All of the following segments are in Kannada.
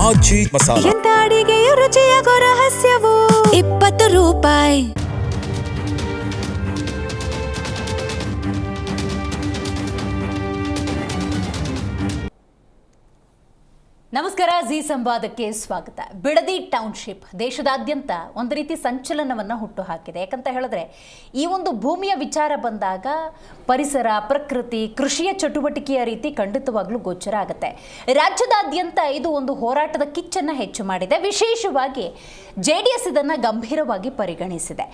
ಆಜಿ ಮಸಾಲ. ಎಂತ ಅಡಿಗೆಯ ರುಚಿಯಾಗೋ ರಹಸ್ಯವು 20 ರೂಪಾಯಿ. ನಮಸ್ಕಾರ, ಜಿ ಸಂವಾದಕ್ಕೆ ಸ್ವಾಗತ. ಬಿಡದಿ ಟೌನ್ಶಿಪ್ ದೇಶದಾದ್ಯಂತ ಒಂದು ರೀತಿ ಸಂಚಲನವನ್ನು ಹುಟ್ಟುಹಾಕಿದೆ. ಯಾಕಂತ ಹೇಳಿದ್ರೆ ಈ ಒಂದು ಭೂಮಿಯ ವಿಚಾರ ಬಂದಾಗ ಪರಿಸರ, ಪ್ರಕೃತಿ, ಕೃಷಿಯ ಚಟುವಟಿಕೆಯ ರೀತಿ ಖಂಡಿತವಾಗ್ಲೂ ಗೋಚರ ಆಗುತ್ತೆ. ರಾಜ್ಯದಾದ್ಯಂತ ಇದು ಒಂದು ಹೋರಾಟದ ಕಿಚ್ಚನ್ನು ಹೆಚ್ಚು ಮಾಡಿದೆ. ವಿಶೇಷವಾಗಿ JDS ಇದನ್ನು ಗಂಭೀರವಾಗಿ ಪರಿಗಣಿಸಿದೆ.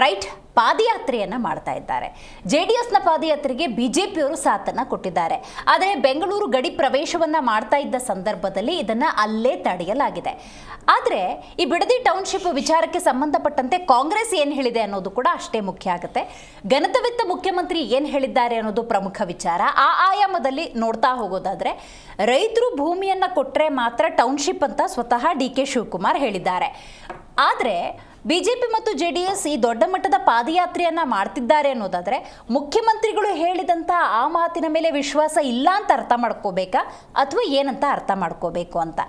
ರೈಟ್, ಪಾದಯಾತ್ರೆಯನ್ನು ಮಾಡ್ತಾ ಇದ್ದಾರೆ. JDSನ ಪಾದಯಾತ್ರೆಗೆ BJPಯವರು ಸಾಥನ್ನು ಕೊಟ್ಟಿದ್ದಾರೆ. ಆದರೆ ಬೆಂಗಳೂರು ಗಡಿ ಪ್ರವೇಶವನ್ನು ಮಾಡ್ತಾ ಇದ್ದ ಸಂದರ್ಭದಲ್ಲಿ ಇದನ್ನು ಅಲ್ಲೇ ತಡೆಯಲಾಗಿದೆ. ಆದರೆ ಈ ಬಿಡದಿ ಟೌನ್ಶಿಪ್ ವಿಚಾರಕ್ಕೆ ಸಂಬಂಧಪಟ್ಟಂತೆ ಕಾಂಗ್ರೆಸ್ ಏನು ಹೇಳಿದೆ ಅನ್ನೋದು ಕೂಡ ಅಷ್ಟೇ ಮುಖ್ಯ ಆಗುತ್ತೆ. ಘನತವಿತ್ತ ಮುಖ್ಯಮಂತ್ರಿ ಏನು ಹೇಳಿದ್ದಾರೆ ಅನ್ನೋದು ಪ್ರಮುಖ ವಿಚಾರ. ಆ ಆಯಾಮದಲ್ಲಿ ನೋಡ್ತಾ ಹೋಗೋದಾದರೆ ರೈತರು ಭೂಮಿಯನ್ನು ಕೊಟ್ಟರೆ ಮಾತ್ರ ಟೌನ್ಶಿಪ್ ಅಂತ ಸ್ವತಃ DK ಶಿವಕುಮಾರ್ ಹೇಳಿದ್ದಾರೆ. ಆದರೆ BJP ಮತ್ತು JDS ಈ ದೊಡ್ಡ ಮಟ್ಟದ ಪಾದಯಾತ್ರೆಯನ್ನ ಮಾಡ್ತಿದ್ದಾರೆ ಅನ್ನೋದಾದ್ರೆ ಮುಖ್ಯಮಂತ್ರಿಗಳು ಹೇಳಿದಂಥ ಆ ಮಾತಿನ ಮೇಲೆ ವಿಶ್ವಾಸ ಇಲ್ಲ ಅಂತ ಅರ್ಥ ಮಾಡ್ಕೋಬೇಕಾ ಅಥವಾ ಏನಂತ ಅರ್ಥ ಮಾಡ್ಕೋಬೇಕು ಅಂತ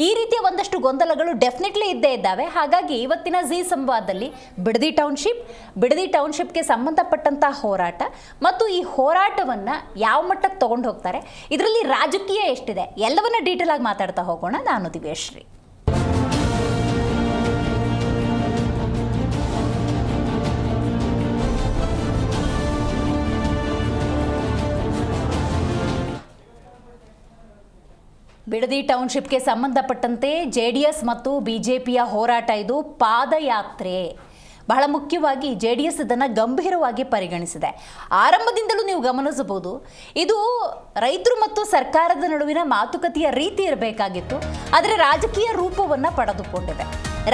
ಈ ರೀತಿಯ ಒಂದಷ್ಟು ಗೊಂದಲಗಳು ಡೆಫಿನೆಟ್ಲಿ ಇದ್ದೇ ಇದ್ದಾವೆ. ಹಾಗಾಗಿ ಇವತ್ತಿನ ಜಿ ಸಂವಾದದಲ್ಲಿ ಬಿಡದಿ ಟೌನ್ಶಿಪ್ಗೆ ಸಂಬಂಧಪಟ್ಟಂಥ ಹೋರಾಟ ಮತ್ತು ಈ ಹೋರಾಟವನ್ನು ಯಾವ ಮಟ್ಟಕ್ಕೆ ತಗೊಂಡು ಹೋಗ್ತಾರೆ, ಇದರಲ್ಲಿ ರಾಜಕೀಯ ಎಷ್ಟಿದೆ, ಎಲ್ಲವನ್ನ ಡೀಟೇಲ್ ಆಗಿ ಮಾತಾಡ್ತಾ ಹೋಗೋಣ. ನಾನು ದಿವ್ಯಶ್ರೀ. ಬಿಡದಿ ಟೌನ್ಶಿಪ್ಗೆ ಸಂಬಂಧಪಟ್ಟಂತೆ JDS ಮತ್ತು BJPಯ ಹೋರಾಟ ಇದು ಪಾದಯಾತ್ರೆ. ಬಹಳ ಮುಖ್ಯವಾಗಿ JDS ಇದನ್ನು ಗಂಭೀರವಾಗಿ ಪರಿಗಣಿಸಿದೆ. ಆರಂಭದಿಂದಲೂ ನೀವು ಗಮನಿಸಬಹುದು, ಇದು ರೈತರು ಮತ್ತು ಸರ್ಕಾರದ ನಡುವಿನ ಮಾತುಕತೆಯ ರೀತಿ ಇರಬೇಕಾಗಿತ್ತು. ಆದರೆ ರಾಜಕೀಯ ರೂಪವನ್ನು ಪಡೆದುಕೊಂಡಿದೆ.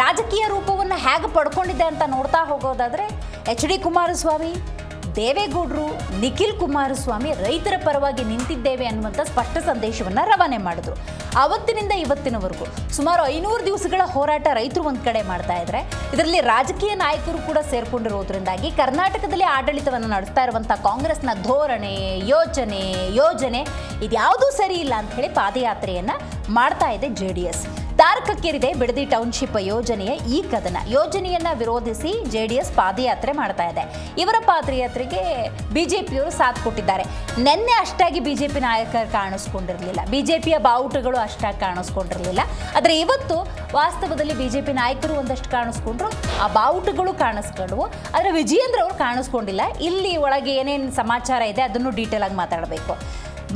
ರಾಜಕೀಯ ರೂಪವನ್ನು ಹೇಗೆ ಪಡ್ಕೊಂಡಿದೆ ಅಂತ ನೋಡ್ತಾ ಹೋಗೋದಾದರೆ HD ಕುಮಾರಸ್ವಾಮಿ, ದೇವೇಗೌಡರು, ನಿಖಿಲ್ ಕುಮಾರಸ್ವಾಮಿ ರೈತರ ಪರವಾಗಿ ನಿಂತಿದ್ದೇವೆ ಅನ್ನುವಂಥ ಸ್ಪಷ್ಟ ಸಂದೇಶವನ್ನು ರವಾನೆ ಮಾಡಿದ್ರು. ಅವತ್ತಿನಿಂದ ಇವತ್ತಿನವರೆಗೂ ಸುಮಾರು 500 ದಿವಸಗಳ ಹೋರಾಟ ರೈತರು ಒಂದು ಕಡೆ ಮಾಡ್ತಾ ಇದ್ದಾರೆ. ಇದರಲ್ಲಿ ರಾಜಕೀಯ ನಾಯಕರು ಕೂಡ ಸೇರ್ಕೊಂಡಿರೋದ್ರಿಂದಾಗಿ ಕರ್ನಾಟಕದಲ್ಲಿ ಆಡಳಿತವನ್ನು ನಡೆಸ್ತಾ ಇರುವಂಥ ಕಾಂಗ್ರೆಸ್ನ ಧೋರಣೆ, ಯೋಜನೆ ಇದ್ಯಾವುದೂ ಸರಿ ಇಲ್ಲ ಅಂತ ಹೇಳಿ ಪಾದಯಾತ್ರೆಯನ್ನು ಮಾಡ್ತಾ ಇದೆ JDS. ತಾರಕಕ್ಕೇರಿದೆ ಬಿಡದಿ ಟೌನ್ಶಿಪ್ ಯೋಜನೆಯ ಈ ಕದನ. ಯೋಜನೆಯನ್ನು ವಿರೋಧಿಸಿ JDS ಪಾದಯಾತ್ರೆ ಮಾಡ್ತಾ ಇದೆ. ಇವರ ಪಾದಯಾತ್ರೆಗೆ BJPಯವರು ಸಾಥ್ ಕೊಟ್ಟಿದ್ದಾರೆ. ನಿನ್ನೆ ಅಷ್ಟಾಗಿ BJP ನಾಯಕರು ಕಾಣಿಸ್ಕೊಂಡಿರಲಿಲ್ಲ, BJPಯ ಬಾವುಟಗಳು ಅಷ್ಟಾಗಿ ಕಾಣಿಸ್ಕೊಂಡಿರಲಿಲ್ಲ. ಆದರೆ ಇವತ್ತು ವಾಸ್ತವದಲ್ಲಿ BJP ನಾಯಕರು ಒಂದಷ್ಟು ಕಾಣಿಸ್ಕೊಂಡ್ರು, ಆ ಬಾವುಟಗಳು ಕಾಣಿಸ್ಕೊಂಡ್ವು. ಆದರೆ ವಿಜಯೇಂದ್ರ ಅವರು ಕಾಣಿಸ್ಕೊಂಡಿಲ್ಲ. ಇಲ್ಲಿ ಒಳಗೆ ಏನೇನು ಸಮಾಚಾರ ಇದೆ ಅದನ್ನು ಡೀಟೇಲ್ ಆಗಿ ಮಾತಾಡಬೇಕು.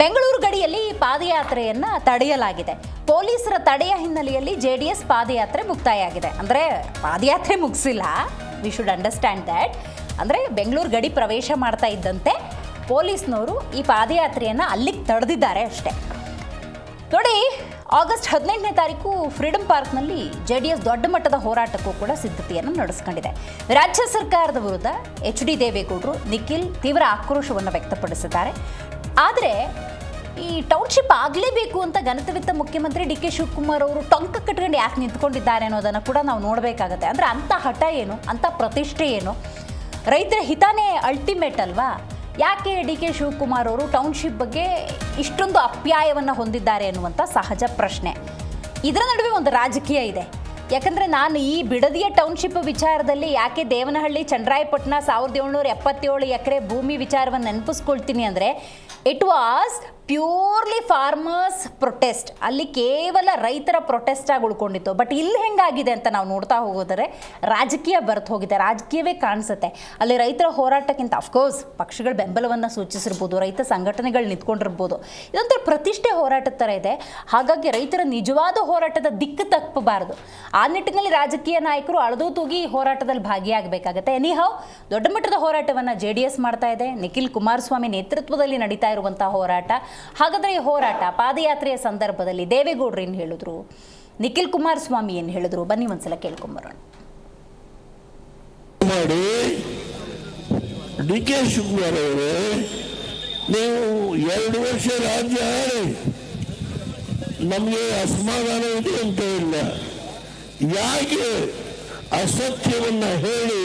ಬೆಂಗಳೂರು ಗಡಿಯಲ್ಲಿ ಈ ಪಾದಯಾತ್ರೆಯನ್ನು ತಡೆಯಲಾಗಿದೆ. ಪೊಲೀಸರ ತಡೆಯ ಹಿನ್ನೆಲೆಯಲ್ಲಿ JDS ಪಾದಯಾತ್ರೆ ಮುಕ್ತಾಯ ಆಗಿದೆ. ಅಂದರೆ ಪಾದಯಾತ್ರೆ ಮುಗಿಸಿಲ್ಲ, ವಿ ಶುಡ್ ಅಂಡರ್ಸ್ಟ್ಯಾಂಡ್ ದ್ಯಾಟ್. ಅಂದರೆ ಬೆಂಗಳೂರು ಗಡಿ ಪ್ರವೇಶ ಮಾಡ್ತಾ ಇದ್ದಂತೆ ಪೊಲೀಸ್ನವರು ಈ ಪಾದಯಾತ್ರೆಯನ್ನು ಅಲ್ಲಿಗೆ ತಡೆದಿದ್ದಾರೆ ಅಷ್ಟೇ. ನೋಡಿ, ಆಗಸ್ಟ್ 18ನೇ ತಾರೀಕು ಫ್ರೀಡಂ ಪಾರ್ಕ್ನಲ್ಲಿ JDS ದೊಡ್ಡ ಮಟ್ಟದ ಹೋರಾಟಕ್ಕೂ ಕೂಡ ಸಿದ್ಧತೆಯನ್ನು ನಡೆಸ್ಕೊಂಡಿದೆ. ರಾಜ್ಯ ಸರ್ಕಾರದ ವಿರುದ್ಧ HD ದೇವೇಗೌಡರು, ನಿಖಿಲ್ ತೀವ್ರ ಆಕ್ರೋಶವನ್ನು ವ್ಯಕ್ತಪಡಿಸಿದ್ದಾರೆ. ಆದರೆ ಈ ಟೌನ್ಶಿಪ್ ಆಗಲೇಬೇಕು ಅಂತ ಘನತವಿತ್ತ ಮುಖ್ಯಮಂತ್ರಿ DK ಶಿವಕುಮಾರ್ ಅವರು ಟೊಂಕ ಕಟ್ಕೊಂಡು ಯಾಕೆ ನಿಂತ್ಕೊಂಡಿದ್ದಾರೆ ಅನ್ನೋದನ್ನು ಕೂಡ ನಾವು ನೋಡಬೇಕಾಗತ್ತೆ. ಅಂದರೆ ಅಂಥ ಹಠ ಏನು, ಅಂಥ ಪ್ರತಿಷ್ಠೆ ಏನು, ರೈತರ ಹಿತಾನೇ ಅಲ್ಟಿಮೇಟ್ ಅಲ್ವಾ? ಯಾಕೆ DK ಶಿವಕುಮಾರ್ ಅವರು ಟೌನ್ಶಿಪ್ ಬಗ್ಗೆ ಇಷ್ಟೊಂದು ಅಪ್ಯಾಯವನ್ನು ಹೊಂದಿದ್ದಾರೆ ಅನ್ನುವಂಥ ಸಹಜ ಪ್ರಶ್ನೆ. ಇದರ ನಡುವೆ ಒಂದು ರಾಜಕೀಯ ಇದೆ. ಯಾಕಂದರೆ ನಾನು ಈ ಬಿಡದಿಯ ಟೌನ್ಶಿಪ್ ವಿಚಾರದಲ್ಲಿ ಯಾಕೆ ದೇವನಹಳ್ಳಿ, ಚನ್ನರಾಯಪಟ್ಟಣ 1777 ಎಕರೆ ಭೂಮಿ ವಿಚಾರವನ್ನು ನೆನಪಿಸ್ಕೊಳ್ತೀನಿ ಅಂದರೆ it was purely farmers protest. ಅಲ್ಲಿ ಕೇವಲ ರೈತರ ಪ್ರೊಟೆಸ್ಟ್ ಆಗಿ ಉಳ್ಕೊಂಡಿತ್ತು. ಬಟ್ ಇಲ್ಲಿ ಹೆಂಗಾಗಿದೆ ಅಂತ ನಾವು ನೋಡ್ತಾ ಹೋಗೋದರೆ ರಾಜಕೀಯ ಬರ್ತು ಹೋಗಿದೆ, ರಾಜಕೀಯವೇ ಕಾಣಿಸುತ್ತೆ. ಅಲ್ಲಿ ರೈತರ ಹೋರಾಟಕ್ಕಿಂತ ಅಫ್ಕೋರ್ಸ್ ಪಕ್ಷಗಳ ಬೆಂಬಲವನ್ನು ಸೂಚಿಸಿರ್ಬೋದು, ರೈತ ಸಂಘಟನೆಗಳು ನಿಂತ್ಕೊಂಡಿರ್ಬೋದು. ಇದೊಂಥರ ಪ್ರತಿಷ್ಠೆ ಹೋರಾಟದ ಥರ ಇದೆ. ಹಾಗಾಗಿ ರೈತರ ನಿಜವಾದ ಹೋರಾಟದ ದಿಕ್ಕು ತಪ್ಪಬಾರದು. ಆ ನಿಟ್ಟಿನಲ್ಲಿ ರಾಜಕೀಯ ನಾಯಕರು ಅಳದು ತೂಗಿ ಈ ಹೋರಾಟದಲ್ಲಿ ಭಾಗಿಯಾಗಬೇಕಾಗತ್ತೆ. ಎನಿಹೌ ದೊಡ್ಡ ಮಟ್ಟದ ಹೋರಾಟವನ್ನು JDS ಮಾಡ್ತಾ ಇದೆ. ನಿಖಿಲ್ ಕುಮಾರಸ್ವಾಮಿ ನೇತೃತ್ವದಲ್ಲಿ ನಡೀತಾ ಇರುವಂಥ ಹೋರಾಟ. ಹಾಗಾದರೆ ಈ ಹೋರಾಟ ಪಾದಯಾತ್ರೆಯ ಸಂದರ್ಭದಲ್ಲಿ ದೇವೇಗೌಡರು ಏನು ಹೇಳಿದ್ರು, ನಿಖಿಲ್ ಕುಮಾರಸ್ವಾಮಿ ಏನು ಹೇಳಿದ್ರು, ಬನ್ನಿ ಒಂದ್ಸಲ ಕೇಳ್ಕೊಂಬರೋಣ. DK ಶಿವಕುಮಾರ್ ಅವರೇ, ನೀವು 2 ವರ್ಷ ರಾಜ್ಯ ಆಳಿ ನಮಗೆ ಅಸಮಾಧಾನ ಇದೆ ಅಂತ ಇಲ್ಲ. ಯಾಕೆ ಅಸತ್ಯವನ್ನ ಹೇಳಿ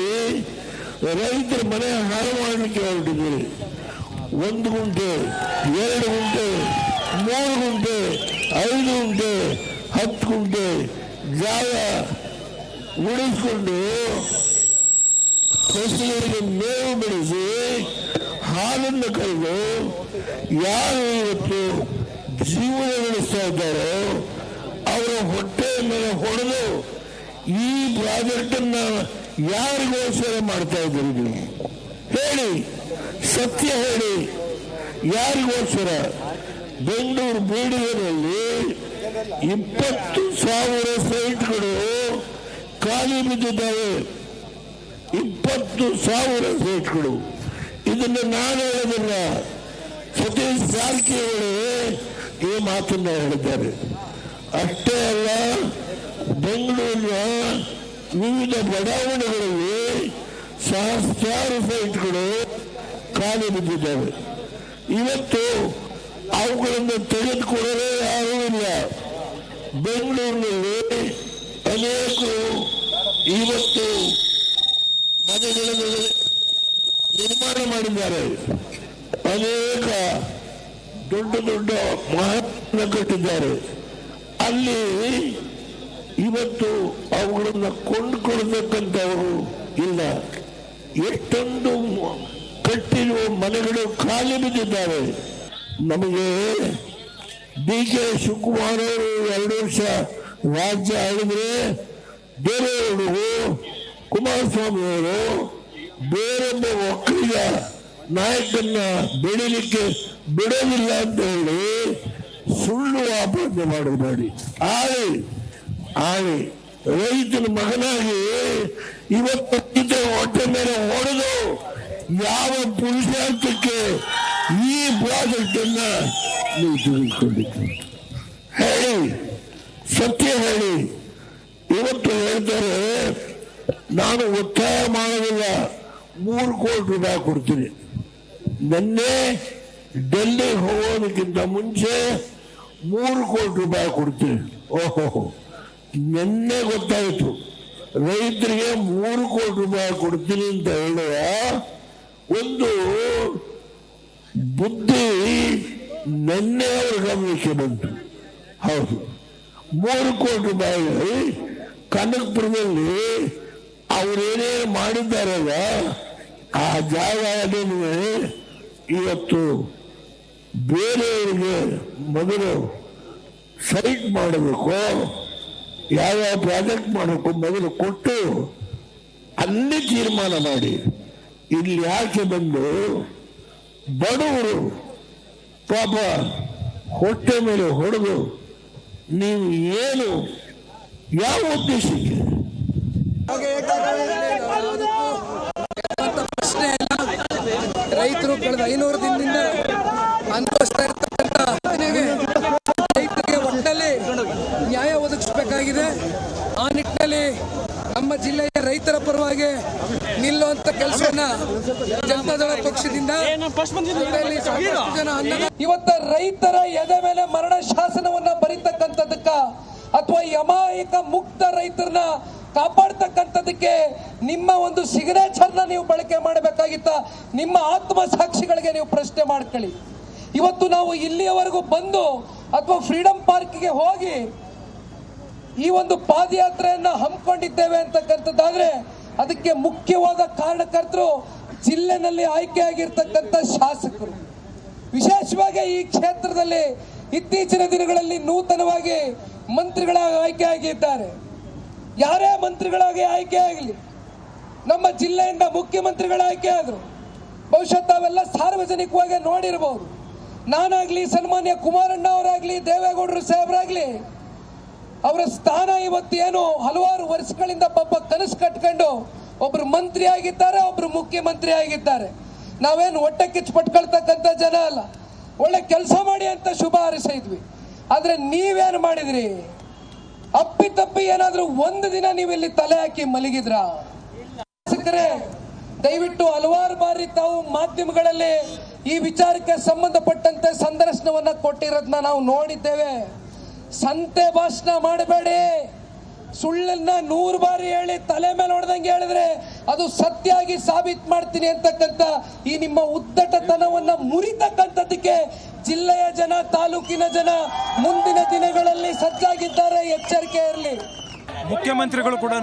ರೈತರ ಮನೆ ಹಾಳು ಮಾಡಲಿಕ್ಕೆ ಹೊರಟಿದ್ದೀರಿ? 1 ಗುಂಟೆ, 2 ಗುಂಟೆ, 3 ಗುಂಟೆ, 5 ಗುಂಟೆ, 10 ಗುಂಟೆ ಜಾಗ ಉಳಿಸ್ಕೊಂಡು ಹಸುಗಳಿಗೆ ಮೇವು ಬೆಳೆಸಿ ಹಾಲನ್ನು ಕರೆದು ಯಾರು ಇವತ್ತು ಜೀವನ ನಡೆಸ್ತಾ ಇದ್ದಾರೋ ಅವರ ಹೊಟ್ಟೆಯ ಮೇಲೆ ಹೊಡೆದು ಈ ಪ್ರಾಜೆಕ್ಟ್ ಅನ್ನ ಯಾರಿಗೋಸ್ಕರ ಮಾಡ್ತಾ ಇದ್ದೀರಿ ನೀವು ಹೇಳಿ, ಸತ್ಯ ಹೇಳಿ, ಯಾರಿಗೋಸ್ಕರ? ಬೆಂಗಳೂರು ಬೀಡಿಗೆನಲ್ಲಿ 20,000 ಸೈಟ್ಗಳು ಖಾಲಿ ಬಿದ್ದಿದ್ದಾವೆ. 20,000 ಸೈಟ್ಗಳು. ಇದನ್ನು ನಾನು ಹೇಳೋದಿಲ್ಲ, ಸತೀಶ್ ಜಾರಕಿಹೊಳಿ ಈ ಮಾತನ್ನ ಹೇಳಿದ್ದಾರೆ. ಅಷ್ಟೇ ಅಲ್ಲ, ಬೆಂಗಳೂರಿನ ವಿವಿಧ ಬಡಾವಣೆಗಳಲ್ಲಿ ಸಹಸ್ರಾರು ಸೈಟ್ಗಳು ಖಾಲಿ ಬಿದ್ದಿದ್ದಾವೆ. ಇವತ್ತು ಅವುಗಳನ್ನು ತೆಗೆದುಕೊಳ್ಳಲು ಯಾರೂ ಇಲ್ಲ. ಬೆಂಗಳೂರಿನಲ್ಲಿ ಅನೇಕರು ಇವತ್ತು ಮನೆಗಳನ್ನು ನಿರ್ಮಾಣ ಮಾಡಿದ್ದಾರೆ. ಅನೇಕ ದೊಡ್ಡ ದೊಡ್ಡ ಮಹತ್ವ ಕಟ್ಟಿದ್ದಾರೆ. ಅಲ್ಲಿ ಇವತ್ತು ಅವುಗಳನ್ನು ಕೊಂಡುಕೊಳ್ತಕ್ಕಂಥವರು ಇಲ್ಲ. ಎಷ್ಟೊಂದು ಕಟ್ಟಿರುವ ಮನೆಗಳು ಖಾಲಿ ಬಿದ್ದಿದ್ದಾರೆ. ನಮಗೆ ಡಿ.ಕೆ. ಶಿವಕುಮಾರ್ ಅವರು 2 ವರ್ಷ ರಾಜ್ಯ ಆಳಿದ್ರೆ ದೇವೇಗೌಡರು, ಕುಮಾರಸ್ವಾಮಿ ಅವರು ಬೇರೊಬ್ಬ ಒಕ್ಕಲಿಗ ನಾಯಕನ್ನ ಬೆಳೀಲಿಕ್ಕೆ ಬಿಡೋದಿಲ್ಲ ಅಂತ ಹೇಳಿ ಸುಳ್ಳು ಆಪಾದನೆ ಮಾಡಬೇಡಿ. ಆಳಿ ರೈತನ ಮಗನಾಗಿ ಇವತ್ತು ಹೊಟ್ಟೆ ಮೇಲೆ ಹೊಡೆದು ಯಾವ ಪುರುಷಾರ್ಥಕ್ಕೆ ಈ ಪ್ರಾಜೆಕ್ಟ್ ಅನ್ನ ನೀವು ತಿಳಿದುಕೊಂಡಿದ್ದೀರಿ? ಹೇಳಿ, ಸತ್ಯ ಹೇಳಿ. ಇವತ್ತು ಹೇಳ್ತಾರೆ ನಾನು ಒತ್ತಾಯ ಮಾಡೋದಿಲ್ಲ, 3 ಕೋಟಿ ರೂಪಾಯಿ ಕೊಡ್ತೀನಿ. ನಿನ್ನೆ ಡೆಲ್ಲಿ ಹೋಗೋದಕ್ಕಿಂತ ಮುಂಚೆ 3 ಕೋಟಿ ರೂಪಾಯಿ ಕೊಡ್ತೀನಿ. ಓಹೋ, ನಿನ್ನೆ ಗೊತ್ತಾಯಿತು ರೈತರಿಗೆ 3 ಕೋಟಿ ರೂಪಾಯಿ ಕೊಡ್ತೀನಿ ಅಂತ ಹೇಳುವ ಒಂದು ಬುದ್ಧಿ ನಿನ್ನೆ ಅವರ ಗಮನಕ್ಕೆ ಬಂತು. ಹೌದು, 3 ಕೋಟಿ ರೂಪಾಯಿ ಕನಕಪುರದಲ್ಲಿ ಅವರೇನೇನು ಮಾಡಿದ್ದಾರಲ್ಲ ಆ ಜಾಗ ಇವತ್ತು ಬೇರೆಯವರಿಗೆ ಮೊದಲು ಸೈಟ್ ಮಾಡಬೇಕು, ಯಾವ್ಯಾವ ಪ್ರಾಜೆಕ್ಟ್ ಮಾಡಬೇಕು ಮೊದಲು ಕೊಟ್ಟು ಅಲ್ಲಿ ತೀರ್ಮಾನ ಮಾಡಿ. ಇಲ್ಲಿ ಯಾಕೆ ಬಂದು ಬಡವರು ಪಾಪ ಹೊಟ್ಟೆ ಮೇಲೆ ಹೊಡೆದು ನೀವು ಏನು ಯಾವ ಉದ್ದೇಶಕ್ಕೆ? ಪ್ರಶ್ನೆ ಇಲ್ಲ. ರೈತರು ಕಳೆದ 500 ದಿನದಿಂದ ಅನುಭವಿಸ್ತಾ ಇರ್ತಕ್ಕಂಥ ರೈತರಿಗೆ ಒಟ್ಟಿನಲ್ಲಿ ನ್ಯಾಯ ಒದಗಿಸಬೇಕಾಗಿದೆ. ಆ ನಿಟ್ಟಿನಲ್ಲಿ ನಮ್ಮ ಜಿಲ್ಲೆಯ ರೈತರ ಪರವಾಗಿ ನಿಲ್ಲುವಂತ ಕೆಲಸವನ್ನ ಜನತಾದಳ ಪಕ್ಷದಿಂದ ಇವತ್ತ ರೈತರ ಎದೆ ಮೇಲೆ ಮರಣ ಶಾಸನವನ್ನ ಬರೀತಕ್ಕಂಥದಕ್ಕ ಅಥವಾ ಅಮಾಯಕ ಮುಕ್ತ ರೈತರನ್ನ ಕಾಪಾಡ್ತಕ್ಕಂಥದಕ್ಕೆ ನಿಮ್ಮ ಒಂದು ಸಿಗ್ನೇಚರ್ನ ನೀವು ಬಳಕೆ ಮಾಡಬೇಕಾಗಿತ್ತ? ನಿಮ್ಮ ಆತ್ಮಸಾಕ್ಷಿಗಳಿಗೆ ನೀವು ಪ್ರಶ್ನೆ ಮಾಡ್ಕೊಳ್ಳಿ. ಇವತ್ತು ನಾವು ಇಲ್ಲಿಯವರೆಗೂ ಬಂದು ಅಥವಾ ಫ್ರೀಡಂ ಪಾರ್ಕ್ಗೆ ಹೋಗಿ ಈ ಒಂದು ಪಾದಯಾತ್ರೆಯನ್ನ ಹಮ್ಮಿಕೊಂಡಿದ್ದೇವೆ ಅಂತಕ್ಕಂಥದ್ದಾದ್ರೆ ಅದಕ್ಕೆ ಮುಖ್ಯವಾದ ಕಾರಣಕರ್ತರು ಜಿಲ್ಲೆನಲ್ಲಿ ಆಯ್ಕೆಯಾಗಿರ್ತಕ್ಕಂಥ ಶಾಸಕರು. ವಿಶೇಷವಾಗಿ ಈ ಕ್ಷೇತ್ರದಲ್ಲಿ ಇತ್ತೀಚಿನ ದಿನಗಳಲ್ಲಿ ನೂತನವಾಗಿ ಮಂತ್ರಿಗಳಾಗಿ ಆಯ್ಕೆಯಾಗಿದ್ದಾರೆ. ಯಾರೇ ಮಂತ್ರಿಗಳಾಗಿ ಆಯ್ಕೆ ಆಗಲಿ, ನಮ್ಮ ಜಿಲ್ಲೆಯಿಂದ ಮುಖ್ಯಮಂತ್ರಿಗಳ ಆಯ್ಕೆ ಆದ್ರು. ಬಹುಶಃ ತಾವೆಲ್ಲ ಸಾರ್ವಜನಿಕವಾಗಿ ನೋಡಿರಬಹುದು. ನಾನಾಗ್ಲಿ, ಸನ್ಮಾನ್ಯ ಕುಮಾರಣ್ಣ ಅವರಾಗ್ಲಿ, ದೇವೇಗೌಡರು ಸಾಹೇಬರಾಗ್ಲಿ, ಅವರ ಸ್ಥಾನ ಇವತ್ತು ಏನು ಹಲವಾರು ವರ್ಷಗಳಿಂದ ಪಾಪ ಕನಸು ಕಟ್ಕೊಂಡು ಒಬ್ರು ಮಂತ್ರಿ ಆಗಿದ್ದಾರೆ, ಒಬ್ರು ಮುಖ್ಯಮಂತ್ರಿ ಆಗಿದ್ದಾರೆ. ನಾವೇನು ಹೊಟ್ಟೆ ಕಿಚ್ಚು ಪಟ್ಕೊಳ್ತಕ್ಕಂಥ ಜನ ಅಲ್ಲ. ಒಳ್ಳೆ ಕೆಲಸ ಮಾಡಿ ಅಂತ ಶುಭ ಹಾರೈಸಿದ್ವಿ. ಆದ್ರೆ ನೀವೇನು ಮಾಡಿದ್ರಿ? ಅಪ್ಪಿತಪ್ಪಿ ಏನಾದ್ರೂ ಒಂದು ದಿನ ನೀವು ಇಲ್ಲಿ ತಲೆ ಹಾಕಿ ಮಲಗಿದ್ರ? ಶಾಸಕರೇ, ದಯವಿಟ್ಟು ಹಲವಾರು ಬಾರಿ ತಾವು ಮಾಧ್ಯಮಗಳಲ್ಲಿ ಈ ವಿಚಾರಕ್ಕೆ ಸಂಬಂಧಪಟ್ಟಂತೆ ಸಂದರ್ಶನವನ್ನ ಕೊಟ್ಟಿರೋದನ್ನ ನಾವು ನೋಡಿದ್ದೇವೆ. ಸಂತೆ ಭಾಷಣ ಮಾಡಬೇಡಿ. ಸುಳ್ಳನ್ನ 100 ಬಾರಿ ಹೇಳಿ ತಲೆ ಮೇಲೆ ಹೊಡೆದಂಗೆ ಹೇಳಿದ್ರೆ ಅದು ಸತ್ಯ ಆಗಿ ಸಾಬೀತು ಮಾಡ್ತೀನಿ ಅಂತಕ್ಕಂಥ ಈ ನಿಮ್ಮ ಉದ್ದಟತನವನ್ನ ಮುರಿತಕ್ಕಂಥದ್ದಕ್ಕೆ ಜಿಲ್ಲೆಯ ಜನ, ತಾಲೂಕಿನ ಜನ ಮುಂದಿನ ದಿನಗಳಲ್ಲಿ ಸಜ್ಜಾಗಿದ್ದಾರೆ. ಎಚ್ಚರಿಕೆ ಇರಲಿ. ಮುಖ್ಯಮಂತ್ರಿಗಳು ಕೂಡ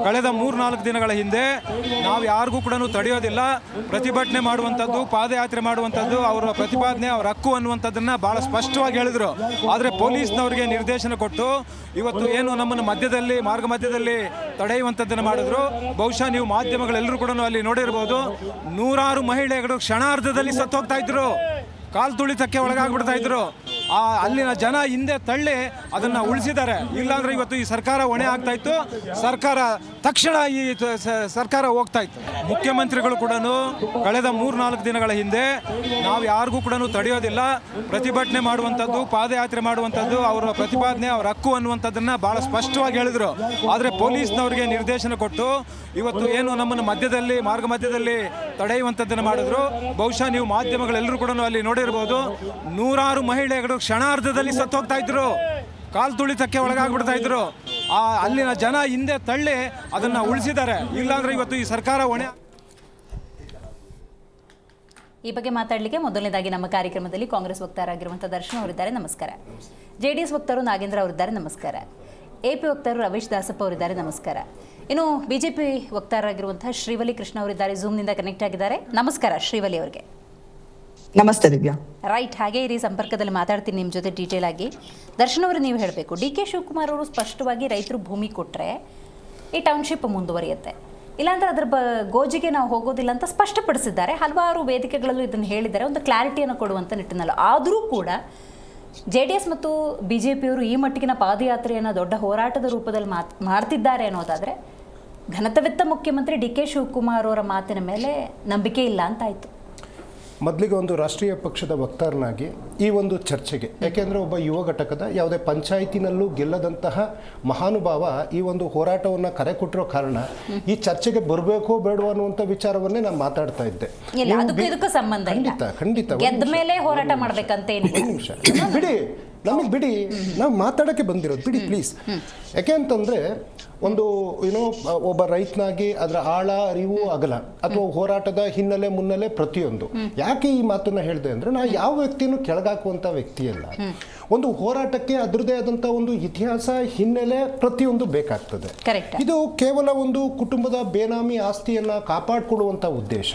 ಕಳೆದ 3-4 ದಿನಗಳ ಹಿಂದೆ ನಾವು ಯಾರಿಗೂ ಕೂಡ ತಡೆಯೋದಿಲ್ಲ, ಪ್ರತಿಭಟನೆ ಮಾಡುವಂಥದ್ದು, ಪಾದಯಾತ್ರೆ ಮಾಡುವಂಥದ್ದು ಅವರ ಪ್ರತಿಪಾದನೆ, ಅವರ ಹಕ್ಕು ಅನ್ನುವಂಥದ್ದನ್ನು ಭಾಳ ಸ್ಪಷ್ಟವಾಗಿ ಹೇಳಿದರು. ಆದರೆ ಪೊಲೀಸ್ನವರಿಗೆ ನಿರ್ದೇಶನ ಕೊಟ್ಟು ಇವತ್ತು ಏನು ನಮ್ಮನ್ನು ಮಾರ್ಗ ಮಧ್ಯದಲ್ಲಿ ತಡೆಯುವಂಥದ್ದನ್ನು ಮಾಡಿದ್ರು. ಬಹುಶಃ ನೀವು ಮಾಧ್ಯಮಗಳೆಲ್ಲರೂ ಕೂಡ ಅಲ್ಲಿ ನೋಡಿರ್ಬೋದು, ನೂರಾರು ಮಹಿಳೆಯರು ಕ್ಷಣಾರ್ಧದಲ್ಲಿ ಸತ್ತು ಹೋಗ್ತಾ ಇದ್ರು, ಕಾಲು ತುಳಿತಕ್ಕೆ ಒಳಗಾಗ್ಬಿಡ್ತಾ ಇದ್ರು. ಅಲ್ಲಿನ ಜನ ಹಿಂದೆ ತಳ್ಳಿ ಅದನ್ನು ಉಳಿಸಿದ್ದಾರೆ. ಇಲ್ಲಾಂದ್ರೆ ಇವತ್ತು ಈ ಸರ್ಕಾರ ಹೊಣೆ ಆಗ್ತಾ ಇತ್ತು, ಸರ್ಕಾರ ತಕ್ಷಣ ಈ ಸರ್ಕಾರ ಹೋಗ್ತಾ ಇತ್ತು. ಮುಖ್ಯಮಂತ್ರಿಗಳು ಕೂಡ ಕಳೆದ 3-4 ದಿನಗಳ ಹಿಂದೆ ನಾವು ಯಾರಿಗೂ ಕೂಡ ತಡೆಯೋದಿಲ್ಲ, ಪ್ರತಿಭಟನೆ ಮಾಡುವಂಥದ್ದು, ಪಾದಯಾತ್ರೆ ಮಾಡುವಂಥದ್ದು ಅವರ ಪ್ರತಿಪಾದನೆ, ಅವರ ಹಕ್ಕು ಅನ್ನುವಂಥದ್ದನ್ನು ಭಾಳ ಸ್ಪಷ್ಟವಾಗಿ ಹೇಳಿದರು. ಆದರೆ ಪೊಲೀಸ್ನವರಿಗೆ ನಿರ್ದೇಶನ ಕೊಟ್ಟು ಇವತ್ತು ಏನು ನಮ್ಮನ್ನು ಮಾರ್ಗ ಮಧ್ಯದಲ್ಲಿ ತಡೆಯುವಂಥದ್ದನ್ನು ಮಾಡಿದ್ರು. ಬಹುಶಃ ನೀವು ಮಾಧ್ಯಮಗಳೆಲ್ಲರೂ ಕೂಡ ಅಲ್ಲಿ ನೋಡಿರ್ಬೋದು, ನೂರಾರು ಮಹಿಳೆಯರು ಕ್ಷಣಾರ್ಧದಲ್ಲಿ ಸತ್ತು ಹೋಗ್ತಾ ಇದ್ರು, ಕಾಲು ತುಳಿತಕ್ಕೆ ಒಳಗಾಗ್ಬಿಡ್ತಾ ಇದ್ರು. ಅಲ್ಲಿನ ಜನ ಹಿಂದೆ ತಳ್ಳಿ ಅದನ್ನು ಉಳಿಸಿದ್ದಾರೆ. ಇಲ್ಲಾಂದ್ರೆ ಇವತ್ತು ಈ ಸರ್ಕಾರ ಹೊಣೆ. ಈ ಬಗ್ಗೆ ಮಾತಾಡಲಿಕ್ಕೆ ಮೊದಲನೇದಾಗಿ ನಮ್ಮ ಕಾರ್ಯಕ್ರಮದಲ್ಲಿ ಕಾಂಗ್ರೆಸ್ ವಕ್ತಾರರಾಗಿರುವಂಥ ದರ್ಶನ್ ಅವರಿದ್ದಾರೆ, ನಮಸ್ಕಾರ. JDS ವಕ್ತಾರರು ನಾಗೇಂದ್ರ ಅವರಿದ್ದಾರೆ, ನಮಸ್ಕಾರ. AP ವಕ್ತಾರರು ರಮೇಶ್ ದಾಸಪ್ಪ ಅವರಿದ್ದಾರೆ, ನಮಸ್ಕಾರ. ಇನ್ನು BJP ವಕ್ತಾರರಾಗಿರುವಂತಹ ಶ್ರೀವಲಿ ಕೃಷ್ಣ ಅವರಿದ್ದಾರೆ, ಝೂಮ್ನಿಂದ ಕನೆಕ್ಟ್ ಆಗಿದ್ದಾರೆ. ನಮಸ್ಕಾರ ಶ್ರೀವಲಿ ಅವರಿಗೆ. ನಮಸ್ತೆ ದಿವ್ಯಾ. ರೈಟ್, ಹಾಗೆ ಇರಿ, ಸಂಪರ್ಕದಲ್ಲಿ ಮಾತಾಡ್ತೀನಿ ನಿಮ್ಮ ಜೊತೆ ಡೀಟೇಲ್ ಆಗಿ. ದರ್ಶನ್ ಅವರು ನೀವು ಹೇಳಬೇಕು, DK ಶಿವಕುಮಾರ್ ಅವರು ಸ್ಪಷ್ಟವಾಗಿ ರೈತರು ಭೂಮಿ ಕೊಟ್ಟರೆ ಈ ಟೌನ್ಶಿಪ್ ಮುಂದುವರಿಯುತ್ತೆ, ಇಲ್ಲಾಂದ್ರೆ ಅದರ ಗೋಜಿಗೆ ನಾವು ಹೋಗೋದಿಲ್ಲ ಅಂತ ಸ್ಪಷ್ಟಪಡಿಸಿದ್ದಾರೆ. ಹಲವಾರು ವೇದಿಕೆಗಳಲ್ಲೂ ಇದನ್ನು ಹೇಳಿದ್ದಾರೆ, ಒಂದು ಕ್ಲಾರಿಟಿಯನ್ನು ಕೊಡುವಂಥ ನಿಟ್ಟಿನಲ್ಲಿ. ಆದರೂ ಕೂಡ JDS ಮತ್ತು BJPಯವರು ಈ ಮಟ್ಟಿಗಿನ ಪಾದಯಾತ್ರೆಯನ್ನು ದೊಡ್ಡ ಹೋರಾಟದ ರೂಪದಲ್ಲಿ ಮಾಡ್ತಿದ್ದಾರೆ ಅನ್ನೋದಾದರೆ ಘನತವಿತ್ತ ಮುಖ್ಯಮಂತ್ರಿ DK ಶಿವಕುಮಾರ್ ಅವರ ಮಾತಿನ ಮೇಲೆ ನಂಬಿಕೆ ಇಲ್ಲ ಅಂತಾಯಿತು. ಮೊದಲಿಗೆ ಒಂದು ರಾಷ್ಟ್ರೀಯ ಪಕ್ಷದ ವಕ್ತಾರನಾಗಿ ಈ ಒಂದು ಚರ್ಚೆಗೆ, ಯಾಕೆಂದರೆ ಒಬ್ಬ ಯುವ ಘಟಕದ ಯಾವುದೇ ಪಂಚಾಯಿತಿನಲ್ಲೂ ಗೆಲ್ಲದಂತಹ ಮಹಾನುಭಾವ ಈ ಒಂದು ಹೋರಾಟವನ್ನು ಕರೆ ಕೊಟ್ಟಿರೋ ಕಾರಣ ಈ ಚರ್ಚೆಗೆ ಬರಬೇಕೋ ಬೇಡವೋ ಅನ್ನುವಂಥ ವಿಚಾರವನ್ನೇ ನಾನು ಮಾತಾಡ್ತಾ ಇದ್ದೆ. ಖಂಡಿತ ಗೆದ್ದ ಮೇಲೆ ಹೋರಾಟ ಮಾಡಬೇಕಂತ ನಿಮಿಷ ಬಿಡಿ, ನಮಗೆ ಬಿಡಿ, ನಾವು ಮಾತಾಡೋಕ್ಕೆ ಬಂದಿರೋದು ಬಿಡಿ ಪ್ಲೀಸ್. ಯಾಕೆ ಅಂತಂದರೆ ಒಂದು ಒಬ್ಬ ರೈತನಾಗಿ ಅದರ ಆಳ, ಅರಿವು, ಅಗಲ ಅಥವಾ ಹೋರಾಟದ ಹಿನ್ನೆಲೆ, ಮುನ್ನೆಲೆ ಪ್ರತಿಯೊಂದು. ಯಾಕೆ ಈ ಮಾತನ್ನ ಹೇಳಿದೆ ಅಂದರೆ, ನಾ ಯಾವ ವ್ಯಕ್ತಿಯನ್ನು ಕೆಳಗಾಕುವಂಥ ವ್ಯಕ್ತಿಯಲ್ಲ. ಒಂದು ಹೋರಾಟಕ್ಕೆ ಅದರದೇ ಆದಂಥ ಒಂದು ಇತಿಹಾಸ, ಹಿನ್ನೆಲೆ ಪ್ರತಿಯೊಂದು ಬೇಕಾಗ್ತದೆ. ಇದು ಕೇವಲ ಒಂದು ಕುಟುಂಬದ ಬೇನಾಮಿ ಆಸ್ತಿಯನ್ನು ಕಾಪಾಡಿಕೊಳ್ಳುವಂಥ ಉದ್ದೇಶ.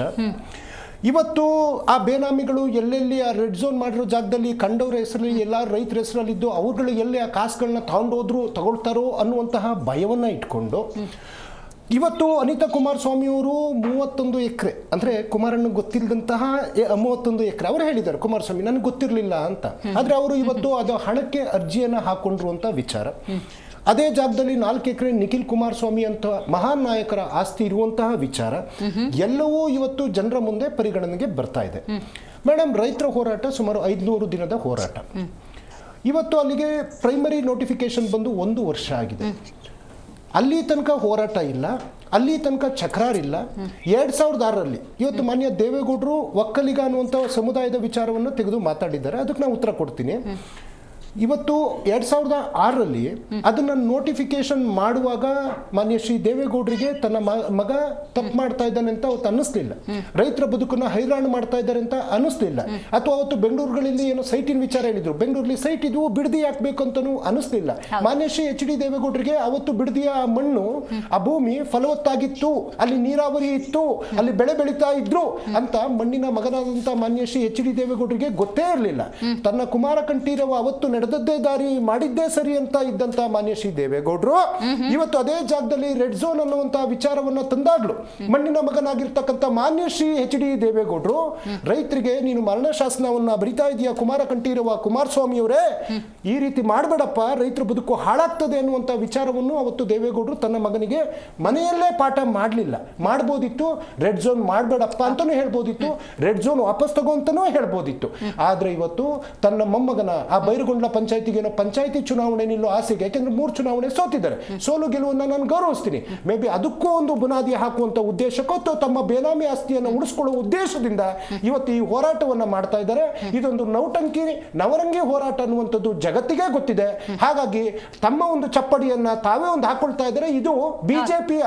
ಇವತ್ತು ಆ ಬೇನಾಮಿಗಳು ಎಲ್ಲೆಲ್ಲಿ ಆ ರೆಡ್ ಝೋನ್ ಮಾಡಿರೋ ಜಾಗದಲ್ಲಿ ಕಂಡವ್ರ ಹೆಸರಲ್ಲಿ, ಎಲ್ಲ ರೈತರ ಹೆಸರಲ್ಲಿದ್ದು ಅವ್ರುಗಳು ಎಲ್ಲಿ ಆ ಕಾಸುಗಳನ್ನ ತಗೊಳ್ತಾರೋ ಅನ್ನುವಂತಹ ಭಯವನ್ನು ಇಟ್ಕೊಂಡು ಇವತ್ತು ಅನಿತಾ ಕುಮಾರಸ್ವಾಮಿಯವರು 31 ಎಕರೆ, ಅಂದರೆ ಕುಮಾರಣ್ಣ ಗೊತ್ತಿಲ್ಲದಂತಹ 31 ಎಕರೆ ಅವರು ಹೇಳಿದ್ದಾರೆ, ಕುಮಾರಸ್ವಾಮಿ ನನಗೆ ಗೊತ್ತಿರಲಿಲ್ಲ ಅಂತ. ಆದರೆ ಅವರು ಇವತ್ತು ಅದು ಹಣಕ್ಕೆ ಅರ್ಜಿಯನ್ನು ಹಾಕ್ಕೊಂಡಿರುವಂಥ ವಿಚಾರ. ಅದೇ ಜಾಗದಲ್ಲಿ 4 ಎಕರೆ ನಿಖಿಲ್ ಕುಮಾರಸ್ವಾಮಿ ಅಂತ ಮಹಾನ್ ನಾಯಕರ ಆಸ್ತಿ ಇರುವಂತಹ ವಿಚಾರ ಎಲ್ಲವೂ ಇವತ್ತು ಜನರ ಮುಂದೆ ಪರಿಗಣನೆಗೆ ಬರ್ತಾ ಇದೆ. ಮೇಡಮ್, ರೈತರ ಹೋರಾಟ ಸುಮಾರು 500 ದಿನದ ಹೋರಾಟ. ಇವತ್ತು ಅಲ್ಲಿಗೆ ಪ್ರೈಮರಿ ನೋಟಿಫಿಕೇಶನ್ ಬಂದು 1 ವರ್ಷ ಆಗಿದೆ. ಅಲ್ಲಿ ತನಕ ಹೋರಾಟ ಇಲ್ಲ, ಅಲ್ಲಿ ತನಕ ಚಕ್ರಾರಿಲ್ಲ. 2006ರಲ್ಲಿ ಇವತ್ತು ಮಾನ್ಯ ದೇವೇಗೌಡರು ಒಕ್ಕಲಿಗ ಅನ್ನುವಂಥ ಸಮುದಾಯದ ವಿಚಾರವನ್ನು ತೆಗೆದು ಮಾತಾಡಿದ್ದಾರೆ, ಅದಕ್ಕೆ ನಾನು ಉತ್ತರ ಕೊಡ್ತೀನಿ. ಇವತ್ತು 2006ರಲ್ಲಿ ಅದನ್ನು ನೋಟಿಫಿಕೇಶನ್ ಮಾಡುವಾಗ ಮಾನ್ಯ ಶ್ರೀ ದೇವೇಗೌಡರಿಗೆ ತನ್ನ ಮಗ ತಪ್ಪು ಮಾಡ್ತಾ ಇದ್ದಾನೆ ಅಂತ ಅವತ್ತು ಅನ್ನಿಸ್ಲಿಲ್ಲ, ರೈತರ ಬದುಕನ್ನು ಹೈರಾಣು ಮಾಡ್ತಾ ಇದ್ದಾರೆ ಅಂತ ಅನ್ನಿಸ್ಲಿಲ್ಲ. ಅಥವಾ ಅವತ್ತು ಬೆಂಗಳೂರುಗಳಲ್ಲಿ ಏನೋ ಸೈಟಿನ ವಿಚಾರ ಹೇಳಿದ್ರು, ಬೆಂಗಳೂರಲ್ಲಿ ಸೈಟ್ ಇದ್ವು, ಬಿಡದಿ ಹಾಕ್ಬೇಕು ಅಂತನೂ ಅನ್ನಿಸ್ಲಿಲ್ಲ. ಮಾನ್ಯ ಶ್ರೀ HD ದೇವೇಗೌಡರಿಗೆ ಅವತ್ತು ಬಿಡದಿಯ ಮಣ್ಣು, ಆ ಭೂಮಿ ಫಲವತ್ತಾಗಿತ್ತು, ಅಲ್ಲಿ ನೀರಾವರಿ ಇತ್ತು, ಅಲ್ಲಿ ಬೆಳೆ ಬೆಳೀತಾ ಇದ್ರು ಅಂತ ಮಣ್ಣಿನ ಮಗನಾದಂಥ ಮಾನ್ಯ ಶ್ರೀ HD ದೇವೇಗೌಡರಿಗೆ ಗೊತ್ತೇ ಇರಲಿಲ್ಲ. ತನ್ನ ಕುಮಾರ ಕಂಠೀರವ ಅವತ್ತು ನಡೆದದ್ದೇ ದಾರಿ, ಮಾಡಿದ್ದೇ ಸರಿ ಅಂತ ಇದ್ದಂತ ಮಾನ್ಯ ಶ್ರೀ ದೇವೇಗೌಡರು ಇವತ್ತು ಅದೇ ಜಾಗದಲ್ಲಿ ರೆಡ್ ಝೋನ್ ಅನ್ನುವಂತ ವಿಚಾರವನ್ನ ತಂದಾಗ್ಲು ಮಣ್ಣಿನ ಮಗನಾಗಿರ್ತಕ್ಕಂಥ ಮಾನ್ಯ ಶ್ರೀ HD ದೇವೇಗೌಡರು ರೈತರಿಗೆ ನೀನು ಮರಣ ಶಾಸನವನ್ನ ಬರಿತಾ ಇದೆಯಾ ಕುಮಾರ ಕಂಠೀರವ ಕುಮಾರಸ್ವಾಮಿ ಅವರೇ, ಈ ರೀತಿ ಮಾಡಬೇಡಪ್ಪ, ರೈತರ ಬದುಕು ಹಾಳಾಗ್ತದೆ ಅನ್ನುವಂಥ ವಿಚಾರವನ್ನು ಅವತ್ತು ದೇವೇಗೌಡರು ತನ್ನ ಮಗನಿಗೆ ಮನೆಯಲ್ಲೇ ಪಾಠ ಮಾಡಲಿಲ್ಲ. ಮಾಡ್ಬೋದಿತ್ತು, ರೆಡ್ ಝೋನ್ ಮಾಡಬೇಡಪ್ಪ ಅಂತಾನೂ ಹೇಳ್ಬೋದಿತ್ತು, ರೆಡ್ ಝೋನ್ ವಾಪಸ್ ತಗೋ ಅಂತಾನೂ ಹೇಳ್ಬೋದಿತ್ತು. ಆದ್ರೆ ಇವತ್ತು ತನ್ನ ಮೊಮ್ಮಗನ ಆ ಬೈರುಗೊಂಡ ಪಂಚಾಯತಿಗೆ ಪಂಚಾಯತಿ ಚುನಾವಣೆ ನಿಲ್ಲೋ ಆಸೆಗೆ, ಯಾಕೆಂದ್ರೆ 3 ಚುನಾವಣೆ ಸೋತಿದ್ದಾರೆ, ಸೋಲು ಗೆಲುವನ್ನು ನಾನು ಗೌರವಿಸ್ತೀನಿ. ಮೇ ಬಿ ಅದಕ್ಕೂ ಒಂದು ಬುನಾದಿ ಹಾಕುವಂತ ಉದ್ದೇಶಕ್ಕೋ ಅಥವಾ ತಮ್ಮ ಬೇನಾಮಿ ಆಸ್ತಿಯನ್ನು ಉಳಿಸ್ಕೊಳ್ಳುವ ಉದ್ದೇಶದಿಂದ ಇವತ್ತು ಈ ಹೋರಾಟವನ್ನ ಮಾಡ್ತಾ ಇದ್ದಾರೆ. ಇದೊಂದು ನವರಂಗಿ ಹೋರಾಟ ಅನ್ನುವಂಥದ್ದು ಜಗತ್ತಿಗೆ ಗೊತ್ತಿದೆ. ಹಾಗಾಗಿ ತಮ್ಮ ಒಂದು ಚಪ್ಪಡಿಯನ್ನ ತಾವೇ ಒಂದು ಹಾಕೊಳ್ತಾ ಇದ್ದಾರೆ. ಇದು ಬಿಜೆಪಿಯ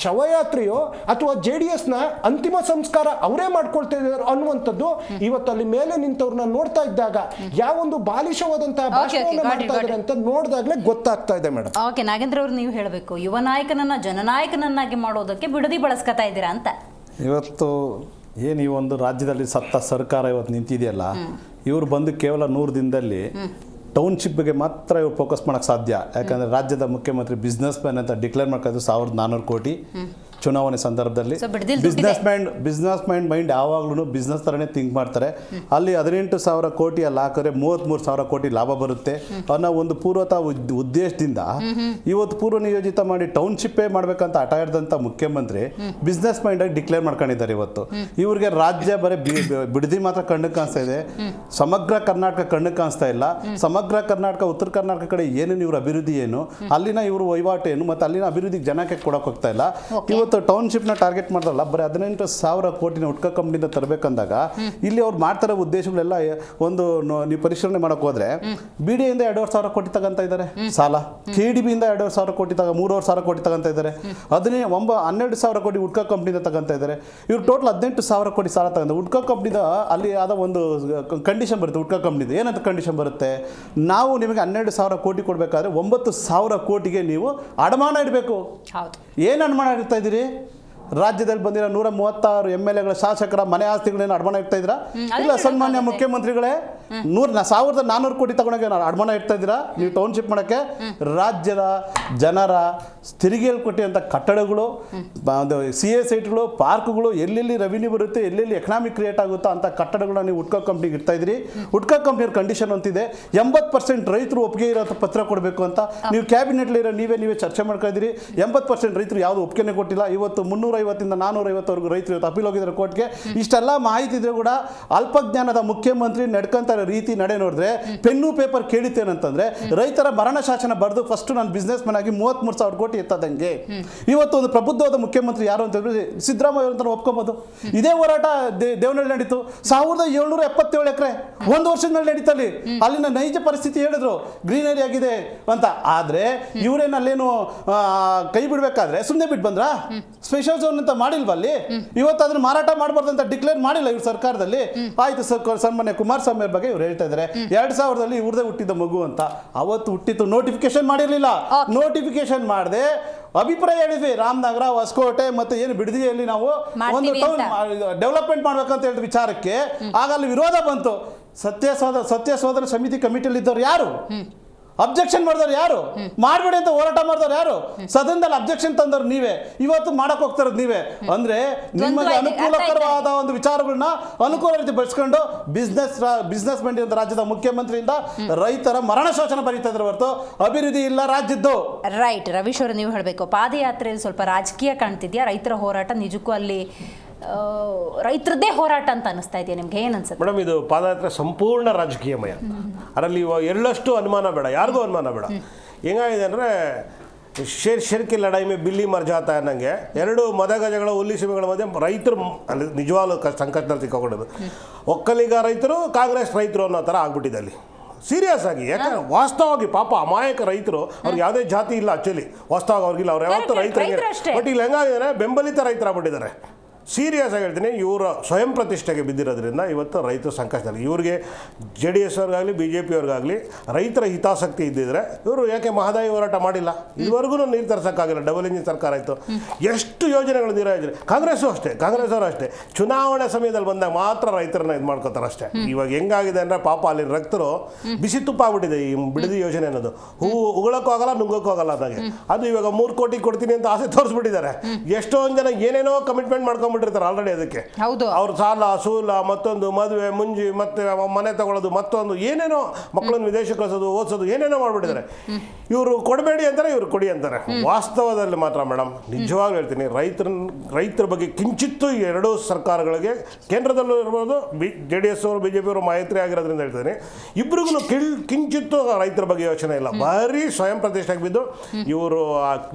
ಶವಯಾತ್ರೆಯೋ ಅಥವಾ JDS ನ ಅಂತಿಮ ಸಂಸ್ಕಾರ ಅವರೇ ಮಾಡ್ಕೊಳ್ತಾ ಇದ್ದಾರೆ ಅನ್ನುವಂಥದ್ದು ಇವತ್ತು ಅಲ್ಲಿ ಮೇಲೆ ನಿಂತವ್ರನ್ನ ನೋಡ್ತಾ ಇದ್ದಾಗ ಯಾವೊಂದು ಬಾಲಿಶವಾದಂತಹ ಭಾಷಣವನ್ನು ಮಾಡ್ತಾ ಇದ್ದಾರೆ ಅಂತ ನೋಡಿದಾಗಲೇ ಗೊತ್ತಾಗ್ತಾ ಇದೆ ಮೇಡಮ್. ಓಕೆ, ನಾಗೇಂದ್ರ ಅವರು ನೀವು ಹೇಳಬೇಕು, ಯುವ ನಾಯಕನನ್ನ ಜನನಾಯಕನನ್ನಾಗಿ ಮಾಡೋದಕ್ಕೆ ಬಿಡದಿ ಬಳಸ್ಕೊತಾ ಇದ್ದೀರಾ ಅಂತ. ಇವತ್ತು ಏನು ಈ ಒಂದು ರಾಜ್ಯದಲ್ಲಿ ಸತ್ತ ಸರ್ಕಾರ ಇವತ್ತು ನಿಂತಿದೆಯಲ್ಲ, ಇವರು ಬಂದು ಕೇವಲ 100 ದಿನದಲ್ಲಿ ಟೌನ್ಶಿಪ್ಗೆ ಮಾತ್ರ ಇವ್ರು ಫೋಕಸ್ ಮಾಡೋಕ್ಕೆ ಸಾಧ್ಯ. ಯಾಕಂದರೆ ರಾಜ್ಯದ ಮುಖ್ಯಮಂತ್ರಿ ಬಿಸ್ನೆಸ್ ಮ್ಯಾನ್ ಅಂತ ಡಿಕ್ಲೇರ್ ಮಾಡ್ಕೊಂಡು 1400 ಕೋಟಿ ಚುನಾವಣೆ ಸಂದರ್ಭದಲ್ಲಿ ಬಿಸ್ನೆಸ್ ಮೈಂಡ್ ಯಾವಾಗ್ಲೂ ಬಿಸ್ನೆಸ್ ಥರನೇ ಥಿಂಕ್ ಮಾಡ್ತಾರೆ. ಅಲ್ಲಿ 18,000 ಕೋಟಿ ಅಲ್ಲಿ ಹಾಕಿದ್ರೆ 33,000 ಕೋಟಿ ಲಾಭ ಬರುತ್ತೆ ಅನ್ನೋ ಒಂದು ಪೂರ್ವತ ಉದ್ದೇಶದಿಂದ ಇವತ್ತು ಪೂರ್ವ ನಿಯೋಜಿತ ಮಾಡಿ ಟೌನ್ಶಿಪ್ಪೇ ಮಾಡ್ಬೇಕಂತ ಹಠ ಹಿಡ್ದಂಥ ಮುಖ್ಯಮಂತ್ರಿ ಬಿಸ್ನೆಸ್ ಮೈಂಡ್ ಆಗಿ ಡಿಕ್ಲೇರ್ ಮಾಡ್ಕೊಂಡಿದ್ದಾರೆ. ಇವತ್ತು ಇವ್ರಿಗೆ ರಾಜ್ಯ ಬರೀ ಬಿಡದಿ ಮಾತ್ರ ಕಣ್ಣಕ್ಕೆ ಕಾಣಿಸ್ತಾ ಇದೆ, ಸಮಗ್ರ ಕರ್ನಾಟಕ ಕಣ್ಣಕ್ಕೆ ಕಾಣಿಸ್ತಾ ಇಲ್ಲ. ಸಮಗ್ರ ಕರ್ನಾಟಕ, ಉತ್ತರ ಕರ್ನಾಟಕ ಕಡೆ ಏನೇನು ಇವ್ರ ಅಭಿವೃದ್ಧಿ ಏನು, ಅಲ್ಲಿನ ಇವರು ವಹಿವಾಟು ಏನು, ಮತ್ತು ಅಲ್ಲಿನ ಅಭಿವೃದ್ಧಿಗೆ ಜನಕ್ಕೆ ಕೊಡೋಕೆ ಹೋಗ್ತಾ ಇಲ್ಲ. ಇವತ್ತು ಟೌನ್ಶಿಪ್ನ ಟಾರ್ಗೆಟ್ ಮಾಡ್ದಲ್ಲ, ಬರೀ 18,000 ಕೋಟಿನ ಉಟ್ಕ ಕಂಪ್ನಿಯಿಂದ ತರಬೇಕಂದಾಗ ಇಲ್ಲಿ ಅವ್ರು ಮಾಡ್ತಾರೋ ಉದ್ದೇಶಗಳೆಲ್ಲ ಒಂದು ನೀವು ಪರಿಶೀಲನೆ ಮಾಡೋಕೆ ಹೋದ್ರೆ BDA-ಯಿಂದ 2,500 ಕೋಟಿ ತಗೊಂತ ಇದ್ದಾರೆ ಸಾಲ, KDB-ಯಿಂದ 2,500 ಕೋಟಿ 3,500 ಕೋಟಿ ತಗೊಂತ ಇದ್ದಾರೆ, 12,000 ಕೋಟಿ ಉಟ್ಕ ಕಂಪ್ನಿಯಿಂದ ತಗೊಂತ ಇದ್ದಾರೆ. ಇವ್ರು ಟೋಟಲ್ 18,000 ಕೋಟಿ ಸಾಲ ತಗೊಂಡು ಉಟ್ಕ ಕಂಪ್ನಿದ ಅಲ್ಲಿ ಆದ ಒಂದು ಕಂಡೀಷನ್ ಬರುತ್ತೆ. ಉಟ್ಕ ಕಂಪ್ನಿದು ಏನಂತ ಕಂಡೀಷನ್ ಬರುತ್ತೆ, ನಾವು ನಿಮಗೆ 12,000 ಕೋಟಿ ಕೊಡಬೇಕಾದ್ರೆ 9,000 ಕೋಟಿಗೆ ನೀವು ಅಡಮಾನ ಇಡಬೇಕು. ಏನು ಅಡಮಾನ ಇಡ್ತಾ ಇದ್ದೀರಿ? ರಾಜ್ಯದಲ್ಲಿ ಬಂದಿರೋ 136 MLA-ಗಳ ಶಾಸಕರ ಮನೆ ಆಸ್ತಿಗಳೇನು ಅಡಮಾನ ಇಡ್ತಾ ಇದ್ದೀರಾ? ಇಲ್ಲ, ಸನ್ಮಾನ್ಯ ಮುಖ್ಯಮಂತ್ರಿಗಳೇ 1,400 ಕೋಟಿ ತಗೊಂಡೋಗಿ ಅಡಮಾನ ಇಡ್ತಾ ಇದ್ದೀರಾ ನೀವು ಟೌನ್ಶಿಪ್ ಮಾಡೋಕ್ಕೆ? ರಾಜ್ಯದ ಜನರ ತೆರಿಗೆಯಲ್ಲಿ ಕೊಟ್ಟಿರುವಂಥ ಕಟ್ಟಡಗಳು, CA ಸೈಟ್ಗಳು, ಪಾರ್ಕ್ಗಳು, ಎಲ್ಲೆಲ್ಲಿ ರೆವಿನ್ಯೂ ಬರುತ್ತೆ, ಎಲ್ಲೆಲ್ಲಿ ಎಕನಾಮಿಕ್ ಕ್ರಿಯೇಟ್ ಆಗುತ್ತೋ ಅಂಥ ಕಟ್ಟಡಗಳನ್ನ ನೀವು ಉಟ್ಕೋ ಕಂಪ್ನಿಗೆ ಇಡ್ತಾ ಇದ್ದೀರಿ. ಉಟ್ಕೋ ಕಂಪ್ನಿಯವ್ರ ಕಂಡೀಷನ್ ಅಂತಿದೆ 80% ರೈತರು ಒಪ್ಪಿಗೆ ಇರೋ ಪತ್ರ ಕೊಡಬೇಕು ಅಂತ. ನೀವು ಕ್ಯಾಬಿನೆಟ್ಲಿರೋ ನೀವೇ ಚರ್ಚೆ ಮಾಡ್ಕೊಂಡಿದ್ದೀರಿ. 80% ರೈತರು ಯಾವುದು ಒಪ್ಪಿಗೆನೇ ಕೊಟ್ಟಿಲ್ಲ. ಇವತ್ತು 350ಇಂದ 450ವರೆಗೂ ರೈತರು ಇವತ್ತು ಅಪೀಲ್ ಹೋಗಿದ್ದಾರೆ ಕೋರ್ಟ್ಗೆ. ಇಷ್ಟೆಲ್ಲ ಮಾಹಿತಿ ಇದ್ರೆ ಕೂಡ ಅಲ್ಪಜ್ಞಾನದ ಮುಖ್ಯಮಂತ್ರಿ ನಡ್ಕೊಂತ ರೀತಿ ನಡೆ ನೋಡಿದ್ರೆ ಪೆನ್ನು ಪೇಪರ್ ಕೇಳಿತೇನಂತಂದ್ರೆ ರೈತರ ಮರಣ ಶಾಸನ ಬರೆದು ಫಸ್ಟ್ ನಾನು ಬಿಸ್ನೆಸ್ ಮ್ಯಾನ್ ಆಗಿ 33,000 ಕೋಟಿ ಎತ್ತದಂಗೆ. ಇವತ್ತು ಒಂದು ಪ್ರಬುದ್ಧವಾದ ಮುಖ್ಯಮಂತ್ರಿ ಯಾರು ಅಂತ ಹೇಳಿದ್ರೆ ಸಿದ್ದರಾಮಯ್ಯ ಅಂತ ಒಪ್ಕೋಬಹುದು. ಇದೇ ಹೋರಾಟ ದೇವನಹಳ್ಳಿ ನಡೀತು, 1,777 ಎಕರೆ ಒಂದು ವರ್ಷದಲ್ಲಿ ನಡೀತಲ್ಲಿ. ಅಲ್ಲಿನ ನೈಜ ಪರಿಸ್ಥಿತಿ ಹೇಳಿದ್ರು ಗ್ರೀನರಿ ಆಗಿದೆ ಅಂತ. ಆದ್ರೆ ಇವರೇನಲ್ಲೇನು ಕೈ ಬಿಡ್ಬೇಕಾದ್ರೆ ಸುಮ್ಮನೆ ಬಿಟ್ಟು ಬಂದ್ರ? ಸ್ಪೆಷಲ್ ಝೋನ್ ಅಂತ ಮಾಡಿಲ್ವಲ್ಲಿ? ಇವತ್ತು ಅದನ್ನ ಮಾರಾಟ ಮಾಡಬಾರ್ದು ಅಂತ ಡಿಕ್ಲೇರ್ ಮಾಡಿಲ್ಲ ಇವ್ರ ಸರ್ಕಾರದಲ್ಲಿ. ಆಯ್ತು, ಸನ್ಮಾನ್ಯ ಕುಮಾರಸ್ವಾಮಿ ಅವ್ರ ಬಗ್ಗೆ ಇವ್ರು ಹೇಳ್ತಾ ಇದ್ದಾರೆ 2000ರಲ್ಲಿ ಇವ್ರದೇ ಹುಟ್ಟಿದ ಮಗು ಅಂತ. ಅವತ್ತು ಹುಟ್ಟಿತ್ತು, ನೋಟಿಫಿಕೇಶನ್ ಮಾಡಿರ್ಲಿಲ್ಲ. ನೋಟಿಫಿಕೇಶನ್ ಮಾಡದೆ ಅಭಿಪ್ರಾಯ ಹೇಳಿದ್ವಿ, ರಾಮನಗರ, ಹೊಸಕೋಟೆ ಮತ್ತೆ ಏನು ಬಿಡದಿಯಲ್ಲಿ ನಾವು ಒಂದು ಟೌನ್ ಡೆವಲಪ್ಮೆಂಟ್ ಮಾಡ್ಬೇಕಂತ ಹೇಳಿದ ವಿಚಾರಕ್ಕೆ ಆಗ ಅಲ್ಲಿ ವಿರೋಧ ಬಂತು. ಸತ್ಯ ಸೋದರ ಸಮಿತಿ ಕಮಿಟಿಯಲ್ಲಿ ಇದ್ದವ್ರು ಯಾರು? ಅಬ್ಜೆಕ್ಷನ್ ಮಾಡಿದವ್ರು ಯಾರು? ಮಾಡಬೇಡಿ ಅಂತ ಹೋರಾಟ ಮಾಡಿದವ್ರು ಯಾರು? ಸದನದಲ್ಲಿ ಅಬ್ಜೆಕ್ಷನ್ ತಂದವ್ರು ನೀವೇ, ಇವತ್ತು ಮಾಡಕ್ ಹೋಗ್ತಾರದು ನೀವೇ. ಅಂದ್ರೆ ನಿಮಗೆ ಅನುಕೂಲಕರವಾದ ಒಂದು ವಿಚಾರಗಳನ್ನ ಅನುಕೂಲ ರೀತಿ ಬಳಸ್ಕೊಂಡು ಬಿಸ್ನೆಸ್ ಮೆಂಟ್ ಅಂತ ರಾಜ್ಯದ ಮುಖ್ಯಮಂತ್ರಿಯಿಂದ ರೈತರ ಮರಣ ಶಾಸನ ಬರೀತಾ ಇದ್ರೆ ಹೊರತು ಅಭಿವೃದ್ಧಿ ಇಲ್ಲ ರಾಜ್ಯದ್ದು. ರೈಟ್, ರವೀಶ್ ಅವರು ನೀವು ಹೇಳಬೇಕು, ಪಾದಯಾತ್ರೆಯಲ್ಲಿ ಸ್ವಲ್ಪ ರಾಜಕೀಯ ಕಾಣ್ತಿದ್ಯಾ? ರೈತರ ಹೋರಾಟ ನಿಜಕ್ಕೂ ಅಲ್ಲಿ ರೈತರದ್ದೇ ಹೋರಾಟ ಅಂತ ಅನಿಸ್ತಾ ಇದೆಯಾ ನಿಮ್ಗೆ? ಏನು ಅನ್ಸುತ್ತೆ ಮೇಡಮ್? ಇದು ಪಾದಯಾತ್ರೆ ಸಂಪೂರ್ಣ ರಾಜಕೀಯಮಯ. ಅದರಲ್ಲಿ ಎಳ್ಳಷ್ಟು ಅನುಮಾನ ಬೇಡ, ಯಾರಿಗೂ ಅನುಮಾನ ಬೇಡ. ಹೆಂಗಾಗಿದೆ ಅಂದರೆ ಶೇರ್ಕಿ ಲಡಾಯಿ ಮೇ ಬಿಲ್ಲಿ ಮರ್ ಜಾತ ಅನ್ನಂಗೆ ಎರಡು ಮದಗಜಗಳ ಹುಲ್ಲಿ ಸೀಮೆಗಳ ಮಧ್ಯೆ ರೈತರು ಅಲ್ಲಿ ನಿಜವಾಗ್ಲೂ ಸಂಕಷ್ಟದಲ್ಲಿ ಸಿಕ್ಕಾಕೊಂಡಿದ್ದು. ಒಕ್ಕಲಿಗ ರೈತರು, ಕಾಂಗ್ರೆಸ್ ರೈತರು ಅನ್ನೋ ಥರ ಆಗ್ಬಿಟ್ಟಿದೆ ಅಲ್ಲಿ ಸೀರಿಯಸ್ ಆಗಿ. ಯಾಕಂದ್ರೆ ವಾಸ್ತವವಾಗಿ ಪಾಪ ಅಮಾಯಕ ರೈತರು, ಅವ್ರಿಗೆ ಯಾವುದೇ ಜಾತಿ ಇಲ್ಲ ಆ್ಯಕ್ಚುಲಿ, ವಾಸ್ತವವಾಗಿ ಅವ್ರಿಗಿಲ್ಲ, ಅವ್ರು ಯಾವತ್ತೂ ರೈತರಿಗೆ. ಬಟ್ ಇಲ್ಲಿ ಹೆಂಗಾಗಿದ್ದಾರೆ, ಬೆಂಬಲಿತ ರೈತರಾಗ್ಬಿಟ್ಟಿದ್ದಾರೆ. ಸೀರಿಯಸ್ ಆಗಿ ಹೇಳ್ತೀನಿ, ಇವರ ಸ್ವಯಂ ಪ್ರತಿಷ್ಠೆಗೆ ಬಿದ್ದಿರೋದ್ರಿಂದ ಇವತ್ತು ರೈತರು ಸಂಕಷ್ಟದಲ್ಲಿ. ಇವ್ರಿಗೆ JDS ಅವ್ರಿಗಾಗಲಿ BJP ಅವ್ರಿಗಾಗಲಿ ರೈತರ ಹಿತಾಸಕ್ತಿ ಇದ್ದಿದ್ರೆ ಇವರು ಯಾಕೆ ಮಹದಾಯಿ ಹೋರಾಟ ಮಾಡಿಲ್ಲ? ಇದುವರೆಗೂ ನೀರು ತರ್ಸೋಕ್ಕಾಗಿಲ್ಲ. ಡಬಲ್ ಇಂಜಿನ್ ಸರ್ಕಾರ ಆಯಿತು, ಎಷ್ಟು ಯೋಜನೆಗಳು ನೀರಾಯಿದ್ರೆ. ಕಾಂಗ್ರೆಸ್ಸು ಅಷ್ಟೇ, ಕಾಂಗ್ರೆಸ್ ಅವರು ಅಷ್ಟೇ, ಚುನಾವಣೆ ಸಮಯದಲ್ಲಿ ಬಂದಾಗ ಮಾತ್ರ ರೈತರನ್ನ ಇದು ಮಾಡ್ಕೋತಾರೆ ಅಷ್ಟೇ. ಇವಾಗ ಹೆಂಗಾಗಿದೆ ಅಂದರೆ ಪಾಪ ಅಲ್ಲಿ ರೈತರು ಬಿಸಿ ತುಪ್ಪ ಆಗ್ಬಿಟ್ಟಿದೆ ಈ ಬಿಡದಿ ಯೋಜನೆ ಅನ್ನೋದು. ಉಗಳಕ್ಕೂ ಆಗಲ್ಲ, ನುಂಗೋಕ್ಕೂ ಆಗಲ್ಲ ಅದಾಗೆ. ಅದು ಇವಾಗ 3 ಕೋಟಿ ಕೊಡ್ತೀನಿ ಅಂತ ಆಸೆ ತೋರಿಸ್ಬಿಟ್ಟಿದ್ದಾರೆ. ಎಷ್ಟೊಂದು ಜನ ಏನೇನೋ ಕಮಿಟ್ಮೆಂಟ್ ಮಾಡ್ಕೊಂಡು ತಗೊಂಡ್ಬಿಟ್ಟಿರ್ತಾರೆ ಆಲ್ರೆಡಿ. ಅದಕ್ಕೆ ಹೌದು. ಅವ್ರ ಸಾಲ ಸೂಲ ಮತ್ತೊಂದು ಮದುವೆ ಮುಂಜಿ ಮತ್ತೆ ಮನೆ ತಗೊಳ್ಳೋದು ಮತ್ತೊಂದು ಏನೇನೋ ಮಕ್ಕಳನ್ನು ವಿದೇಶಕ್ಕೆ ಕಳಿಸೋದು ಓದಿಸೋದು ಏನೇನೋ ಮಾಡ್ಬಿಟ್ಟಿದ್ದಾರೆ. ಇವರು ಕೊಡಬೇಡಿ ಅಂತಾರೆ, ಇವರು ಕೊಡಿ ಅಂತಾರೆ. ವಾಸ್ತವದಲ್ಲಿ ಮಾತ್ರ ಮೇಡಮ್ ನಿಜವಾಗ್ಲೂ ಹೇಳ್ತೀನಿ, ರೈತರ ಬಗ್ಗೆ ಕಿಂಚಿತ್ತು ಈ ಎರಡೂ ಸರ್ಕಾರಗಳಿಗೆ ಕೇಂದ್ರದಲ್ಲೂ ಇರ್ಬೋದು JDS ಅವರು BJP ಅವರು ಮೈತ್ರಿ ಆಗಿರೋದ್ರಿಂದ ಹೇಳ್ತೀನಿ, ಇಬ್ರಿಗೂ ಕಿಂಚಿತ್ತು ರೈತರ ಬಗ್ಗೆ ಯೋಚನೆ ಇಲ್ಲ. ಬರೀ ಸ್ವಯಂ ಪ್ರತಿಷ್ಠೆಗೆ ಬಿದ್ದು ಇವರು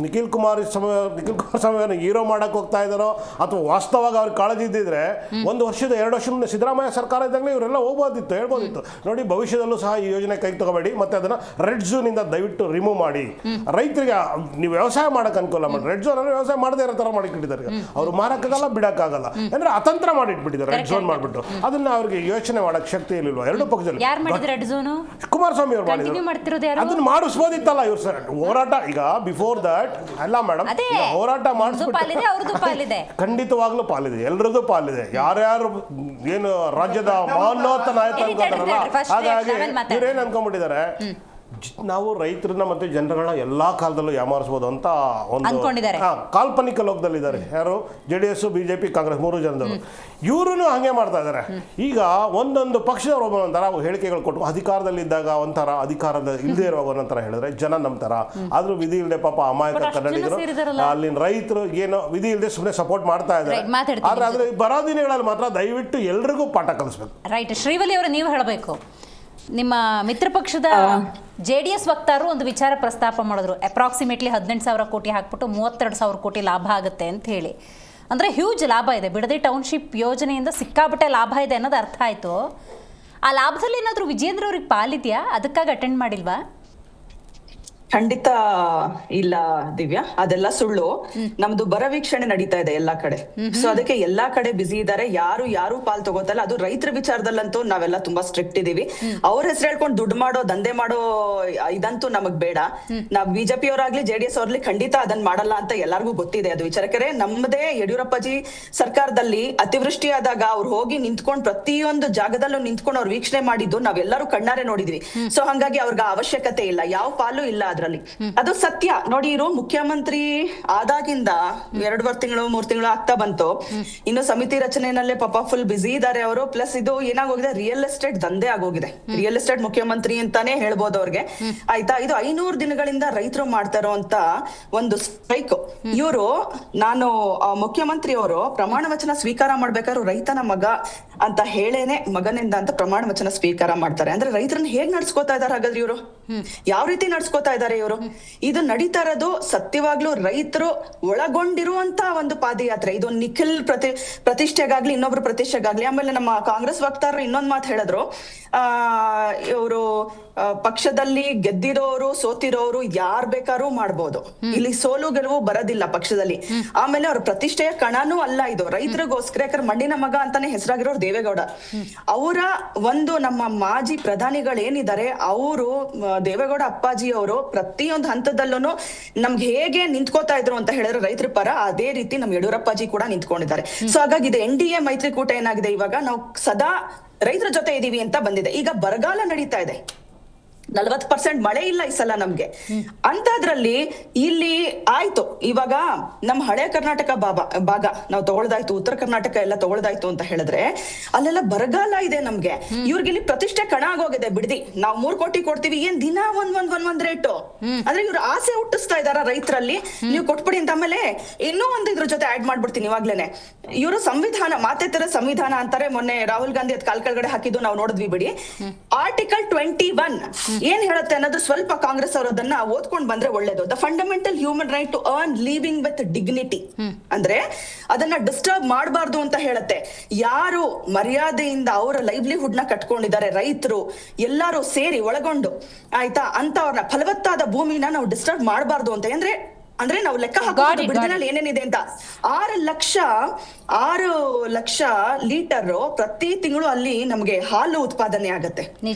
ನಿಖಿಲ್ ಕುಮಾರಸ್ವಾಮಿ ಹೀರೋ ಮಾಡಕ್ಕೆ ಹೋಗ್ತಾ ಇದ್ದಾರೋ ಅಥವಾ ವಾಸ್ತವವಾಗಿ ಅವ್ರಿಗೆ ಕಾಳಜಿ ಇದ್ದಿದ್ರೆ 1 ವರ್ಷದ 2 ವರ್ಷ ಮುಂದೆ ಸಿದ್ದರಾಮಯ್ಯ ಸರ್ಕಾರ ಇದ್ದಾಗಲೇ ಇವರೆಲ್ಲ ಹೋಗ್ಬೋದಿತ್ತು, ಹೇಳ್ಬೋದಿತ್ತು. ನೋಡಿ ಭವಿಷ್ಯದಲ್ಲೂ ಸಹ ಈ ಯೋಜನೆ ಕೈಗೆ ತಗೋಬೇಡಿ, ಮತ್ತೆ ಅದನ್ನ ರೆಡ್ ಝೋನ್ ಇಂದ ದಯವಿಟ್ಟು ರಿಮೂವ್ ಮಾಡಿ. ರೈತರಿಗೆ ನೀವು ವ್ಯವಸಾಯ ಮಾಡಕ್ಕೆ ಅನುಕೂಲ ಮಾಡಿ. ರೆಡ್ ಝೋನ್ ಅಂದ್ರೆ ವ್ಯವಸಾಯ ಮಾಡದೇ ಇರೋ ತರ ಮಾಡಿಟ್ಟಿದ್ದಾರೆ. ಅವರು ಮಾರಕ್ಕಾಗಲ್ಲ, ಬಿಡಕ್ಕಾಗಲ್ಲ, ಅಂದ್ರೆ ಅತಂತ್ರ ಮಾಡಿಟ್ಬಿಟ್ಟಿದ್ದಾರೆ ರೆಡ್ ಝೋನ್ ಮಾಡ್ಬಿಟ್ಟು. ಅದನ್ನ ಅವ್ರಿಗೆ ಯೋಚನೆ ಮಾಡಕ್ ಶಕ್ತಿ ಇರಲಿಲ್ವಾ ಎರಡು ಪಕ್ಷದಲ್ಲಿ? ಕುಮಾರಸ್ವಾಮಿ ಅವರು ಮಾಡಿದ್ರು, ಅದನ್ನ ಮಾಡಿಸ್ಬೋದಿತ್ತಲ್ಲ ಇವ್ರು ಸರ್ ಹೋರಾಟ. ಈಗ ಬಿಫೋರ್ ದಟ್ ಅಲ್ಲ ಮೇಡಮ್, ಹೋರಾಟ ಮಾಡಿಸ್ಬಿಟ್ಟು ಖಂಡಿತವಾಗ್ಲೂ ಪಾಲಿದೆ, ಎಲ್ಲರದ್ದು ಪಾಲಿದೆ. ಯಾರ್ಯಾರು ಏನು ರಾಜ್ಯದ ಮಹೋನ್ನತ ನಾಯಕ ಅನ್ಕೋತಾರಲ್ಲ, ಹಾಗಾಗಿ ಇವ್ರೇನ್ ಅನ್ಕೊಂಡ್ಬಿಟ್ಟಿದ್ದಾರೆ, ನಾವು ರೈತರನ್ನ ಮತ್ತೆ ಜನರನ್ನ ಎಲ್ಲಾ ಕಾಲದಲ್ಲೂ ಯಾಮಾರಿಸಬಹುದು ಅಂತ ಒಂದು ಕಾಲ್ಪನಿಕ ಲೋಕದಲ್ಲಿದ್ದಾರೆ. ಯಾರು JDS BJP ಕಾಂಗ್ರೆಸ್ 3 ಜನದವರು. ಇವರು ಹಂಗೆ ಮಾಡ್ತಾ ಇದ್ದಾರೆ. ಈಗ ಒಂದೊಂದು ಪಕ್ಷದವರು ಒಂದೊಂಥರ ಹೇಳಿಕೆಗಳು ಕೊಟ್ಟು ಅಧಿಕಾರದಲ್ಲಿದ್ದಾಗ ಒಂಥರ, ಅಧಿಕಾರದ ಇಲ್ಲದೆ ಇರುವಾಗ ಒಂದೊಂಥರ ಹೇಳಿದ್ರೆ ಜನ ನಂಬ್ತಾರ. ಆದ್ರೂ ವಿಧಿ ಇಲ್ಲದೆ ಪಾಪ ಅಮಾಯಕ ಕನ್ನಡಿಗರು ಅಲ್ಲಿನ ರೈತರು ಏನೋ ವಿಧಿ ಇಲ್ಲದೆ ಸುಮ್ಮನೆ ಸಪೋರ್ಟ್ ಮಾಡ್ತಾ ಇದ್ದಾರೆ. ಆದ್ರೆ ಬರೋ ದಿನಗಳಲ್ಲಿ ಮಾತ್ರ ದಯವಿಟ್ಟು ಎಲ್ರಿಗೂ ಪಾಠ ಕಲಿಸ್ಬೇಕು. ರೈಟ್. ಶ್ರೀವಲ್ಲಿ ಅವರು ನೀವು ಹೇಳಬೇಕು, ನಿಮ್ಮ ಮಿತ್ರ ಪಕ್ಷದ JDS ವಕ್ತಾರರು ಒಂದು ವಿಚಾರ ಪ್ರಸ್ತಾಪ ಮಾಡಿದ್ರು, ಅಪ್ರಾಕ್ಸಿಮೇಟ್ಲಿ 18,000 ಕೋಟಿ ಹಾಕ್ಬಿಟ್ಟು 32,000 ಕೋಟಿ ಲಾಭ ಆಗುತ್ತೆ ಅಂತ ಹೇಳಿ. ಅಂದರೆ ಹ್ಯೂಜ್ ಲಾಭ ಇದೆ, ಬಿಡದಿ ಟೌನ್ಶಿಪ್ ಯೋಜನೆಯಿಂದ ಸಿಕ್ಕಾಪಟ್ಟೆ ಲಾಭ ಇದೆ ಅನ್ನೋದು ಅರ್ಥ ಆಯಿತು. ಆ ಲಾಭದಲ್ಲಿ ಏನಾದರೂ ವಿಜೇಂದ್ರ ಅವ್ರಿಗೆ ಪಾಲಿದೆಯಾ? ಅದಕ್ಕಾಗಿ ಅಟೆಂಡ್ ಮಾಡಿಲ್ವಾ? ಖಂಡಿತ ಇಲ್ಲ ದಿವ್ಯಾ, ಅದೆಲ್ಲ ಸುಳ್ಳು. ನಮ್ದು ಬರ ವೀಕ್ಷಣೆ ನಡೀತಾ ಇದೆ ಎಲ್ಲಾ ಕಡೆ. ಸೊ ಅದಕ್ಕೆ ಎಲ್ಲಾ ಕಡೆ ಬಿಸಿ ಇದ್ದಾರೆ, ಯಾರು ಪಾಲ್ ತಗೋತಲ್ಲ. ಅದು ರೈತರ ವಿಚಾರದಲ್ಲಂತೂ ನಾವೆಲ್ಲ ತುಂಬಾ ಸ್ಟ್ರಿಕ್ಟ್ ಇದೀವಿ. ಅವ್ರ ಹೆಸರು ಹೇಳ್ಕೊಂಡು ದುಡ್ಡು ಮಾಡೋ ದಂಧೆ ಮಾಡೋ ಇದಂತೂ ನಮಗ್ ಬೇಡ. ನಾವ್ BJP ಅವರಾಗ್ಲಿ JDS ಅವ್ರಲ್ಲಿ ಖಂಡಿತ ಅದನ್ನ ಮಾಡಲ್ಲ ಅಂತ ಎಲ್ಲಾರ್ಗೂ ಗೊತ್ತಿದೆ. ಅದು ವಿಚಾರಕ್ಕೆ ನಮ್ಮದೇ ಯಡಿಯೂರಪ್ಪಜಿ ಸರ್ಕಾರದಲ್ಲಿ ಅತಿವೃಷ್ಟಿ ಆದಾಗ ಅವ್ರು ಹೋಗಿ ನಿಂತ್ಕೊಂಡು ಪ್ರತಿಯೊಂದು ಜಾಗದಲ್ಲೂ ನಿಂತ್ಕೊಂಡು ಅವ್ರು ವೀಕ್ಷಣೆ ಮಾಡಿದ್ದು ನಾವೆಲ್ಲರೂ ಕಣ್ಣಾರೆ ನೋಡಿದ್ವಿ. ಸೊ ಹಂಗಾಗಿ ಅವ್ರಿಗೆ ಅವಶ್ಯಕತೆ ಇಲ್ಲ, ಯಾವ ಪಾಲು ಇಲ್ಲ ಅದ್ರಲ್ಲಿ. ಅದು ಸತ್ಯ. ನೋಡಿ, ಇವರು ಮುಖ್ಯಮಂತ್ರಿ ಆದಾಗಿಂದ 2 ತಿಂಗಳು 3 ತಿಂಗಳು ಆಗ್ತಾ ಬಂತು. ಇನ್ನು ಸಮಿತಿ ರಚನೆಯಲ್ಲೇ ಪಾಪ ಫುಲ್ ಬಿಸಿ ಇದ್ದಾರೆ ಅವರು. ಪ್ಲಸ್ ಇದು ಏನಾಗೋಗಿದೆ, ರಿಯಲ್ ಎಸ್ಟೇಟ್ ದಂಧೆ ಆಗೋಗಿದೆ. ರಿಯಲ್ ಎಸ್ಟೇಟ್ ಮುಖ್ಯಮಂತ್ರಿ ಅಂತಾನೆ ಹೇಳ್ಬೋದು ಅವ್ರಿಗೆ. ಆಯ್ತಾ, ಇದು 500 ದಿನಗಳಿಂದ ರೈತರು ಮಾಡ್ತಾ ಇರೋಂತ ಒಂದು ಸ್ಟ್ರೈಕ್. ಇವರು ನಾನು ಮುಖ್ಯಮಂತ್ರಿ ಅವರು ಪ್ರಮಾಣ ವಚನ ಸ್ವೀಕಾರ ಮಾಡ್ಬೇಕಾದ್ರು ರೈತನ ಮಗ ಅಂತ ಹೇಳೇನೆ ಮಗನಿಂದ ಅಂತ ಪ್ರಮಾಣ ವಚನ ಸ್ವೀಕಾರ ಮಾಡ್ತಾರೆ. ಅಂದ್ರೆ ರೈತರನ್ನ ಹೇಗ್ ನಡ್ಸ್ಕೊತಾ ಇದಾರೆ ಹಾಗಾದ್ರೆ ಇವರು? ಯಾವ ರೀತಿ ನಡ್ಸ್ಕೊತಾ ಇದ್ದಾರೆ ಇವರು? ಇದು ನಡೀತಾ ಇರೋದು ಸತ್ಯವಾಗ್ಲೂ ರೈತರು ಒಳಗೊಂಡಿರುವಂತ ಒಂದು ಪಾದಯಾತ್ರೆ. ಇದು ನಿಖಿಲ್ ಪ್ರತಿಷ್ಠೆಗಾಗ್ಲಿ ಇನ್ನೊಬ್ರು ಪ್ರತಿಷ್ಠೆಗಾಗ್ಲಿ. ಆಮೇಲೆ ನಮ್ಮ ಕಾಂಗ್ರೆಸ್ ವಕ್ತಾರರು ಇನ್ನೊಂದ್ ಮಾತು ಹೇಳಿದ್ರು, ಇವರು ಪಕ್ಷದಲ್ಲಿ ಗೆದ್ದಿರೋರು ಸೋತಿರೋರು ಯಾರ್ ಬೇಕಾದ್ರೂ ಮಾಡ್ಬೋದು, ಇಲ್ಲಿ ಸೋಲು ಗೆಲುವು ಬರೋದಿಲ್ಲ ಪಕ್ಷದಲ್ಲಿ. ಆಮೇಲೆ ಅವ್ರ ಪ್ರತಿಷ್ಠೆಯ ಕಣನೂ ಅಲ್ಲ ಇದು, ರೈತರಿಗೋಸ್ಕರ. ಯಾಕಂದ್ರೆ ಮಣ್ಣಿನ ಮಗ ಅಂತಾನೆ ಹೆಸರಾಗಿರೋರು ದೇವೇಗೌಡ. ಅವರ ಒಂದು ನಮ್ಮ ಮಾಜಿ ಪ್ರಧಾನಿಗಳೇನಿದ್ದಾರೆ ಅವರು, ದೇವೇಗೌಡ ಅಪ್ಪಾಜಿ ಅವರು ಪ್ರತಿಯೊಂದು ಹಂತದಲ್ಲೂ ನಮ್ಗೆ ಹೇಗೆ ನಿಂತ್ಕೋತಾ ಇದ್ರು ಅಂತ ಹೇಳಿದ್ರೆ ರೈತರ ಪರ, ಅದೇ ರೀತಿ ನಮ್ ಯಡಿಯೂರಪ್ಪಾಜಿ ಕೂಡ ನಿಂತ್ಕೊಂಡಿದ್ದಾರೆ. ಸೊ ಹಾಗಾಗಿ ಇದು NDA ಮೈತ್ರಿಕೂಟ ಏನಾಗಿದೆ, ಇವಾಗ ನಾವು ಸದಾ ರೈತರ ಜೊತೆ ಇದೀವಿ ಅಂತ ಬಂದಿದೆ. ಈಗ ಬರಗಾಲ ನಡೀತಾ ಇದೆ, 40% ಮಳೆ ಇಲ್ಲ ಈ ಸಲ ನಮ್ಗೆ. ಅಂತದ್ರಲ್ಲಿ ಇಲ್ಲಿ ಆಯ್ತು, ಇವಾಗ ನಮ್ಮ ಹಳೆ ಕರ್ನಾಟಕ ಭಾಗ ನಾವು ತಗೊಳ್ದಾಯ್ತು, ಉತ್ತರ ಕರ್ನಾಟಕ ಎಲ್ಲ ತಗೊಳ್ದಾಯ್ತು ಅಂತ ಹೇಳಿದ್ರೆ ಅಲ್ಲೆಲ್ಲ ಬರಗಾಲ ಇದೆ ನಮ್ಗೆ. ಇವ್ರಿಗೆ ಇಲ್ಲಿ ಪ್ರತಿಷ್ಠೆ ಕಣ ಆಗೋಗಿದೆ. ಬಿಡದಿ ನಾವು 3 ಕೋಟಿ ಕೊಡ್ತೀವಿ, ಏನ್ ದಿನ ಒಂದ್ ರೇಟು. ಅಂದ್ರೆ ಇವ್ರು ಆಸೆ ಹುಟ್ಟಿಸ್ತಾ ಇದಾರ ರೈತರಲ್ಲಿ, ನೀವು ಕೊಟ್ಬಿಡಿ ಅಂತ. ಆಮೇಲೆ ಇನ್ನೂ ಒಂದು ಇದ್ರ ಜೊತೆ ಆಡ್ ಮಾಡ್ಬಿಡ್ತೀನಿ ಇವಾಗ್ಲೇನೆ. ಇವರು ಸಂವಿಧಾನ ಮಾತೆತ್ತರ ಸಂವಿಧಾನ ಅಂತಾರೆ. ಮೊನ್ನೆ ರಾಹುಲ್ ಗಾಂಧಿ ಅದ್ ಕಾಲ್ ಕೆಳಗಡೆ ಹಾಕಿದ್ದು ನಾವು ನೋಡಿದ್ವಿ ಬಿಡಿ. ಆರ್ಟಿಕಲ್ 21 ಏನ್ ಹೇಳುತ್ತೆ ಅನ್ನೋದು ಸ್ವಲ್ಪ ಕಾಂಗ್ರೆಸ್ ಅವರು ಅದನ್ನ ಓದ್ಕೊಂಡ್ ಬಂದ್ರೆ ಒಳ್ಳೇದು. The fundamental human right to earn living with dignity. ಅಂದ್ರೆ ಅದನ್ನ ಡಿಸ್ಟರ್ಬ್ ಮಾಡಬಾರ್ದು ಅಂತ ಹೇಳುತ್ತೆ. ಯಾರು ಮರ್ಯಾದೆಯಿಂದ ಅವರ ಲೈವ್ಲಿಹುಡ್ ನ ಕಟ್ಕೊಂಡಿದ್ದಾರೆ ರೈತರು ಎಲ್ಲಾರು ಸೇರಿ ಒಳಗೊಂಡು, ಆಯ್ತಾ, ಅಂತ ಅವ್ರನ್ನ ಫಲವತ್ತಾದ ಭೂಮಿನ ನಾವು ಡಿಸ್ಟರ್ಬ್ ಮಾಡಬಾರ್ದು ಅಂತ. ಅಂದ್ರೆ ನಾವು ಲೆಕ್ಕ ಹಾಕೋದು ಬಿಡದಿನಲ್ಲಿ ಏನೇನಿದೆ ಅಂತ. 6 ಲಕ್ಷ ಲೀಟರ್ ಪ್ರತಿ ತಿಂಗಳು ಅಲ್ಲಿ ನಮ್ಗೆ ಹಾಲು ಉತ್ಪಾದನೆ ಆಗತ್ತೆ,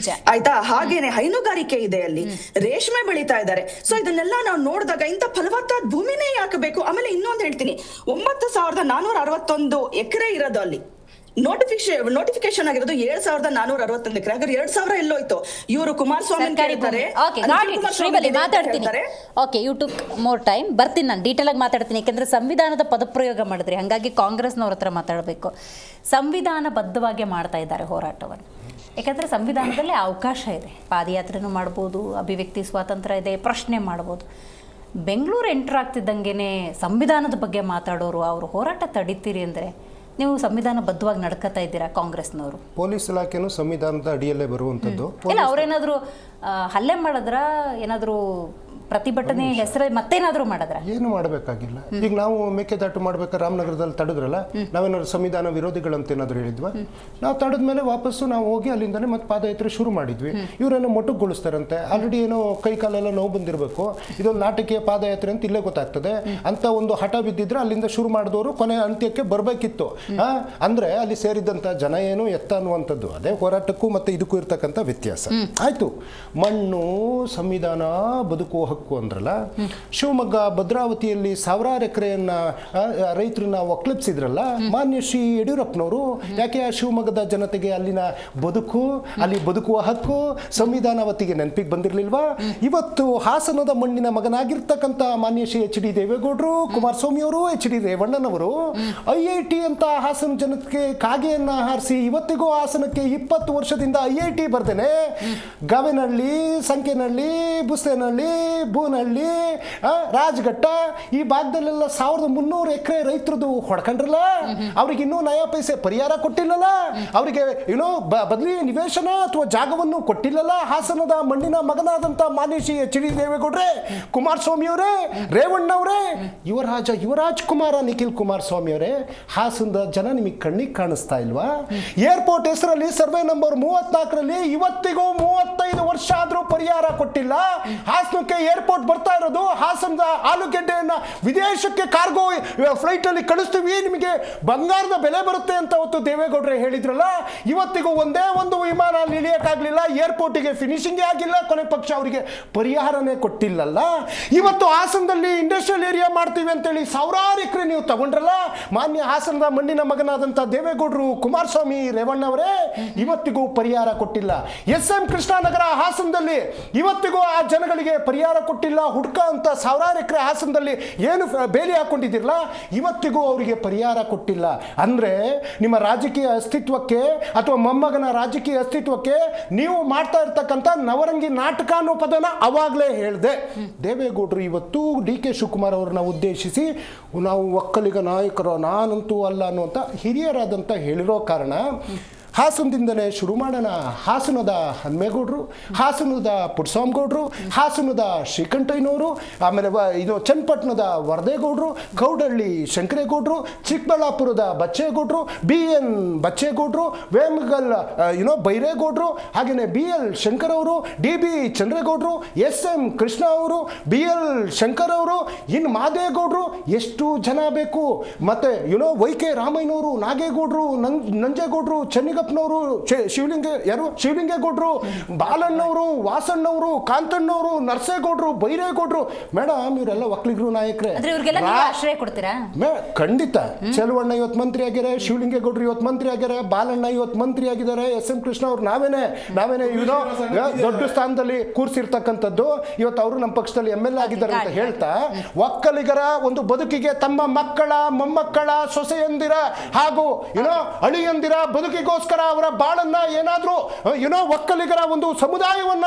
ಆಯ್ತಾ. ಹಾಗೇನೆ ಹೈನುಗಾರಿಕೆ ಇದೆ, ಅಲ್ಲಿ ರೇಷ್ಮೆ ಬೆಳೀತಾ ಇದ್ದಾರೆ. ಸೊ ಇದನ್ನೆಲ್ಲ ನಾವು ನೋಡಿದಾಗ ಇಂಥ ಫಲವತ್ತಾದ ಭೂಮಿನೇ ಯಾಕೆ ಬೇಕು? ಆಮೇಲೆ ಇನ್ನೊಂದು ಹೇಳ್ತೀನಿ, 9,461 ಎಕರೆ ಇರೋದು ಅಲ್ಲಿ. ನೋಟಿಫಿಕೇಶನ್ ಆಗಿರೋದು 7,461 ಎಕರೆ. ಹಾಗಾದ್ರೆ 2,000 ಎಲ್ಲೋಯ್ತು? ಇವರು ಕುಮಾರಸ್ವಾಮಿ ಕೇಳ್ತಾರೆ. ಶ್ರೀಬಲಿ ಮಾತಾಡ್ತೀನಿ. Okay, you took more time. ಬರ್ತೀನಿ, ನಾನು ಡೀಟೇಲ್ ಆಗಿ ಮಾತಾಡ್ತೀನಿ. ಯಾಕೆಂದ್ರೆ ಸಂವಿಧಾನದ ಪದಪ್ರಯೋಗ ಮಾಡಿದ್ರಿ, ಹಾಗಾಗಿ ಕಾಂಗ್ರೆಸ್ನವ್ರ ಹತ್ರ ಮಾತಾಡಬೇಕು. ಸಂವಿಧಾನಬದ್ಧವಾಗಿ ಮಾಡ್ತಾ ಇದ್ದಾರೆ ಹೋರಾಟವನ್ನು. ಯಾಕಂದರೆ ಸಂವಿಧಾನದಲ್ಲಿ ಅವಕಾಶ ಇದೆ, ಪಾದಯಾತ್ರೆನೂ ಮಾಡ್ಬೋದು, ಅಭಿವ್ಯಕ್ತಿ ಸ್ವಾತಂತ್ರ್ಯ ಇದೆ, ಪ್ರಶ್ನೆ ಮಾಡ್ಬೋದು. ಬೆಂಗಳೂರು ಎಂಟ್ರ್ ಆಗ್ತಿದ್ದಂಗೆ ಸಂವಿಧಾನದ ಬಗ್ಗೆ ಮಾತಾಡೋರು, ಅವರು ಹೋರಾಟ ತಡೀತೀರಿ ಅಂದರೆ ನೀವು ಸಂವಿಧಾನಬದ್ಧವಾಗಿ ನಡ್ಕೋತಾ ಇದ್ದೀರಾ ಕಾಂಗ್ರೆಸ್ನವರು? ಪೊಲೀಸ್ ಇಲಾಖೆನೂ ಸಂವಿಧಾನದ ಅಡಿಯಲ್ಲೇ ಬರುವಂಥದ್ದು. ಇಲ್ಲ, ಅವ್ರೇನಾದರೂ ಹಲ್ಲೆ ಮಾಡಿದ್ರ, ಏನಾದರೂ ಪ್ರತಿಭಟನೆ ಹೆಸರು ಮತ್ತೇನಾದರೂ ಮಾಡಿದ್ರ? ಏನು ಮಾಡಬೇಕಾಗಿಲ್ಲ. ಈಗ ನಾವು ಮೇಕೆದಾಟು ಮಾಡ್ಬೇಕಾದ್ರೆ ರಾಮನಗರದಲ್ಲಿ ತಡೆದ್ರಲ್ಲ, ನಾವೇನಾದ್ರು ಸಂವಿಧಾನ ವಿರೋಧಿಗಳಂತ ಏನಾದ್ರು ಹೇಳಿದ್ವಾ? ನಾವು ತಡೆದ್ಮೇಲೆ ವಾಪಸ್ಸು ನಾವು ಹೋಗಿ ಅಲ್ಲಿಂದಾನೆ ಮತ್ತೆ ಪಾದಯಾತ್ರೆ ಶುರು ಮಾಡಿದ್ವಿ. ಇವರೇನೋ ಮೊಟಕುಗೊಳಿಸ್ತಾರಂತೆ, ಆಲ್ರೆಡಿ ಏನೋ ಕೈ ಕಾಲೆಲ್ಲ ನೋವು ಬಂದಿರಬೇಕು, ಇದೊಂದು ನಾಟಕೀಯ ಪಾದಯಾತ್ರೆ ಅಂತ ಇಲ್ಲೇ ಗೊತ್ತಾಗ್ತದೆ ಅಂತ ಒಂದು ಹಠ ಬಿದ್ದಿದ್ರೆ ಅಲ್ಲಿಂದ ಶುರು ಮಾಡಿದವರು ಕೊನೆ ಅಂತ್ಯಕ್ಕೆ ಬರಬೇಕಿತ್ತು. ಅಂದ್ರೆ ಅಲ್ಲಿ ಸೇರಿದಂತ ಜನ ಏನು ಎತ್ತ ಅನ್ನುವಂಥದ್ದು, ಅದೇ ಹೋರಾಟಕ್ಕೂ ಮತ್ತೆ ಇದಕ್ಕೂ ಇರ್ತಕ್ಕಂಥ ವ್ಯತ್ಯಾಸ. ಆಯ್ತು, ಮಣ್ಣು ಸಂವಿಧಾನ ಬದುಕುವ ಹಕ್ಕು ಅಂದ್ರಲ್ಲ, ಶಿವಮೊಗ್ಗ ಭದ್ರಾವತಿಯಲ್ಲಿ ಸಾವಿರಾರು ಎಕರೆಯನ್ನ ರೈತರನ್ನ ಒಕ್ಲಿಪ್ಸಿದ್ರಲ್ಲ ಮಾನ್ಯ ಶ್ರೀ ಯಡಿಯೂರಪ್ಪನವರು. ಯಾಕೆ ಆ ಶಿವಮೊಗ್ಗದ ಜನತೆಗೆ ಅಲ್ಲಿನ ಬದುಕು, ಅಲ್ಲಿ ಬದುಕುವ ಹಕ್ಕು ಸಂವಿಧಾನವತ್ತಿಗೆ ನೆನಪಿಗೆ ಬಂದಿರಲಿಲ್ವಾ? ಇವತ್ತು ಹಾಸನದ ಮಣ್ಣಿನ ಮಗನಾಗಿರ್ತಕ್ಕಂಥ ಮಾನ್ಯ ಶ್ರೀ ಎಚ್ ಡಿ ದೇವೇಗೌಡರು, ಕುಮಾರಸ್ವಾಮಿ ಅವರು, ಎಚ್ ಡಿ ರೇವಣ್ಣನವರು IIT ಅಂತ ಹಾಸನ ಜನತೆಗೆ ಕಾಗೆಯನ್ನ ಹಾರಿಸಿ ಇವತ್ತಿಗೂ ಹಾಸನಕ್ಕೆ 20 ವರ್ಷದಿಂದ IIT ಬರ್ದೇನೆ ಗಾವೆನಹಳ್ಳಿ, ಸಂಕೇನಹಳ್ಳಿ, ಬುಸ್ತೇನಹಳ್ಳಿ, ಬೂನಹಳ್ಳಿ, ರಾಜಘಟ್ಟ ಈ ಭಾಗದಲ್ಲೆಲ್ಲ 1,300 ಎಕರೆ ರೈತರದು ಹೊಡ್ಕೊಂಡ್ರಲ್ಲ, ಅವ್ರಿಗೆ ಇನ್ನೂ ನಯಾ ಪೈಸೆ ಪರಿಹಾರ ಕೊಟ್ಟಿಲ್ಲಲ್ಲ, ಅವರಿಗೆ ಏನೋ ಬದಲಿ ನಿವೇಶನ ಅಥವಾ ಜಾಗವನ್ನು ಕೊಟ್ಟಿಲ್ಲಲ್ಲ. ಹಾಸನದ ಮಣ್ಣಿನ ಮಗನಾದಂತ ಮಾನ್ಯ ಶ್ರೀ ಎಚ್ ಡಿ ದೇವೇಗೌಡ್ರೆ, ಕುಮಾರಸ್ವಾಮಿ ಅವರೇ, ರೇವಣ್ಣವರೇ, ಯುವರಾಜ್ ಕುಮಾರ ನಿಖಿಲ್ ಕುಮಾರಸ್ವಾಮಿ ಅವರೇ, ಹಾಸನದ ಜನ ನಿಮಗೆ ಕಣ್ಣಿಗೆ ಕಾಣಿಸ್ತಾ ಇಲ್ವಾ? ಏರ್ಪೋರ್ಟ್ ಹೆಸರಲ್ಲಿ ಸರ್ವೆ ನಂಬರ್ 34ರಲ್ಲಿ ಇವತ್ತಿಗೂ 35 ವರ್ಷ ಆದ್ರೂ ಪರಿಹಾರ ಕೊಟ್ಟಿಲ್ಲ. ಹಾಸನಕ್ಕೆ ಏರ್ಪೋರ್ಟ್ ಬರ್ತಾ ಇರೋದು, ಹಾಸನದ ಆಲೂಗೆಡ್ಡೆಯನ್ನ ವಿದೇಶಕ್ಕೆ ಕಾರ್ಗೋ ಫ್ಲೈಟ್ ಅಲ್ಲಿ ಕಳಿಸ್ತೀವಿ, ನಿಮಗೆ ಬಂಗಾರದ ಬೆಲೆ ಬರುತ್ತೆ ಅಂತ ಅವತ್ತು ದೇವೇಗೌಡರೇ ಹೇಳಿದ್ರಲ್ಲ. ಇವತ್ತಿಗೂ ಒಂದೇ ಒಂದು ವಿಮಾನ ಇಳಿಯಕ್ಕಾಗ್ಲಿಲ್ಲ, ಏರ್ಪೋರ್ಟಿಗೆ ಫಿನಿಶಿಂಗ್ ಆಗಿಲ್ಲ, ಕೊನೆ ಪಕ್ಷ ಅವರಿಗೆ ಪರಿಹಾರನೇ ಕೊಟ್ಟಿಲ್ಲಲ್ಲ. ಇವತ್ತು ಹಾಸನದಲ್ಲಿ ಇಂಡಸ್ಟ್ರಿಯಲ್ ಏರಿಯಾ ಮಾಡ್ತೀವಿ ಅಂತೇಳಿ ಸಾವಿರಾರು ಎಕರೆ ನೀವು ತಗೊಂಡ್ರಲ್ಲ, ಮಾನ್ಯ ಹಾಸನದ ಮಣ್ಣಿನ ಮಗನಾದಂತ ದೇವೇಗೌಡರು, ಕುಮಾರಸ್ವಾಮಿ, ರೇವಣ್ಣವರೇ, ಇವತ್ತಿಗೂ ಪರಿಹಾರ ಕೊಟ್ಟಿಲ್ಲ. SM ಕೃಷ್ಣನಗರ ಹಾಸನದಲ್ಲಿ ಇವತ್ತಿಗೂ ಆ ಜನಗಳಿಗೆ ಪರಿಹಾರ ಕೊಟ್ಟಿಲ್ಲ. ಹುಡ್ಕ ಅಂತ ಸಾವಿರಾರು ಎಕರೆ ಹಾಸನದಲ್ಲಿ ಏನು ಬೇಲಿ ಹಾಕೊಂಡಿದ್ದಿರಲ್ಲ, ಇವತ್ತಿಗೂ ಅವರಿಗೆ ಪರಿಹಾರ ಕೊಟ್ಟಿಲ್ಲ. ಅಂದ್ರೆ ನಿಮ್ಮ ರಾಜಕೀಯ ಅಸ್ತಿತ್ವಕ್ಕೆ ಅಥವಾ ಮೊಮ್ಮಗನ ರಾಜಕೀಯ ಅಸ್ತಿತ್ವಕ್ಕೆ ನೀವು ಮಾಡ್ತಾ ಇರ್ತಕ್ಕಂಥ ನವರಂಗಿ ನಾಟಕ ಅನ್ನೋ ಪದನ ಅವಾಗಲೇ ಹೇಳಿದೆ. ದೇವೇಗೌಡರು ಇವತ್ತು DK ಶಿವಕುಮಾರ್ ಅವ್ರನ್ನ ಉದ್ದೇಶಿಸಿ ನಾವು ಒಕ್ಕಲಿಗ ನಾಯಕರು, ನಾನಂತೂ ಅಲ್ಲ ಅನ್ನುವಂಥ ಹಿರಿಯರಾದಂಥ ಹೇಳಿರೋ ಕಾರಣ ಹಾಸನದಿಂದಲೇ ಶುರು ಮಾಡೋಣ. ಹಾಸನದ ಹನ್ಮೇಗೌಡರು, ಹಾಸನದ ಪುಟ್ಸ್ವಾಮಿಗೌಡರು, ಹಾಸನದ ಶ್ರೀಕಂಠಯ್ಯನವರು, ಆಮೇಲೆ ಇದು ಚನ್ನಪಟ್ಟಣದ ವರದೇಗೌಡರು, ಗೌಡಹಳ್ಳಿ ಶಂಕರೇಗೌಡರು, ಚಿಕ್ಕಬಳ್ಳಾಪುರದ ಬಚ್ಚೇಗೌಡರು, BN ಬಚ್ಚೇಗೌಡರು, ವೇಮಗಲ್ ಬೈರೇಗೌಡರು, ಹಾಗೆಯೇ BL ಶಂಕರ್ ಅವರು, DB ಚಂದ್ರೇಗೌಡರು, SM ಕೃಷ್ಣ ಅವರು, BL ಶಂಕರ್ ಅವರು, ಇನ್ನು ಮಾದೇಗೌಡರು, ಎಷ್ಟು ಜನ ಬೇಕು? ಮತ್ತೆ YK ರಾಮಯ್ಯನವರು, ನಾಗೇಗೌಡರು, ನಂಜೇಗೌಡರು, ಚೆನ್ನಿಗ ಶಿವಲಿಂಗೇಗೌಡರು, ಬಾಲಣ್ಣವರು, ವಾಸಣ್ಣವರು, ಕಾಂತಣ್ಣವರು, ನರಸೇಗೌಡರು, ಬೈರೇಗೌಡರು. ಮೇಡಮ್ ಇವರೆಲ್ಲ ಒಕ್ಕಲಿಗರು ನಾಯಕರೇ. ಖಂಡಿತ. ಚೆಲುವಣ್ಣ ಇವತ್ತು ಮಂತ್ರಿ ಆಗ್ಯಾರೆ, ಶಿವಲಿಂಗೇಗೌಡರು ಇವತ್ತು ಮಂತ್ರಿ ಆಗ್ಯಾರೆ, ಬಾಲಣ್ಣ ಇವತ್ತು ಮಂತ್ರಿ ಆಗಿದ್ದಾರೆ, SM ಕೃಷ್ಣ ಅವ್ರು ನಾವೇನೆ ದೊಡ್ಡ ಸ್ಥಾನದಲ್ಲಿ ಕೂರಿಸಿರ್ತಕ್ಕಂಥದ್ದು. ಇವತ್ತು ಅವರು ನಮ್ಮ ಪಕ್ಷದಲ್ಲಿ MLA ಆಗಿದ್ದಾರೆ ಅಂತ ಹೇಳ್ತಾ, ಒಕ್ಕಲಿಗರ ಒಂದು ಬದುಕಿಗೆ ತಮ್ಮ ಮಕ್ಕಳ, ಮೊಮ್ಮಕ್ಕಳ, ಸೊಸೆಯಂದಿರ ಹಾಗೂ ಅಳಿಯಂದಿರ ಬದುಕಿಗೋಸ್ಕರ ಅವರ ಬಾಳನ್ನ ಏನಾದ್ರೂ ಒಕ್ಕಲಿಗರ ಒಂದು ಸಮುದಾಯವನ್ನ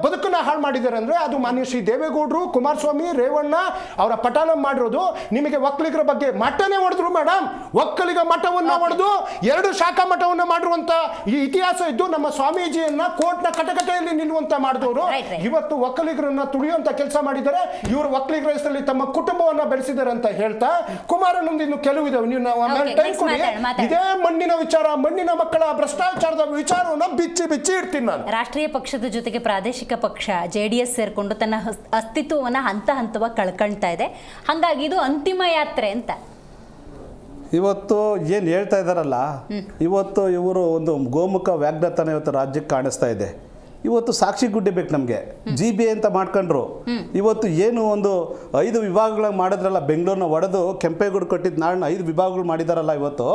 ಬದುಕನ್ನ ಹಾಳು ಮಾಡಿದ್ದಾರೆ ಅಂದ್ರೆ ಅದು ಮಾನ್ಯ ಶ್ರೀ ದೇವೇಗೌಡರು, ಕುಮಾರಸ್ವಾಮಿ, ರೇವಣ್ಣ ಅವರ ಪಠಾಣ ಮಾಡಿರೋದು. ನಿಮಗೆ ಒಕ್ಕಲಿಗರ ಬಗ್ಗೆ ಮಠನೇ ಹೊಡೆದ್ರು ಮೇಡಮ್, ಒಕ್ಕಲಿಗ ಮಠವನ್ನ ಹೊಡೆದು 2 ಶಾಖಾ ಮಠವನ್ನ ಮಾಡಿರುವಂತ ಈ ಇತಿಹಾಸ ಇದ್ದು ನಮ್ಮ ಸ್ವಾಮೀಜಿಯನ್ನ ಕೋರ್ಟ್ನ ಕಟಕಟೆಯಲ್ಲಿ ನಿಲ್ಲುವಂತ ಮಾಡಿದವರು ಇವತ್ತು ಒಕ್ಕಲಿಗರನ್ನ ತುಳಿಯುವಂತ ಕೆಲಸ ಮಾಡಿದ್ದಾರೆ. ಇವರು ಒಕ್ಕಲಿಗರ ಹೆಸರಲ್ಲಿ ತಮ್ಮ ಕುಟುಂಬವನ್ನ ಬೆಳೆಸಿದ್ದಾರೆ ಅಂತ ಹೇಳ್ತಾ, ಕುಮಾರನೊಂದು ಇನ್ನು ಕೆಲವು ಇದಾವೆ, ನೀವು ನಾವು ಟೈಮ್ ಕೊಡಿ. ಇದೇ ಮಣ್ಣಿನ ವಿಚಾರ, ಮಣ್ಣಿನ ಮಕ್ಕಳ ಭ್ರಷ್ಟಾಚಾರದ ವಿಚಾರವನ್ನು ಬಿಚ್ಚಿ ಇಡ್ತೀನಿ ನಾನು. ರಾಷ್ಟ್ರೀಯ ಪಕ್ಷದ ಜೊತೆಗೆ ಪ್ರಾದೇಶಿಕ ಪಕ್ಷ JDS ಸೇರ್ಕೊಂಡು ತನ್ನ ಅಸ್ತಿತ್ವವನ್ನು ಹಂತವಾಗಿ ಕಳ್ಕೊಳ್ತಾ ಇದೆ. ಹಾಗಾಗಿ ಇದು ಅಂತಿಮ ಯಾತ್ರೆ ಅಂತ ಇವತ್ತು ಏನು ಹೇಳ್ತಾ ಇದ್ದಾರಲ್ಲ, ಇವತ್ತು ಇವರು ಒಂದು ಗೋಮುಖ ವ್ಯಾಘ್ರತನ ಇವತ್ತು ರಾಜ್ಯಕ್ಕೆ ಕಾಣಿಸ್ತಾ ಇದೆ. ಇವತ್ತು ಸಾಕ್ಷಿ ಗುಡ್ಡೆ ಬೇಕು ನಮಗೆ. GB ಅಂತ ಮಾಡ್ಕೊಂಡ್ರು. ಇವತ್ತು ಏನು ಒಂದು 5 ವಿಭಾಗಗಳಾಗಿ ಮಾಡಿದ್ರಲ್ಲ, ಬೆಂಗಳೂರನ್ನ ಒಡೆದು ಕೆಂಪೇಗೌಡ ಕಟ್ಟಿದ ನಾಡನ್ನ 5 ವಿಭಾಗಗಳು ಮಾಡಿದಾರಲ್ಲ, ಇವತ್ತು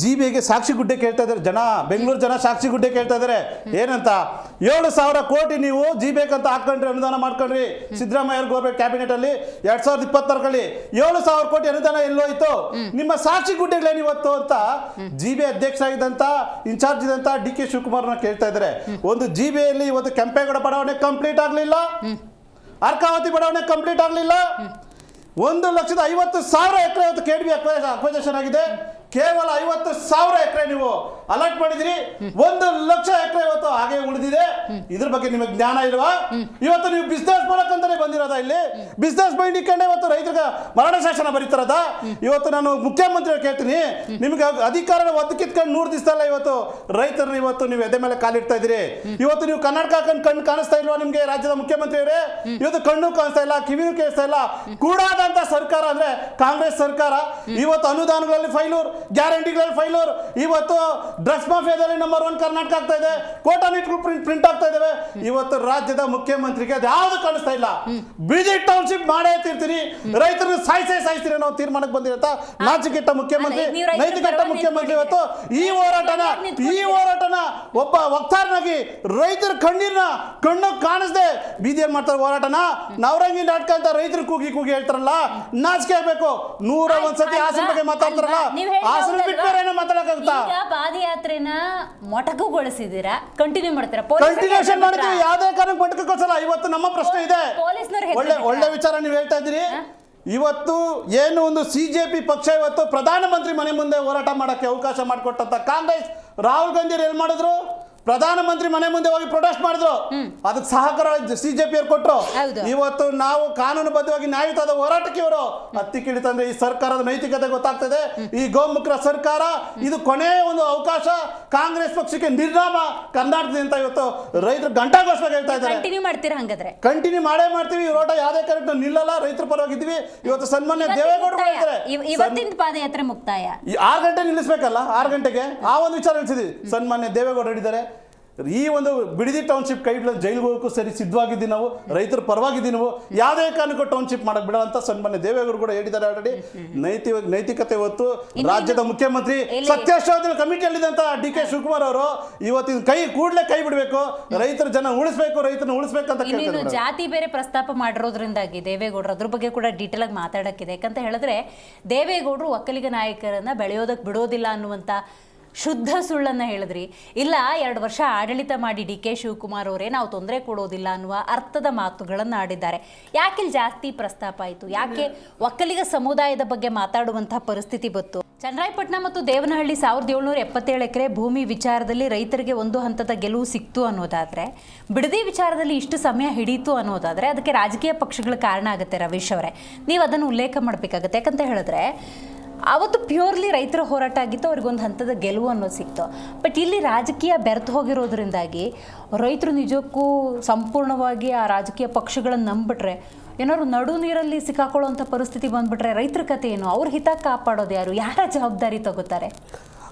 GBಗೆ ಸಾಕ್ಷಿ ಗುಡ್ಡೆ ಕೇಳ್ತಾ ಇದ್ದಾರೆ ಜನ. ಬೆಂಗಳೂರು ಜನ ಸಾಕ್ಷಿ ಗುಡ್ಡೆ ಕೇಳ್ತಾ ಇದ್ದಾರೆ. ಏನಂತ 7,000 ಕೋಟಿ ನೀವು GB ಅಂತ ಹಾಕೊಂಡ್ರಿ, ಅನುದಾನ ಮಾಡ್ಕೊಂಡ್ರಿ. ಸಿದ್ದರಾಮಯ್ಯ ಅವ್ರ ಗೌರ್ಮೆಂಟ್ ಕ್ಯಾಬಿನೆಟ್ ಅಲ್ಲಿ 2026ರಲ್ಲಿ 7,000 ಕೋಟಿ ಅನುದಾನ ಎಲ್ಲೋಯ್ತು, ನಿಮ್ಮ ಸಾಕ್ಷಿ ಗುಡ್ಡೆಗಳೇನು ಇವತ್ತು ಅಂತ GB ಅಧ್ಯಕ್ಷ ಆಗಿದ್ದಂತ ಇನ್ಚಾರ್ಜ್ ಇದ್ದಂತ DK ಶಿವಕುಮಾರ್ನ ಕೇಳ್ತಾ ಇದ್ದಾರೆ. ಒಂದು GB ಇವತ್ತು ಕೆಂಪೇಗೌಡ ಬಡಾವಣೆ ಕಂಪ್ಲೀಟ್ ಆಗಲಿಲ್ಲ, ಅರ್ಕಾವತಿ ಬಡಾವಣೆ ಕಂಪ್ಲೀಟ್ ಆಗಲಿಲ್ಲ. 1,50,000 ಎಕರೆ ಇವತ್ತು KDB ಅಕ್ವೈಸೇಷನ್ ಆಗಿದೆ. ಕೇವಲ 50,000 ಎಕರೆ ನೀವು ಅಲರ್ಟ್ ಮಾಡಿದಿರಿ, 1,00,000 ಎಕರೆ ಇವತ್ತು ಹಾಗೆ ಉಳಿದಿದೆ. ಇದ್ರ ಬಗ್ಗೆ ನಿಮಗೆ ಜ್ಞಾನ ಇಲ್ವಾ? ಇವತ್ತು ನೀವು ಬಿಸ್ನೆಸ್ ಮಾಡಕ್ಕಂತಾನೆ ಬಂದಿರೋದ? ಇಲ್ಲಿ ಬಿಸ್ನೆಸ್ ಮೈಂಡ್ ಇಟ್ಕೊಂಡೆ ಇವತ್ತು ರೈತರಿಗೆ ಮರಣ ಶಾಸನ ಬರೀತಾರದ? ಇವತ್ತು ನಾನು ಮುಖ್ಯಮಂತ್ರಿ ಕೇಳ್ತೀನಿ, ನಿಮ್ಗೆ ಅಧಿಕಾರ ಒದಕಿತ್ಕೊಂಡು 100 ದಿವಸದಲ್ಲ ಇವತ್ತು ರೈತರನ್ನ ಇವತ್ತು ನೀವು ಎದೆ ಮೇಲೆ ಕಾಲಿಡ್ತಾ ಇದ್ದೀರಿ. ಇವತ್ತು ನೀವು ಕನ್ನಡಕ ಹಾಕೊಂಡು ಕಣ್ಣು ಕಾಣಿಸ್ತಾ ಇಲ್ವಾ ನಿಮ್ಗೆ? ರಾಜ್ಯದ ಮುಖ್ಯಮಂತ್ರಿ ಅವರೇ, ಇವತ್ತು ಕಣ್ಣು ಕಾಣಿಸ್ತಾ ಇಲ್ಲ, ಕಿವಿನೂ ಕೇಳಿಸ್ತಾ ಇಲ್ಲ. ಕೂಡಾದಂತ ಸರ್ಕಾರ ಅಂದ್ರೆ ಕಾಂಗ್ರೆಸ್ ಸರ್ಕಾರ. ಇವತ್ತು ಅನುದಾನಗಳಲ್ಲಿ ಫೈಲೂರ್, ಗ್ಯಾರಂಟಿಗಳಲ್ಲಿ ಫೈಲೂರ್. ಇವತ್ತು ಡ್ರಗ್ಸ್ ಮಾಫಿಯಾದಲ್ಲಿ ನಂಬರ್ 1 ಕರ್ನಾಟಕ ಆಗ್ತಾ ಇದೆ. ಕೋಟಾ ನೀಟ್ಗಳು ಪ್ರಿಂಟ್ ಆಗ್ತಾ ಇದಾವೆ. ಇವತ್ತು ರಾಜ್ಯದ ಮುಖ್ಯಮಂತ್ರಿಗೆ ಅದು ಯಾವುದು ಕಾಣಿಸ್ತಾ ಇಲ್ಲ. ಬಿಜಿ ಟೌನ್ಶಿಪ್ ಮಾಡೇ ತಿರ್ತೀರಿ, ರೈತರನ್ನು ಸಾಯಿಸ್ತೀರಿ ನಾವು ತೀರ್ಮಾನಕ್ಕೆ ಬಂದಿರತ್ತ. ನಾಚಿಕೆಟ್ಟ ಮುಖ್ಯಮಂತ್ರಿ, ನೈತಿಕಟ್ಟ ಮುಖ್ಯಮಂತ್ರಿ. ಇವತ್ತು ಈ ಹೋರಾಟನ ಒಬ್ಬ ವಕ್ತಾರನಾಗಿ ರೈತರ ಕಣ್ಣು ಕಾಣಿಸ್ದೆ ಬೀದಿಯಲ್ಲಿ ಮಾಡ್ತಾರೆ ಹೋರಾಟನ. ನವರಂಗಿ ನಾಟಕ ಅಂತ ರೈತರು ಕೂಗಿ ಹೇಳ್ತಾರಲ್ಲ, ನಾಚಿಕೆ ಆಗ್ಬೇಕು. 101 ಸತಿ ಹಾಸನ ಬಗ್ಗೆ ಮಾತಾಡ್ತಾರಲ್ಲ, ಹಾಸನ ಬಿಟ್ಟಾರೆ ಮಾತಾಡಕ್ಕಾಗುತ್ತಾ? ಪಾದಯಾತ್ರೆನ ಮೊಟಕುಗೊಳಿಸಿದೀರಾ, ಕಂಟಿನ್ಯೂ ಮಾಡ್ತೀರಾ? ಕಂಟಿನ್ಯೂಷನ್ ಮಾಡಿದ್ರೆ ಯಾವುದೇ ಕಾರಣಕ್ಕೆ ಮೊಟಕುಗೊಳಿಸಲ್ಲ. ಇವತ್ತು ನಮ್ಮ ಪ್ರಶ್ನೆ ಇದೆ, ಒಳ್ಳೆ ವಿಚಾರ ನೀವು ಹೇಳ್ತಾ ಇದ್ದೀರಿ. ಇವತ್ತು ಏನು ಒಂದು CJP ಪಕ್ಷ ಇವತ್ತು ಪ್ರಧಾನಮಂತ್ರಿ ಮನೆ ಮುಂದೆ ಹೋರಾಟ ಮಾಡಕ್ಕೆ ಅವಕಾಶ ಮಾಡಿಕೊಟ್ಟಂತ ಕಾಂಗ್ರೆಸ್ ರಾಹುಲ್ ಗಾಂಧಿ ಎಲ್ಲಿ ಮಾಡಿದ್ರು? ಪ್ರಧಾನಮಂತ್ರಿ ಮನೆ ಮುಂದೆ ಹೋಗಿ ಪ್ರೊಟೆಸ್ಟ್ ಮಾಡಿದ್ರು. ಅದಕ್ಕೆ ಸಹಕಾರ CJP ಅವ್ರು ಕೊಟ್ಟರು. ಇವತ್ತು ನಾವು ಕಾನೂನುಬದ್ಧವಾಗಿ ನ್ಯಾಯಯುತವಾದ ಹೋರಾಟಕ್ಕೆ ಇವರು ಹತ್ತಿ ಕಿಡಿತಂದ್ರೆ ಈ ಸರ್ಕಾರದ ನೈತಿಕತೆ ಗೊತ್ತಾಗ್ತದೆ. ಈ ಗೋಮುಖರ ಸರ್ಕಾರ ಇದು ಕೊನೆಯ ಒಂದು ಅವಕಾಶ ಕಾಂಗ್ರೆಸ್ ಪಕ್ಷಕ್ಕೆ ನಿರ್ನಾಮ ಕರ್ನಾಟಕದಿಂದ ಇವತ್ತು ರೈತರು ಗಂಟಾಘೋಷವಾಗಿ ಹೇಳ್ತಾ ಇದ್ದಾರೆ. ಕಂಟಿನ್ಯೂ ಮಾಡ್ತೀರಾ? ಹಂಗಾದ್ರೆ ಕಂಟಿನ್ಯೂ ಮಾಡ್ತೀವಿ. ಹೋರಾಟ ಯಾವುದೇ ಕಾರಣಕ್ಕೂ ನಿಲ್ಲಲ್ಲ. ರೈತರ ಪರವಾಗಿದ್ದೀವಿ. ಇವತ್ತು ಸನ್ಮಾನ್ಯ ದೇವೇಗೌಡರು ಹೇಳಿದ್ದಾರೆ ಇವತ್ತಿನ ಪಾದಯಾತ್ರೆ ಮುಕ್ತಾಯ 6 ಗಂಟೆ ನಿಲ್ಲಿಸಬೇಕಲ್ಲ, 6 ಗಂಟೆಗೆ ಆ ಒಂದು ವಿಚಾರ ತಿಳಿಸಿದ್ವಿ. ಸನ್ಮಾನ್ಯ ದೇವೇಗೌಡರು ಹೇಳಿದ್ದಾರೆ ಈ ಒಂದು ಬಿಡದಿ ಟೌನ್ಶಿಪ್ ಕೈ ಬಿಡೋದು ಜೈಲಿಗೆ ಹೋಗೋಕ್ಕೂ ಸರಿ ಸಿದ್ಧವಾಗಿದ್ದೀವಿ ನಾವು, ರೈತರ ಪರವಾಗಿದ್ದೀವಿ ನಾವು, ಯಾವುದೇ ಕಾರಣಕ್ಕೂ ಟೌನ್ಶಿಪ್ ಮಾಡಕ್ ಬಿಡೋ ಅಂತ ಸನ್ಮಾನ್ಯ ದೇವೇಗೌಡರು ಕೂಡ ಹೇಳಿದ್ದಾರೆ. ಆಲ್ರೆಡಿ ನೈತಿಕತೆ ಇವತ್ತು ರಾಜ್ಯದ ಮುಖ್ಯಮಂತ್ರಿ ಸತ್ಯಶೋಧನ ಕಮಿಟಿಯಲ್ಲಿದ್ದಂತ DK ಶಿವಕುಮಾರ್ ಅವರು ಇವತ್ತಿನ ಕೂಡಲೇ ಕೈ ಬಿಡಬೇಕು, ರೈತರ ಜನ ಉಳಿಸ್ಬೇಕು, ರೈತರನ್ನ ಉಳಿಸ್ಬೇಕಂತ ಕೇಳ್ತಾರೆ. ಜಾತಿ ಬೇರೆ ಪ್ರಸ್ತಾಪ ಮಾಡಿರೋದ್ರಿಂದಾಗಿ ದೇವೇಗೌಡರು ಅದ್ರ ಬಗ್ಗೆ ಕೂಡ ಡೀಟೇಲ್ ಆಗಿ ಮಾತಾಡಕ್ಕಿದೆ. ಯಾಕಂತ ಹೇಳಿದ್ರೆ ದೇವೇಗೌಡರು ಒಕ್ಕಲಿಗ ನಾಯಕರನ್ನ ಬೆಳೆಯೋದಕ್ಕೆ ಬಿಡೋದಿಲ್ಲ ಅನ್ನುವಂತ ಶುದ್ಧ ಸುಳ್ಳನ್ನು ಹೇಳಿದ್ರಿ. ಇಲ್ಲ 2 ವರ್ಷ ಆಡಳಿತ ಮಾಡಿ DK ಶಿವಕುಮಾರ್ ಅವರೇ ನಾವು ತೊಂದರೆ ಕೊಡೋದಿಲ್ಲ ಅನ್ನುವ ಅರ್ಥದ ಮಾತುಗಳನ್ನು ಆಡಿದ್ದಾರೆ. ಯಾಕೆ ಇಲ್ಲಿ ಜಾಸ್ತಿ ಪ್ರಸ್ತಾಪ ಆಯಿತು? ಯಾಕೆ ಒಕ್ಕಲಿಗ ಸಮುದಾಯದ ಬಗ್ಗೆ ಮಾತಾಡುವಂತಹ ಪರಿಸ್ಥಿತಿ ಬಂತು? ಚನ್ನರಾಯಪಟ್ಟಣ ಮತ್ತು ದೇವನಹಳ್ಳಿ 1777 ಎಕರೆ ಭೂಮಿ ವಿಚಾರದಲ್ಲಿ ರೈತರಿಗೆ ಒಂದು ಹಂತದ ಗೆಲುವು ಸಿಕ್ತು ಅನ್ನೋದಾದರೆ, ಬಿಡದಿ ವಿಚಾರದಲ್ಲಿ ಇಷ್ಟು ಸಮಯ ಹಿಡೀತು ಅನ್ನೋದಾದರೆ ಅದಕ್ಕೆ ರಾಜಕೀಯ ಪಕ್ಷಗಳ ಕಾರಣ ಆಗುತ್ತೆ. ರವೀಶ್ ಅವರೇ, ನೀವು ಅದನ್ನು ಉಲ್ಲೇಖ ಮಾಡಬೇಕಾಗತ್ತೆ. ಯಾಕಂತ ಹೇಳಿದ್ರೆ ಅವತ್ತು ಪ್ಯೂರ್ಲಿ ರೈತರ ಹೋರಾಟ ಆಗಿತ್ತು, ಅವ್ರಿಗೊಂದು ಹಂತದ ಗೆಲುವು ಅನ್ನೋದು ಸಿಕ್ತು. ಬಟ್ ಇಲ್ಲಿ ರಾಜಕೀಯ ಬೆರೆತು ಹೋಗಿರೋದ್ರಿಂದಾಗಿ ರೈತರು ನಿಜಕ್ಕೂ ಸಂಪೂರ್ಣವಾಗಿ ಆ ರಾಜಕೀಯ ಪಕ್ಷಗಳನ್ನು ನಂಬಿಬಿಟ್ರೆ, ಏನಾದ್ರು ನಡು ನೀರಲ್ಲಿ ಸಿಕ್ಕಾಕೊಳ್ಳುವಂಥ ಪರಿಸ್ಥಿತಿ ಬಂದ್ಬಿಟ್ರೆ ರೈತರ ಕತೆ ಏನು? ಅವ್ರ ಹಿತ ಕಾಪಾಡೋದು ಯಾರು? ಯಾರ ಜವಾಬ್ದಾರಿ ತಗೋತಾರೆ?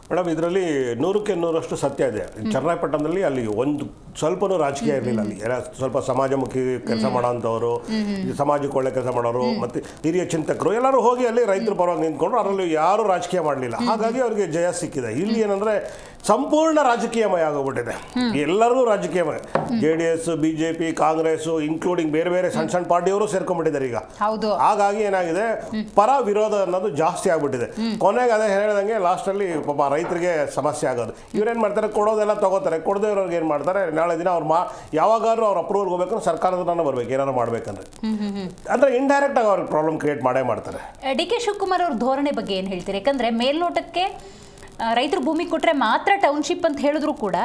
ಮೇಡಮ್, ಇದರಲ್ಲಿ 100ಕ್ಕೆ 100ರಷ್ಟು ಸತ್ಯ ಇದೆ. ಚನ್ನರಾಯಪಟ್ಟಣದಲ್ಲಿ ಅಲ್ಲಿ ಒಂದು ಸ್ವಲ್ಪನೂ ರಾಜಕೀಯ ಇರಲಿಲ್ಲ. ಅಲ್ಲಿ ಸ್ವಲ್ಪ ಸಮಾಜಮುಖಿ ಕೆಲಸ ಮಾಡೋಂಥವ್ರು, ಸಮಾಜಕ್ಕೆ ಒಳ್ಳೆ ಕೆಲಸ ಮಾಡೋರು ಮತ್ತು ಹಿರಿಯ ಚಿಂತಕರು ಎಲ್ಲರೂ ಹೋಗಿ ಅಲ್ಲಿ ರೈತರ ಪರವಾಗಿ ನಿಂತ್ಕೊಂಡ್ರು. ಅದರಲ್ಲಿ ಯಾರೂ ರಾಜಕೀಯ ಮಾಡಲಿಲ್ಲ. ಹಾಗಾಗಿ ಅವರಿಗೆ ಜಯ ಸಿಕ್ಕಿದೆ. ಇಲ್ಲಿ ಏನಂದರೆ ಸಂಪೂರ್ಣ ರಾಜಕೀಯಮಯ ಆಗೋಗ್ಬಿಟ್ಟಿದೆ. ಎಲ್ಲರೂ ರಾಜಕೀಯಮಯ. JDS, BJP, ಕಾಂಗ್ರೆಸ್, ಇನ್ಕ್ಲೂಡಿಂಗ್ ಬೇರೆ ಬೇರೆ ಸಣ್ಣ ಪಾರ್ಟಿಯವರು ಸೇರ್ಕೊಂಡ್ಬಿಟ್ಟಿದ್ದಾರೆ ಈಗ. ಹಾಗಾಗಿ ಏನಾಗಿದೆ, ಪರ ವಿರೋಧ ಅನ್ನೋದು ಜಾಸ್ತಿ ಆಗ್ಬಿಟ್ಟಿದೆ. ಕೊನೆಗೆ ಅದೇ ಹೇಳ್ದಂಗೆ ಲಾಸ್ಟಲ್ಲಿ ಪಾಪ ರೈತರಿಗೆ ಸಮಸ್ಯೆ ಆಗೋದು. ಇವ್ರೇನು ಮಾಡ್ತಾರೆ, ಕೊಡೋದೆಲ್ಲ ತಗೋತಾರೆ, ಕೊಡದೇ ಇರೋರಿಗೆ ಏನು ಮಾಡ್ತಾರೆ, ನಾಳೆ ದಿನ ಅವ್ರು ಯಾವಾಗಾದ್ರೂ ಅವ್ರ ಅಪ್ರೂವಲ್ಗೆ ಹೋಗ್ಬೇಕಂದ್ರೆ ಸರ್ಕಾರದ ಬರ್ಬೇಕು ಏನಾದ್ರು ಮಾಡ್ಬೇಕಂದ್ರೆ. ಅಂದ್ರೆ ಇಂಡೈರೆಕ್ಟ್ ಆಗಿ ಅವ್ರಿಗೆ ಪ್ರಾಬ್ಲಮ್ ಕ್ರಿಯೇಟ್ ಮಾಡೇ ಮಾಡ್ತಾರೆ. DK ಶಿವಕುಮಾರ್ ಅವ್ರ ಧೋರಣೆ ಬಗ್ಗೆ ಏನು ಹೇಳ್ತೀರಿ? ಯಾಕಂದ್ರೆ ಮೇಲ್ನೋಟಕ್ಕೆ ರೈತರು ಭೂಮಿ ಕೊಟ್ಟರೆ ಮಾತ್ರ ಟೌನ್ಶಿಪ್ ಅಂತ ಹೇಳಿದ್ರು ಕೂಡ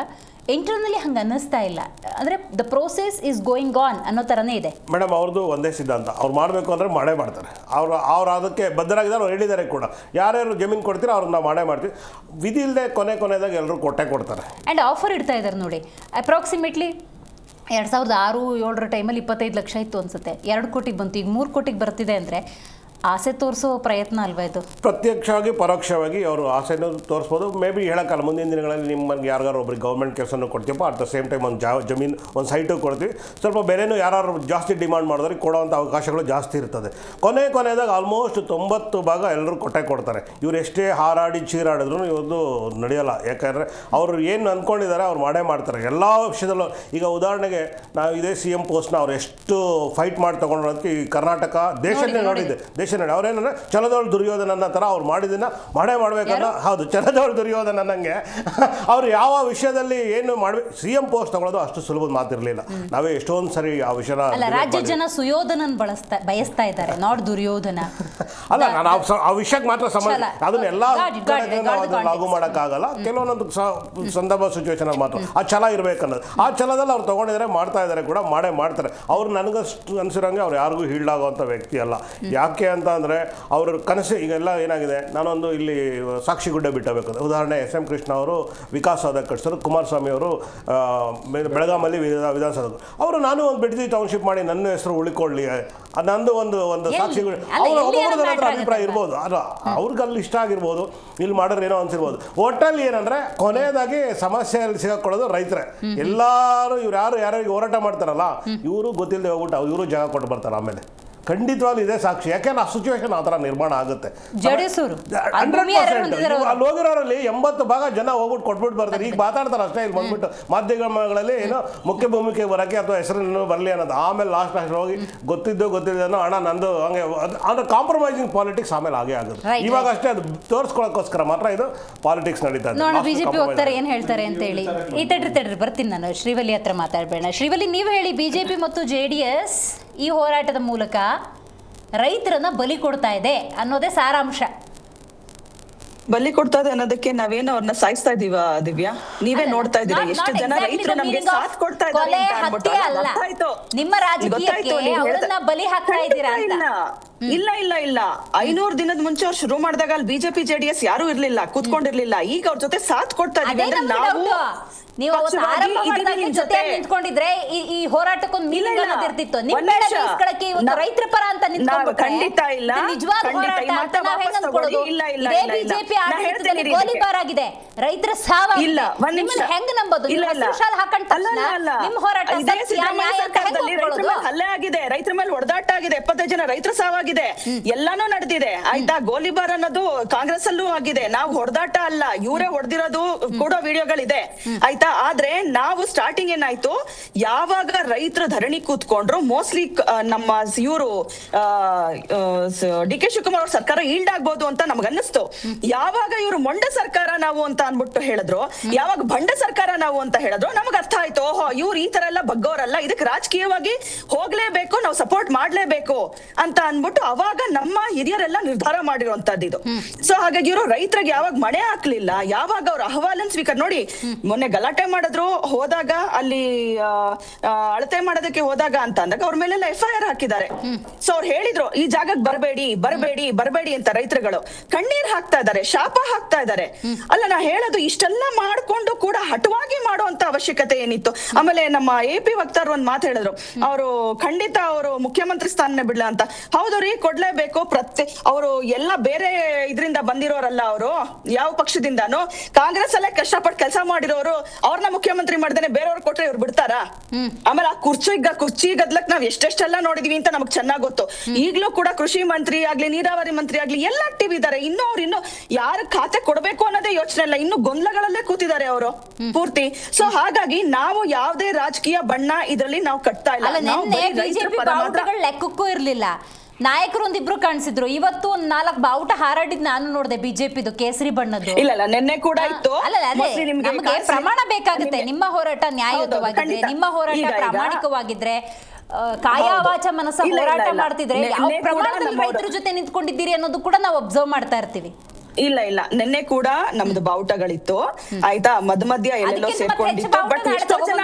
ಇಂಟರ್ನಲಿ ಹಂಗೆ ಅನ್ನಿಸ್ತಾ ಇಲ್ಲ. ಅಂದರೆ the process is going on ಅನ್ನೋ ಥರನೇ ಇದೆ. ಮೇಡಮ್, ಅವ್ರದ್ದು ಒಂದೇ ಸಿದ್ಧಾಂತ, ಅವ್ರು ಮಾಡಬೇಕು ಅಂದರೆ ಮಾಡೇ ಮಾಡ್ತಾರೆ. ಅವ್ರು ಅದಕ್ಕೆ ಬದ್ಧರಾಗಿದ್ದಾರೆ. ಅವ್ರು ಹೇಳಿದ್ದಾರೆ ಕೂಡ, ಯಾರ್ಯಾರು ಜಮೀನು ಕೊಡ್ತೀರೋ ಅವ್ರನ್ನ ನಾವು ಮಾಡೇ ಮಾಡ್ತೀವಿ. ವಿಧಿ ಇಲ್ಲದೆ ಕೊನೆದಾಗ ಎಲ್ಲರೂ ಕೊಡ್ತಾರೆ. ಆ್ಯಂಡ್ ಆಫರ್ ಇಡ್ತಾ ಇದ್ದಾರೆ ನೋಡಿ. ಅಪ್ರಾಕ್ಸಿಮೇಟ್ಲಿ 2006-07 ಟೈಮಲ್ಲಿ 25 ಲಕ್ಷ ಇತ್ತು ಅನ್ಸುತ್ತೆ, 2 ಕೋಟಿಗೆ ಬಂತು, ಈಗ 3 ಕೋಟಿಗೆ ಬರ್ತಿದೆ ಅಂದರೆ ಆಸೆ ತೋರಿಸೋ ಪ್ರಯತ್ನ ಅಲ್ವಾ ಇದು? ಪ್ರತ್ಯಕ್ಷವಾಗಿ ಪರೋಕ್ಷವಾಗಿ ಅವರು ಆಸೆನೂ ತೋರಿಸ್ಬೋದು. ಮೇ ಬಿ ಹೇಳೋಕ್ಕಲ್ಲ, ಮುಂದಿನ ದಿನಗಳಲ್ಲಿ ನಿಮಗೆ ಯಾರಿಗಾರು ಒಬ್ರಿಗೆ ಗೌರ್ಮೆಂಟ್ ಕೆಲಸನೂ ಕೊಡ್ತೀವಪ್ಪ, ಅಟ್ ದ ಸೇಮ್ ಟೈಮ್ ಒಂದು ಜಮೀನು ಒಂದು ಸೈಟು ಕೊಡ್ತೀವಿ, ಸ್ವಲ್ಪ ಬೇರೆನೂ ಯಾರು ಜಾಸ್ತಿ ಡಿಮಾಂಡ್ ಮಾಡಿದ್ರೆ ಕೊಡೋವಂಥ ಅವಕಾಶಗಳು ಜಾಸ್ತಿ ಇರ್ತದೆ. ಕೊನೆಯದಾಗ ಆಲ್ಮೋಸ್ಟ್ 90% ಎಲ್ಲರೂ ಕೊಡ್ತಾರೆ. ಇವ್ರು ಎಷ್ಟೇ ಹಾರಾಡಿ ಚೀರಾಡಿದ್ರು ಇವತ್ತು ನಡೆಯೋಲ್ಲ. ಯಾಕಂದರೆ ಅವರು ಏನು ಅಂದ್ಕೊಂಡಿದ್ದಾರೆ ಅವ್ರು ಮಾಡೇ ಮಾಡ್ತಾರೆ ಎಲ್ಲ ವಿಷಯದಲ್ಲೂ. ಈಗ ಉದಾಹರಣೆಗೆ ನಾವು ಇದೇ CM ಪೋಸ್ಟ್ನ ಅವ್ರು ಎಷ್ಟು ಫೈಟ್ ಮಾಡಿ ತೊಗೊಂಡೋದಕ್ಕೆ ಈ ಕರ್ನಾಟಕ ದೇಶನೇ ನೋಡಿದ್ದೆ, ಅವ್ರೇನಂದ್ರೆ ಛಲದವಳು ದುರ್ಯೋಧನನ್ನ ಥರ ಅವ್ರು ಮಾಡಿದ್ದನ್ನ ಮಾಡೇ ಮಾಡ್ಬೇಕನ್ನ. ಹೌದು, ಛಲದವಳು ದುರ್ಯೋಧನ ಅನ್ನಂಗೆ ಅವ್ರು ಯಾವ ವಿಷಯದಲ್ಲಿ ಏನು ಮಾಡ್ಬೇಕು, CM ಪೋಸ್ಟ್ ತಗೊಳ್ಳೋದು ಅಷ್ಟು ಸುಲಭದ ಮಾತಿರಲಿಲ್ಲ. ನಾವೇ ಎಷ್ಟೊಂದು ಸರಿ ಆ ವಿಷಯನ ರಾಜ್ಯ ಜನ ಸುಯೋಧನನ್ ಬಯಸ್ತಾ ಇದ್ದಾರೆ, ನಾಟ್ ದುರ್ಯೋಧನ. ಅಲ್ಲ, ನಾನು ಆ ವಿಷಯಕ್ಕೆ ಮಾತ್ರ ಅದನ್ನ ಎಲ್ಲ ಲಾಗು ಮಾಡೋಕ್ಕಾಗಲ್ಲ. ಕೆಲವೊಂದೊಂದು ಸಂದರ್ಭ ಸಿಚುವೇಶನ್ ಮಾತ್ರ ಆ ಛಲ ಇರಬೇಕನ್ನೋದು. ಆ ಛಲದಲ್ಲಿ ಅವ್ರು ತೊಗೊಂಡಿದ್ದಾರೆ, ಮಾಡ್ತಾ ಇದ್ದಾರೆ ಕೂಡ, ಮಾಡೇ ಮಾಡ್ತಾರೆ. ಅವ್ರು ನನಗಷ್ಟು ಅನ್ಸಿರೋಂಗೆ ಅವ್ರು ಯಾರಿಗೂ ಹೀಲ್ಡಾಗುವಂಥ ವ್ಯಕ್ತಿ ಅಲ್ಲ. ಯಾಕೆ ಅಂತ ಅಂದರೆ ಅವ್ರ ಕನಸು ಈಗೆಲ್ಲ ಏನಾಗಿದೆ, ನಾನೊಂದು ಇಲ್ಲಿ ಸಾಕ್ಷಿಗುಡ್ಡ ಬಿಟ್ಟಬೇಕು. ಉದಾಹರಣೆ SM ಕೃಷ್ಣ ಅವರು ವಿಕಾಸಸೌಧ ಕಟ್ಟಿಸಿದ್ರು, ಕುಮಾರಸ್ವಾಮಿ ಅವರು ಬೆಳಗಾಮಲ್ಲಿ ವಿಧಾನಸೌಧ ಅವರು. ನಾನು ಒಂದು ಬಿಡದಿ ಟೌನ್ಶಿಪ್ ಮಾಡಿ ನನ್ನ ಹೆಸರು ಉಳಿಕೊಳ್ಳಿ, ನಂದು ಒಂದು ಸಾಕ್ಷಿಗುಡ್ಡ. ಅವರು ಒಬ್ಬೊಬ್ಬರ ಹತ್ರ ಅಭಿಪ್ರಾಯ ಇರ್ಬೋದು, ಅಲ್ಲ ಅವ್ರಿಗೆ ಅಲ್ಲಿ ಇಷ್ಟ ಆಗಿರ್ಬೋದು, ಇಲ್ಲಿ ಮಾಡಿದ್ರೆ ಏನೋ ಅನ್ಸಿರ್ಬೋದು. ಒಟ್ಟಲ್ಲಿ ಏನಂದರೆ ಕೊನೆಯದಾಗಿ ಸಮಸ್ಯೆಯಲ್ಲಿ ಸಿಗಾಕೊಳ್ಳೋದು ರೈತರೇ. ಎಲ್ಲರೂ ಇವ್ರು ಯಾರಿಗೆ ಹೋರಾಟ ಮಾಡ್ತಾರಲ್ಲ, ಇವರು ಗೊತ್ತಿಲ್ಲದೆ ಹೋಗ್ಬಿಟ್ಟು ಇವರು ಜಾಗ ಕೊಟ್ಟು ಬರ್ತಾರೆ. ಆಮೇಲೆ ಖಂಡಿತವಾಗ್ಲೂ ಇದೆ ಸಾಕ್ಷಿ. ಯಾಕೆಂದ್ರೆ ಆ ಸಿಚುವೇಶನ್ ಆ ಥರ ನಿರ್ಮಾಣ ಆಗುತ್ತೆ. 100% ಅಲ್ಲಿ ಹೋಗಿರೋರಲ್ಲಿ 80% ಜನ ಹೋಗ್ಬಿಟ್ಟು ಕೊಟ್ಬಿಟ್ಟು ಬರ್ತಾರೆ. ಈಗ ಮಾತಾಡ್ತಾರೆ ಅಷ್ಟೇ, ಇಲ್ಲಿ ಬಂದ್ಬಿಟ್ಟು ಮಾಧ್ಯಮಗಳಲ್ಲಿ ಏನೋ ಮುಖ್ಯ ಭೂಮಿಕೆ ಬರೋಕ್ಕೆ ಅಥವಾ ಹೆಸರನ್ನು ಬರಲಿ ಅನ್ನೋದು. ಆಮೇಲೆ ಲಾಸ್ಟ್ ಹೋಗಿ ಗೊತ್ತಿದ್ದೋ ಹಣ ನಂದು, ಹಂಗೆ ಅಂದ್ರೆ ಕಾಂಪ್ರಮೈಸಿಂಗ್ ಪಾಲಿಟಿಕ್ಸ್ ಆಮೇಲೆ ಆಗೇ ಆಗುತ್ತೆ. ಇವಾಗ ಅಷ್ಟೇ ಅದು ತೋರಿಸ್ಕೊಳ್ಳೋಕ್ಕೋಸ್ಕರ ಮಾತ್ರ ಇದು ಪಾಲಿಟಿಕ್ಸ್ ನಡೀತಾ ಇದೆ. ನೋಡಿ ಬಿಜೆಪಿ ಹೋಗ್ತಾರೆ ಏನ್ ಹೇಳ್ತಾರೆ ಅಂತ ಹೇಳಿ. ಈ ತಡ್ರಿ ಬರ್ತೀನಿ ನಾನು ಶ್ರೀವಲ್ಲಿ ಹತ್ರ ಮಾತಾಡಬೇಡ. ಶ್ರೀವಲ್ಲಿ, ನೀವು ಹೇಳಿ, ಬಿಜೆಪಿ ಮತ್ತು JDS ಈ ಹೋರಾಟದ ಮೂಲಕ ರೈತರನ್ನ ಬಲಿ ಕೊಡ್ತಾ ಇದೆ ಅನ್ನೋದೇ ಸಾರಾಂಶ. ಬಲಿ ಕೊಡ್ತಾ ಇದೆ ಅನ್ನೋದಕ್ಕೆ ನಾವೇನು ಅವ್ರನ್ನ ಸಾಯಿಸ್ತಾ ಇದೀವ ದಿವ್ಯಾ? ನೀವೇ ನೋಡ್ತಾ ಇದ್ದೀರಾ ಎಷ್ಟು ಜನ ರೈತರು ನಮ್ಗೆ ಸಾಥ್ ಕೊಡ್ತಾ ಇದ್ದಾರೆ ಅಂತ ಅನ್ಬಿಟ್ಟು. ನಿಮ್ಮ ರಾಜಕೀಯಕ್ಕೆ ಅವರನ್ನ ಬಲಿ ಹಾಕ್ತಾ ಇದ್ದೀರಾ ಅಂತ. ಇಲ್ಲ 500 ದಿನದ ಮುಂಚೆ ಅವ್ರು ಶುರು ಮಾಡಿದಾಗ ಅಲ್ಲಿ ಬಿಜೆಪಿ JDS ಯಾರು ಇರ್ಲಿಲ್ಲ, ಕೂತ್ಕೊಂಡಿರ್ಲಿಲ್ಲ. ಈಗ ಅವ್ರ ಜೊತೆ ಸಾಥ್ ಕೊಡ್ತಾ ಇದೀವಿ ಅಂದ್ರೆ ನಾವು ನೀವು ಆರಂಭ ಮಾಡಿದಾಗ ಜೊತೆ ನಿಂತ್ಕೊಂಡಿದ್ರೆ ಈ ಹೋರಾಟಕ್ಕೊಂದು ಮೀನಿಂಗ್ ಅನ್ನೋದಿರ್ತಿತ್ತು. ನಿಮ್ಮ ಕೇಳಿಸ್ಕೊಳ್ಳಕ್ಕೆ ಇವತ್ತು ರೈತರ ಪರ ಅಂತ ನಿಂತ್ಕೊಂಡ್ಬಿಟ್ರೆ ಖಂಡಿತ ಇಲ್ಲ, ನಿಜವಾದ ಹೋರಾಟ ಅಂತ ನಾವು ಹೆಂಗ್ ಅನ್ಕೊಳ್ಳೋದು? ಇದೇ ಬಿಜೆಪಿ ಆಡಳಿತದಲ್ಲಿ ಗೋಲಿಬಾರ್ ಆಗಿದೆ, ರೈತರ ಸಾವಾಗಿದೆ. ನಿಮ್ಮನ್ನ ಹೆಂಗ್ ನಂಬೋದು? ಶಾಲೆ ಹಾಕೊಂಡ ತಕ್ಷಣ ನಿಮ್ಮ ಹೋರಾಟ ಹಲ್ಲೆ ಆಗಿದೆ, ರೈತರ ಮೇಲೆ ಹೊಡೆದಾಟ ಆಗಿದೆ, 75 ಜನ ರೈತರ ಸಾವಾಗಿದೆ, ಎಲ್ಲಾನು ನಡೆದಿದೆ. ಆಯ್ತಾ? ಗೋಲಿಬಾರ್ ಅನ್ನೋದು ಕಾಂಗ್ರೆಸ್ ಅಲ್ಲೂ ಆಗಿದೆ. ನಾವು ಹೊಡೆದಾಟ ಅಲ್ಲ, ಇವರೇ ಹೊಡೆದಿರೋದು ಕೂಡ ವಿಡಿಯೋಗಳಿದೆ. ಆಯ್ತಾ? ಆದ್ರೆ ನಾವು ಸ್ಟಾರ್ಟಿಂಗ್ ಏನಾಯ್ತು, ಯಾವಾಗ ರೈತರ ಧರಣಿ ಕೂತ್ಕೊಂಡ್ರು, ಮೋಸ್ಟ್ಲಿ ನಮ್ಮ ಇವರು DK ಶಿವಕುಮಾರ್ ಅವ್ರ ಸರ್ಕಾರ ಈಲ್ಡ್ ಆಗ್ಬೋದು ಅಂತ ನಮ್ಗೆ ಅನ್ನಿಸ್ತು. ಯಾವಾಗ ಇವರು ಮೊಂಡ ಸರ್ಕಾರ ನಾವು ಅಂತ ಅನ್ಬಿಟ್ಟು ಹೇಳಿದ್ರು, ಯಾವಾಗ ಬಂಡ ಸರ್ಕಾರ ನಾವು ಅಂತ ಹೇಳಿದ್ರು, ನಮಗ್ ಅರ್ಥ ಆಯ್ತು, ಓಹೋ ಇವ್ರು ಈ ತರ ಎಲ್ಲ ಬಗ್ಗೋರಲ್ಲ, ಇದಕ್ಕೆ ರಾಜಕೀಯವಾಗಿ ಹೋಗ್ಲೇಬೇಕು, ನಾವು ಸಪೋರ್ಟ್ ಮಾಡ್ಲೇಬೇಕು ಅಂತ ಅನ್ಬಿಟ್ಟು ಅವಾಗ ನಮ್ಮ ಹಿರಿಯರೆಲ್ಲ ನಿರ್ಧಾರ ಮಾಡಿರುವಂತದ್ದು ಇದು. ಸೊ ಹಾಗಾಗಿ ಇವರು ರೈತರಿಗೆ ಯಾವಾಗ ಮಣೆ ಹಾಕ್ಲಿಲ್ಲ, ಯಾವಾಗ ಅವ್ರ ಅಹವಾಲನ್ ಸ್ವೀಕಾರ ನೋಡಿ, ಮೊನ್ನೆ ಗಲಾಟೆ ಮಾಡಿದ್ರು, ಹೋದಾಗ ಅಲ್ಲಿ ಅಳತೆ ಮಾಡೋದಕ್ಕೆ ಹೋದಾಗ ಅಂತ ಅಂದಾಗ ಅವ್ರ ಮೇಲೆಲ್ಲ FIR ಹಾಕಿದ್ದಾರೆ. ಸೊ ಅವ್ರು ಹೇಳಿದ್ರು ಈ ಜಾಗಕ್ಕೆ ಬರಬೇಡಿ ಅಂತ ರೈತರುಗಳು ಕಣ್ಣೀರ್ ಹಾಕ್ತಾ ಇದ್ದಾರೆ, ಶಾಪ ಹಾಕ್ತಾ ಇದ್ದಾರೆ. ಅಲ್ಲ, ನಾ ಹೇಳೋದು ಇಷ್ಟೆಲ್ಲ ಮಾಡ್ಕೊಂಡು ಕೂಡ ಹಠವಾಗಿ ಮಾಡುವಂತ ಅವಶ್ಯಕತೆ ಏನಿತ್ತು? ಆಮೇಲೆ ನಮ್ಮ AP ವಕ್ತಾರರು ಒಂದ್ ಮಾತು ಹೇಳಿದ್ರು, ಅವರು ಖಂಡಿತ ಅವರು ಮುಖ್ಯಮಂತ್ರಿ ಸ್ಥಾನನೇ ಬಿಡ್ಲ ಅಂತ. ಹೌದು ರೀ, ಕೊಡ್ಲೇಬೇಕು. ಅವರು ಎಲ್ಲ ಬೇರೆ ಇದರಿಂದ ಬಂದಿರೋರಲ್ಲ, ಅವರು ಯಾವ ಪಕ್ಷದಿಂದಾನು ಕಾಂಗ್ರೆಸ್ ಅಲ್ಲೇ ಕಷ್ಟಪಟ್ಟು ಕೆಲಸ ಮಾಡಿರೋರು, ಅವ್ರನ್ನ ಮುಖ್ಯಮಂತ್ರಿ ಮಾಡ್ದೇನೆ ಬೇರೆಯವ್ರು ಕೊಟ್ರೆ ಇವ್ರು ಬಿಡ್ತಾರಾ? ಆಮೇಲೆ ಆ ಕುರ್ಚಿ ಗದ್ಲಕ್ ನಾವ್ ಎಷ್ಟೆಷ್ಟೆಲ್ಲ ನೋಡಿದೀವಿ ಅಂತ ನಮಗ್ ಚೆನ್ನಾಗ್ ಗೊತ್ತು. ಈಗ್ಲೂ ಕೂಡ ಕೃಷಿ ಮಂತ್ರಿ ಆಗ್ಲಿ, ನೀರಾವರಿ ಮಂತ್ರಿ ಆಗ್ಲಿ ಎಲ್ಲ ಆಕ್ಟಿವ್ ಇದಾರೆ. ಇನ್ನು ಯಾರ ಖಾತೆ ಕೊಡ್ಬೇಕು ಅನ್ನೋದೇ ಯೋಚನೆ ಇಲ್ಲ, ಇನ್ನು ಗೊಂದಲಗಳಲ್ಲೇ ಕೂತಿದ್ದಾರೆ ಅವರು ಪೂರ್ತಿ. ಸೊ ಹಾಗಾಗಿ ನಾವು ಯಾವ್ದೇ ರಾಜಕೀಯ ಬಣ್ಣ ಇದ್ರಲ್ಲಿ ನಾವು ಕಟ್ತಾ ಇಲ್ಲ. ಲೆಕ್ಕಕ್ಕೂ ಇರ್ಲಿಲ್ಲ. ನಾಯಕರು ಒಂದಿಬ್ರು ಕಾಣಿಸಿದ್ರು. ಇವತ್ತು 4 ಬಾವುಟ ಹಾರಾಡಿದ್ ನಾನು ನೋಡಿದೆ, ಬಿಜೆಪಿದು ಕೇಸರಿ ಬಣ್ಣದ್ದು. ಇಲ್ಲ ನಿನ್ನೆ ಕೂಡ ಇತ್ತು. ನಮಗೆ ಪ್ರಮಾಣ ಬೇಕಾಗುತ್ತೆ. ನಿಮ್ಮ ಹೋರಾಟ ನ್ಯಾಯಯುತವಾಗಿದ್ರೆ, ನಿಮ್ಮ ಹೋರಾಟ ಪ್ರಾಮಾಣಿಕವಾಗಿದ್ರೆ, ಕಾಯ ವಾಚ ಮನಸ್ಸ ಹೋರಾಟ ಮಾಡ್ತಿದ್ರೆ ಯಾವ ಪ್ರಮಾಣದಲ್ಲಿ ರೈತರ ಜೊತೆ ನಿಂತ್ಕೊಂಡಿದ್ದೀರಿ ಅನ್ನೋದು ಕೂಡ ನಾವು ಅಬ್ಸರ್ವ್ ಮಾಡ್ತಾ ಇರ್ತೀವಿ. ಇಲ್ಲ ನಿನ್ನೆ ಕೂಡ ನಮ್ದು ಬಾವುಟಗಳಿತ್ತು ಆಯ್ತಾ, ಮಧ್ಯ ಎಲ್ಲೆಲ್ಲೋ ಅದಕ್ಕಿಂತ ಮತ್ತೆ ಹೆಚ್ಚು ಸೇರ್ಕೊಂಡಿತ್ತು. ಬಟ್ ಬಾವುಟ ಎಷ್ಟೋ ಜನ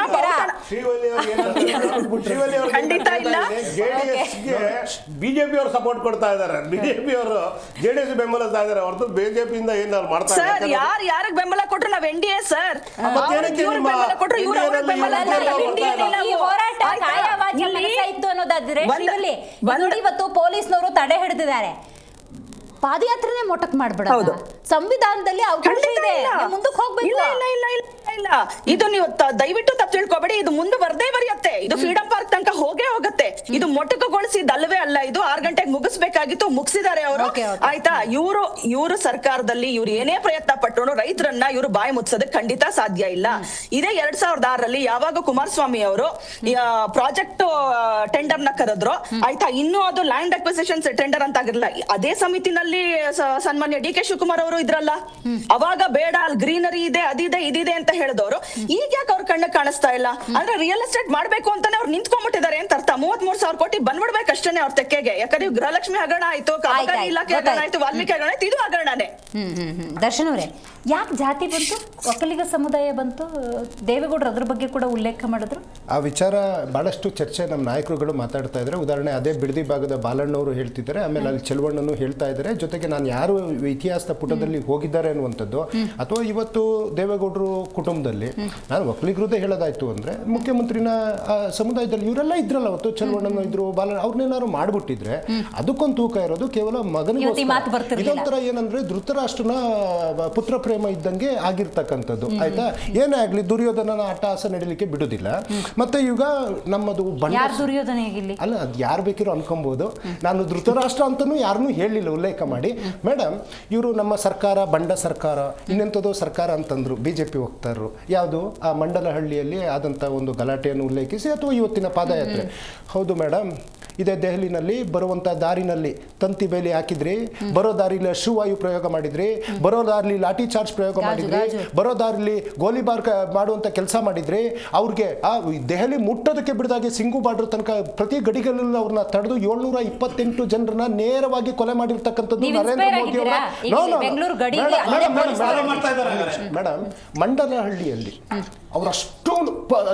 ಖಂಡಿತ ಇಲ್ಲ. ಜೆಡಿಎಸ್ಗೆ ಬಿಜೆಪಿ ಅವರು ಸಪೋರ್ಟ್ ಕೊಡ್ತಾ ಇದ್ದಾರೆ, ಬಿಜೆಪಿ ಅವರು ಜೆಡಿಎಸ್ ಬೆಂಬಲಿಸ್ತಾ ಇದ್ದಾರೆ ಹೊರತು ಬಿಜೆಪಿಯಿಂದ ಏನಾದ್ರು ಮಾಡ್ತಾ ಸರ್ ಯಾರಿಗೆ ಬೆಂಬಲ ಕೊಟ್ರು ನಾವ್ NDA ಸರ್, ಬೆಂಬಲ ಕೊಟ್ರು ಇವ್ರು ಬೆಂಬಲ ಈ ಹೋರಾಟ ಕಾಯವಾಚ ಮನಸ ಇತ್ತು ಅನ್ನೋದಾದ್ರೆ ಶಿವಲ್ಲಿ ನೋಡಿ ಇವತ್ತು ಪೊಲೀಸ್ನವರು ತಡೆ ಹಿಡಿದಿದ್ದಾರೆ, ಪಾದಯಾತ್ರೆನೇ ಮೊಟಕ್ ಮಾಡ್ಬಿಡೋದು. ಸಂವಿಧಾನದಲ್ಲಿ ಅವಕಾಶ ಇದೆ, ಮುಂದಕ್ಕೆ ಹೋಗ್ಬೇಕು. ಇಲ್ಲ ಇದು ನೀವು ದಯವಿಟ್ಟು ತಪ್ಪು ತಿಳ್ಕೊಬೇಡಿ, ಇದು ಮುಂದೆ ಬರ್ದೇ ಬರೆಯುತ್ತೆ, ಇದು ಫ್ರೀಡಂ ಪಾರ್ಕ್ ತನಕ ಹೋಗುತ್ತೆ. ಇದು ಮೊಟಕುಗೊಳಿಸಿದಲ್ವೇ ಅಲ್ಲ, ಇದು 6 ಗಂಟೆಗೆ ಮುಗಿಸ್ಬೇಕಾಗಿತ್ತು, ಮುಗಿಸಿದ್ದಾರೆ ಅವರು ಆಯ್ತಾ. ಇವರು ಸರ್ಕಾರದಲ್ಲಿ ಇವ್ರು ಏನೇ ಪ್ರಯತ್ನ ಪಟ್ಟರು ರೈತರನ್ನ ಇವರು ಬಾಯಿ ಮುಚ್ಚೋದಕ್ಕೆ ಖಂಡಿತ ಸಾಧ್ಯ ಇಲ್ಲ. ಇದೇ 2006ರಲ್ಲಿ ಯಾವಾಗ ಕುಮಾರಸ್ವಾಮಿ ಅವರು ಪ್ರಾಜೆಕ್ಟ್ ಟೆಂಡರ್ ನ ಕರೆದ್ರು ಆಯ್ತಾ, ಇನ್ನು ಅದು ಲ್ಯಾಂಡ್ ಅಕ್ವಿಸಿಷನ್ ಟೆಂಡರ್ ಅಂತ ಆಗಿರಲಿಲ್ಲ, ಅದೇ ಸಮಿತಿನಲ್ಲಿ ಸನ್ಮಾನ್ಯ DK ಶಿವಕುಮಾರ್ ಅವರು ಇದ್ರಲ್ಲ, ಅವಾಗ ಬೇಡ ಅಲ್ಲಿ ಗ್ರೀನರಿ ಇದೆ ಅದಿದೆ ಇದಿದೆ ಅಂತ ಹೇಳಿದವರು ಈಗ ಯಾಕೆ ಅವ್ರ ಕಣ್ಣ ಕಾಣಿಸ್ತಾ ಇಲ್ಲ? ಅಂದ್ರೆ ರಿಯಲ್ ಎಸ್ಟೇಟ್ ಮಾಡ್ಬೇಕು ಅಂತಾನೆ ಅವ್ರು ನಿಂತ್ಕೊಂಡ್ಬಿಟ್ಟಿದ್ದಾರೆ ಅಂತ ಅರ್ಥ. 33,000 ಕೋಟಿ ಬಂದ್ಬಿಡ್ಬೇಕಷ್ಟೇನೆ ಅವ್ರ ತೆಕ್ಕೆಗೆ. ಯಾಕಂದ್ರೆ ಗೃಹಲಕ್ಷ್ಮಿ ಹಗರಣ ಆಯ್ತು, ಕಾಮಗಾರಿ ಇಲಾಖೆ ಹಗರಣ ಆಯ್ತು, ವಾಲ್ಮೀಕಿ ಹಗರಣ ಆಯ್ತು, ಇದು ಹಗರಣನೇ. ದರ್ಶನ್ ಅವರೇ, ಯಾಕೆ ಜಾತಿ ಬಂತು, ಒಕ್ಕಲಿಗ ಸಮುದಾಯ ಬಂತು? ದೇವೇಗೌಡರು ಅದ್ರ ಬಗ್ಗೆ ಕೂಡ ಉಲ್ಲೇಖ ಮಾಡಿದ್ರು. ಆ ವಿಚಾರ ಬಹಳಷ್ಟು ಚರ್ಚೆ ನಮ್ಮ ನಾಯಕರುಗಳು ಮಾತಾಡ್ತಾ ಇದ್ದಾರೆ. ಉದಾಹರಣೆ ಅದೇ ಬಿಡದಿ ಭಾಗದ ಬಾಲಣ್ಣವರು ಹೇಳ್ತಿದ್ದಾರೆ, ಆಮೇಲೆ ಅಲ್ಲಿ ಚೆಲುವಣ್ಣನು ಹೇಳ್ತಾ ಇದ್ದಾರೆ. ಜೊತೆಗೆ ನಾನು ಯಾರು ಇತಿಹಾಸದ ಪುಟದಲ್ಲಿ ಹೋಗಿದ್ದಾರೆ ಅನ್ನುವಂಥದ್ದು, ಅಥವಾ ಇವತ್ತು ದೇವೇಗೌಡರು ಕುಟುಂಬದಲ್ಲಿ ನಾನು ಒಕ್ಕಲಿಗರದ್ದೇ ಹೇಳೋದಾಯ್ತು ಅಂದ್ರೆ ಮುಖ್ಯಮಂತ್ರಿನ ಸಮುದಾಯದಲ್ಲಿ ಇವರೆಲ್ಲ ಇದ್ರಲ್ಲ, ಅವತ್ತು ಚೆಲುವಣ್ಣನ ಇದ್ರು, ಬಾಲಣ್ಣ ಅವ್ರನ್ನೇನಾದ್ರು ಮಾಡ್ಬಿಟ್ಟಿದ್ರೆ ಅದಕ್ಕೊಂದು ತೂಕ ಇರೋದು ಕೇವಲ ಮಗನಿಗೆ. ಇದೊಂಥರ ಏನಂದ್ರೆ ಧೃತರಾಷ್ಟ್ರನ ಪುತ್ರ ಪ್ರೇಮ ಇದ್ದಂಗೆ ಆಗಿರ್ತಕ್ಕಂಥದ್ದು ಆಯ್ತಾ. ಏನೇ ಆಗ್ಲಿ ದುರ್ಯೋಧನನ ಅಟ್ಟಹಾಸ ನಡೀಲಿಕ್ಕೆ ಬಿಡುದಿಲ್ಲ. ಮತ್ತೆ ಈಗ ನಮ್ಮದು ಅಲ್ಲ, ಅದು ಯಾರು ಬೇಕಿರೋ ಅನ್ಕೊಬಹುದು. ನಾನು ಧೃತರಾಷ್ಟ್ರ ಅಂತಾನು ಯಾರನ್ನೂ ಹೇಳಿಲ್ಲ ಉಲ್ಲೇಖ ಮಾಡಿ. ಮೇಡಮ್, ಇವರು ನಮ್ಮ ಸರ್ಕಾರ ಬಂಡ ಸರ್ಕಾರ, ಇನ್ನೆಂಥದೋ ಸರ್ಕಾರ ಅಂತಂದ್ರು ಬಿಜೆಪಿ ವಕ್ತಾರರು. ಯಾವುದು ಆ ಮಂಡಲಹಳ್ಳಿಯಲ್ಲಿ ಆದಂಥ ಒಂದು ಗಲಾಟೆಯನ್ನು ಉಲ್ಲೇಖಿಸಿ ಅಥವಾ ಇವತ್ತಿನ ಪಾದಯಾತ್ರೆ. ಹೌದು ಮೇಡಮ್, ಇದೇ ದೆಹಲಿನಲ್ಲಿ ಬರುವಂಥ ದಾರಿನಲ್ಲಿ ತಂತಿ ಬೇಲಿ ಹಾಕಿದ್ರಿ, ಬರೋ ದಾರಿಲಿ ಅಶ್ರುವಾಯು ಪ್ರಯೋಗ ಮಾಡಿದ್ರಿ, ಬರೋ ದಾರಿಲಿ ಲಾಠಿ ಚಾರ್ಜ್ ಪ್ರಯೋಗ ಮಾಡಿದ್ರಿ, ಬರೋ ದಾರಿಲಿ ಗೋಲಿಬಾರ್ ಮಾಡುವಂಥ ಕೆಲಸ ಮಾಡಿದ್ರಿ. ಅವ್ರಿಗೆ ಆ ದೆಹಲಿ ಮುಟ್ಟೋದಕ್ಕೆ ಬಿಡದಾಗೆ ಸಿಂಗು ಬಾರ್ಡರ್ ತನಕ ಪ್ರತಿ ಗಡಿಗಳಲ್ಲೂ ಅವ್ರನ್ನ ತಡೆದು 728 ಜನರನ್ನ ನೇರವಾಗಿ ಕೊಲೆ ಮಾಡಿರ್ತಕ್ಕಂಥದ್ದು ನರೇಂದ್ರ ಮೋದಿ ಅವರ. ಮೇಡಮ್, ಮಂಡಲಹಳ್ಳಿಯಲ್ಲಿ ಅವರಷ್ಟು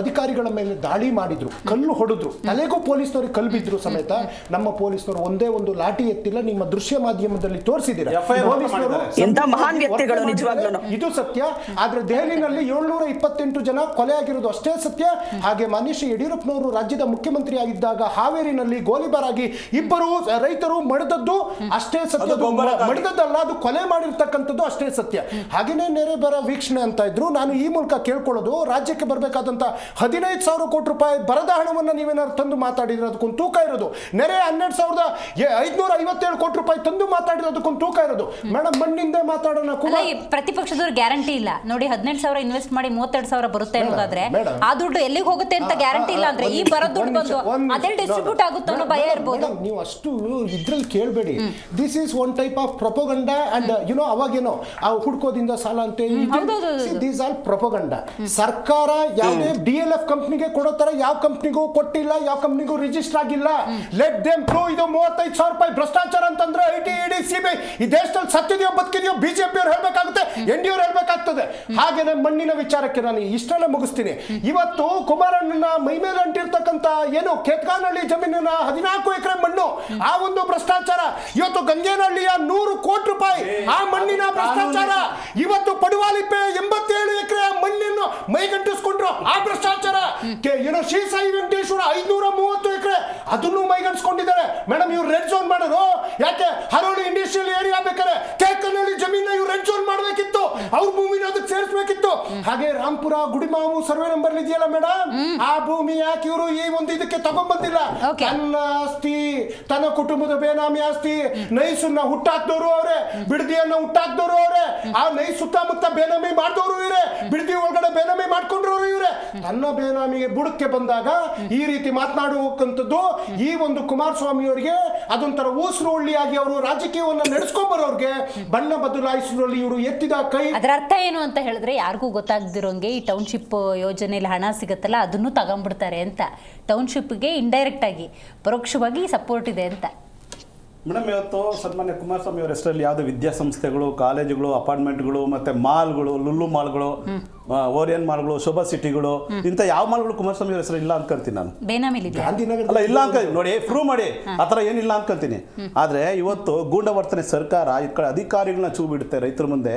ಅಧಿಕಾರಿಗಳ ಮೇಲೆ ದಾಳಿ ಮಾಡಿದ್ರು, ಕಲ್ಲು ಹೊಡೆದ್ರು, ತಲೆಗೂ ಪೊಲೀಸ್ನವ್ರಿಗೆ ಕಲ್ಲು ಬಿದ್ರು ಸಮೇತ ನಮ್ಮ ಪೊಲೀಸ್ನವರು ಒಂದೇ ಒಂದು ಲಾಠಿ ಎತ್ತಿಲ್ಲ. ನಿಮ್ಮ ದೃಶ್ಯ ಮಾಧ್ಯಮದಲ್ಲಿ ತೋರಿಸಿದ್ದೀರಾ. ಇದು ಸತ್ಯ. ಆದ್ರೆ ದೆಹಲಿನಲ್ಲಿ 728 ಜನ ಕೊಲೆ ಆಗಿರೋದು ಅಷ್ಟೇ ಸತ್ಯ. ಹಾಗೆ ಮಾನ್ಯ ಶ್ರೀ ಯಡಿಯೂರಪ್ಪನವರು ರಾಜ್ಯದ ಮುಖ್ಯಮಂತ್ರಿ ಆಗಿದ್ದಾಗ ಹಾವೇರಿನಲ್ಲಿ ಗೋಲಿಬಾರ್ ಆಗಿ 2 ರೈತರು ಮಡಿದದ್ದು ಅಷ್ಟೇ ಸತ್ಯ. ಮಡಿದದ್ದಲ್ಲ, ಅದು ಕೊಲೆ ಮಾಡಿರ್ತಕ್ಕಂಥದ್ದು ಅಷ್ಟೇ ಸತ್ಯ. ಹಾಗೇನೆ ನೆರೆ ಬರ ವೀಕ್ಷಣೆ ಅಂತ ಇದ್ರು. ನಾನು ಈ ಮೂಲಕ ಕೇಳ್ಕೊಳ್ಳೋದು, ರಾಜ್ಯಕ್ಕೆ ಬರಬೇಕಾದಂತ 15,000 ಕೋಟಿ ರೂಪಾಯಿ ಬರದ ಹಣವನ್ನು ನೀವೇನಾದ್ರು ತಂದು ಮಾತಾಡಿದ್ರೆ ಅದಕ್ಕೊಂದು ತೂಕ ಇರೋದು. ನೆರೆ 12,557 ಕೋಟಿ ರೂಪಾಯಿ ತಂದು ಮಾತಾಡಿರೋದಕ್ಕೊಂದು ತೂಕ ಇರೋದು. ಮೇಡಮ್, ಮಣ್ಣಿಂದ ಮಾತಾಡೋಣ. ಪ್ರತಿಪಕ್ಷದವ್ರು ಗ್ಯಾರಂಟಿ ಇಲ್ಲ ನೋಡಿ, 18,000 ಇನ್ವೆಸ್ಟ್ ಮಾಡಿ 32,000 ಬರುತ್ತೆ ಅನ್ನೋದಾದ್ರೆ ಆ ದುಡ್ಡು ಎಲ್ಲಿಗೆ ಹೋಗುತ್ತೆ ಅಂತ ಗ್ಯಾರಂಟಿ ಇಲ್ಲ ಅಂದ್ರೆ ಈ ಬರೋ ದುಡ್ಡು ಬಂದು ಅದೇ ಡಿಸ್ಟ್ರಿಬ್ಯೂಟ್ ಆಗುತ್ತೆ ಅನ್ನೋ ಭಯ ಇರ್ಬೋದು. ನೀವು ಅಷ್ಟು ಇದ್ರಲ್ಲಿ ಕೇಳಬೇಡಿ. This is one type of propaganda and ಅವಾಗೇನೋ ಆ ಹುಡ್ಕೋದಿಂದ ಸಾಲ ಅಂತೆ, ದೀಸ್ ಆಲ್ ಪ್ರೊಪಗಂಡ. ಸರ್ಕಾರ ಯಾವುದೇ DLF ಕಂಪ್ನಿಗೆ ಕೊಡೋ ತರ ಯಾವ ಕಂಪ್ನಿಗೂ ಕೊಟ್ಟಿಲ್ಲ, ಯಾವ ಕಂಪ್ನಿಗೂ ರಿಜಿಸ್ಟರ್ ಆಗಿಲ್ಲ. Let them prove. ಇದು 35,000 ರೂಪಾಯಿ ಭ್ರಷ್ಟಾಚಾರ ಅಂತಂದ್ರೆ IT, ED, CBI ಈ ದೇಶದಲ್ಲಿ ಸತ್ತಿದೆಯೋ ಬದುಕಿದೆಯೋ BJP ಅವ್ರು ಹೇಳ್ಬೇಕಾಗುತ್ತೆ, ND ಅವ್ರು ಹೇಳ್ಬೇಕಾಗ್ತದೆ. ಹಾಗೇನೆ ಮಣ್ಣಿನ ವಿಚಾರಕ್ಕೆ ನಾನು ಇಷ್ಟೆಲ್ಲ ಮುಗಿಸ್ತೀನಿ. ಇವತ್ತು ಕುಮಾರಣ್ಣನ ಮೈ ಮೇಲೆ ಅಂಟಿರ್ತಕ್ಕಂಥ ಏನು ಕೇತ್ಗಾನಹಳ್ಳಿ ಜಮೀನಿನ 14 ಎಕರೆ ಮಣ್ಣು, ಆ ಒಂದು ಭ್ರಷ್ಟಾಚಾರ. ಇವತ್ತು ಗಂಗೇನಹಳ್ಳಿಯ 100 ಕೋಟಿ ರೂಪಾಯಿ ಆ ಮಣ್ಣಿನ ಭ್ರಷ್ಟಾಚಾರ. ಇವತ್ತು ಪಡುವಾಲಿಪೆ 87 ಎಕರೆ ಮಣ್ಣನ್ನು ಮೈಗಂಟಿಸ್ಕೊಂಡ್ರು ಆ ಭ್ರಷ್ಟಾಚಾರ. ಶ್ರೀ ಸಾಯಿ ವೆಂಕಟೇಶ್ವರ 530 ಎಕರೆ ಅದನ್ನು ಮೈಗಂಟಿಸ್ಕೊಂಡಿದ್ದಾರೆ. ಮೇಡಮ್, ಇವ್ರು ರೆಡ್ ಝೋನ್ ಮಾಡೋರು ಯಾಕೆ? ಹರೋಳಿ ಇಂಡಸ್ಟ್ರಿಯಲ್ ಏರಿಯಾ ಬೇಕಾರೆ ಕೇಕನಹಳ್ಳಿ ಜಮೀನ ಇವ್ರು ರೆಡ್ ಝೋನ್ ಮಾಡಬೇಕಿತ್ತು, ಅವ್ರ ಭೂಮಿನ ಅದಕ್ಕೆ ಸೇರಿಸಬೇಕಿತ್ತು. ಹಾಗೆ ರಾಂಪುರ ಗುಡಿಮಾವು ಸರ್ವೆ ನಂಬರ್ ಇದೆಯಲ್ಲ ಮೇಡಮ್, ಆ ಭೂಮಿ ಯಾಕೆ ಇವರು ಈ ಒಂದು ಇದಕ್ಕೆ ತಗೊಂಡ್ಬಂದಿಲ್ಲ? ತನ್ನ ಆಸ್ತಿ, ತನ್ನ ಕುಟುಂಬದ ಬೇನಾಮಿ ಆಸ್ತಿ, ನೈಸನ್ನ ಹುಟ್ಟಾಕ್ದವರು ಅವರೇ, ಬಿಡದಿಯನ್ನ ಹುಟ್ಟಾಕ್ದವರು ಅವರೇ, ಆ ನೈಸ್ ಸುತ್ತಮುತ್ತ ಬೇನಾಮಿ ಮಾಡಿದವರು ಇವರೇ, ಬಿಡದಿ ಒಳಗಡೆ ಬೇನಾಮಿ ಮಾಡ್ಕೊಂಡ್ರವರು ಇವರೇ. ತನ್ನ ಬೇನಾಮಿಗೆ ಬುಡಕ್ಕೆ ಬಂದಾಗ ಈ ರೀತಿ ಮಾತನಾಡುವಂಥದ್ದು ಈ ಒಂದು ಕುಮಾರಸ್ವಾಮಿ ಅವರಿಗೆ ಅದೊಂಥರ ಊಸರು ಹುಳ್ಳಿಯಾಗಿ ಅವರು ರಾಜಕೀಯವನ್ನು ನಡೆಸ್ಕೊಂಡ್ಬರೋರ್ಗೆ ಬಣ್ಣ ಬದಲಾಯಿಸುವಲ್ಲಿ ಇವರು ಎತ್ತಿದ ಕೈ. ಅದರ ಅರ್ಥ ಏನು ಅಂತ ಹೇಳಿದ್ರೆ, ಯಾರಿಗೂ ಗೊತ್ತಾಗದಿರೋಂಗೆ ಈ ಟೌನ್ಶಿಪ್ ಯೋಜನೆಯಲ್ಲಿ ಹಣ ಸಿಗುತ್ತಲ್ಲ ಅದನ್ನು ತಗೊಂಡ್ಬಿಡ್ತಾರೆ ಅಂತ. ಟೌನ್ಶಿಪ್ಗೆ ಇಂಡೈರೆಕ್ಟ್ ಆಗಿ ಪರೋಕ್ಷವಾಗಿ ಸಪೋರ್ಟ್ ಇದೆ ಅಂತ. ಮೇಡಮ್, ಇವತ್ತು ಸನ್ಮಾನ್ಯ ಕುಮಾರಸ್ವಾಮಿ ಅವರ ಹೆಸರಲ್ಲಿ ಯಾವುದೇ ವಿದ್ಯಾಸಂಸ್ಥೆಗಳು, ಕಾಲೇಜುಗಳು, ಅಪಾರ್ಟ್ಮೆಂಟ್ಗಳು, ಮತ್ತೆ ಮಾಲ್ಗಳು, ಲುಲ್ಲು ಮಾಲ್ಗಳು, ಓರಿಯನ್ ಮಾಲ್ಗಳು, ಶೋಭಾ ಸಿಟಿಗಳು, ಇಂಥ ಯಾವ ಮಾಲ್ಗಳು ಕುಮಾರಸ್ವಾಮಿ ಅವರ ಹೆಸರು ಇಲ್ಲ ಅನ್ಕೊಳ್ತೀನಿ ನಾನು. ಗಾಂಧಿನಗರ ಅಲ್ಲ, ಇಲ್ಲ ಅನ್ಕೊಳ್ತೀನಿ ನೋಡಿ, ಪ್ರೂವ್ ಮಾಡಿ, ಆ ಥರ ಏನಿಲ್ಲ ಅನ್ಕೊಳ್ತೀನಿ. ಆದ್ರೆ ಇವತ್ತು ಗೂಂಡವರ್ತನೆ ಸರ್ಕಾರ ಈ ಕಡೆ ಅಧಿಕಾರಿಗಳನ್ನ ಚೂ ಬಿಡುತ್ತೆ ರೈತರ ಮುಂದೆ.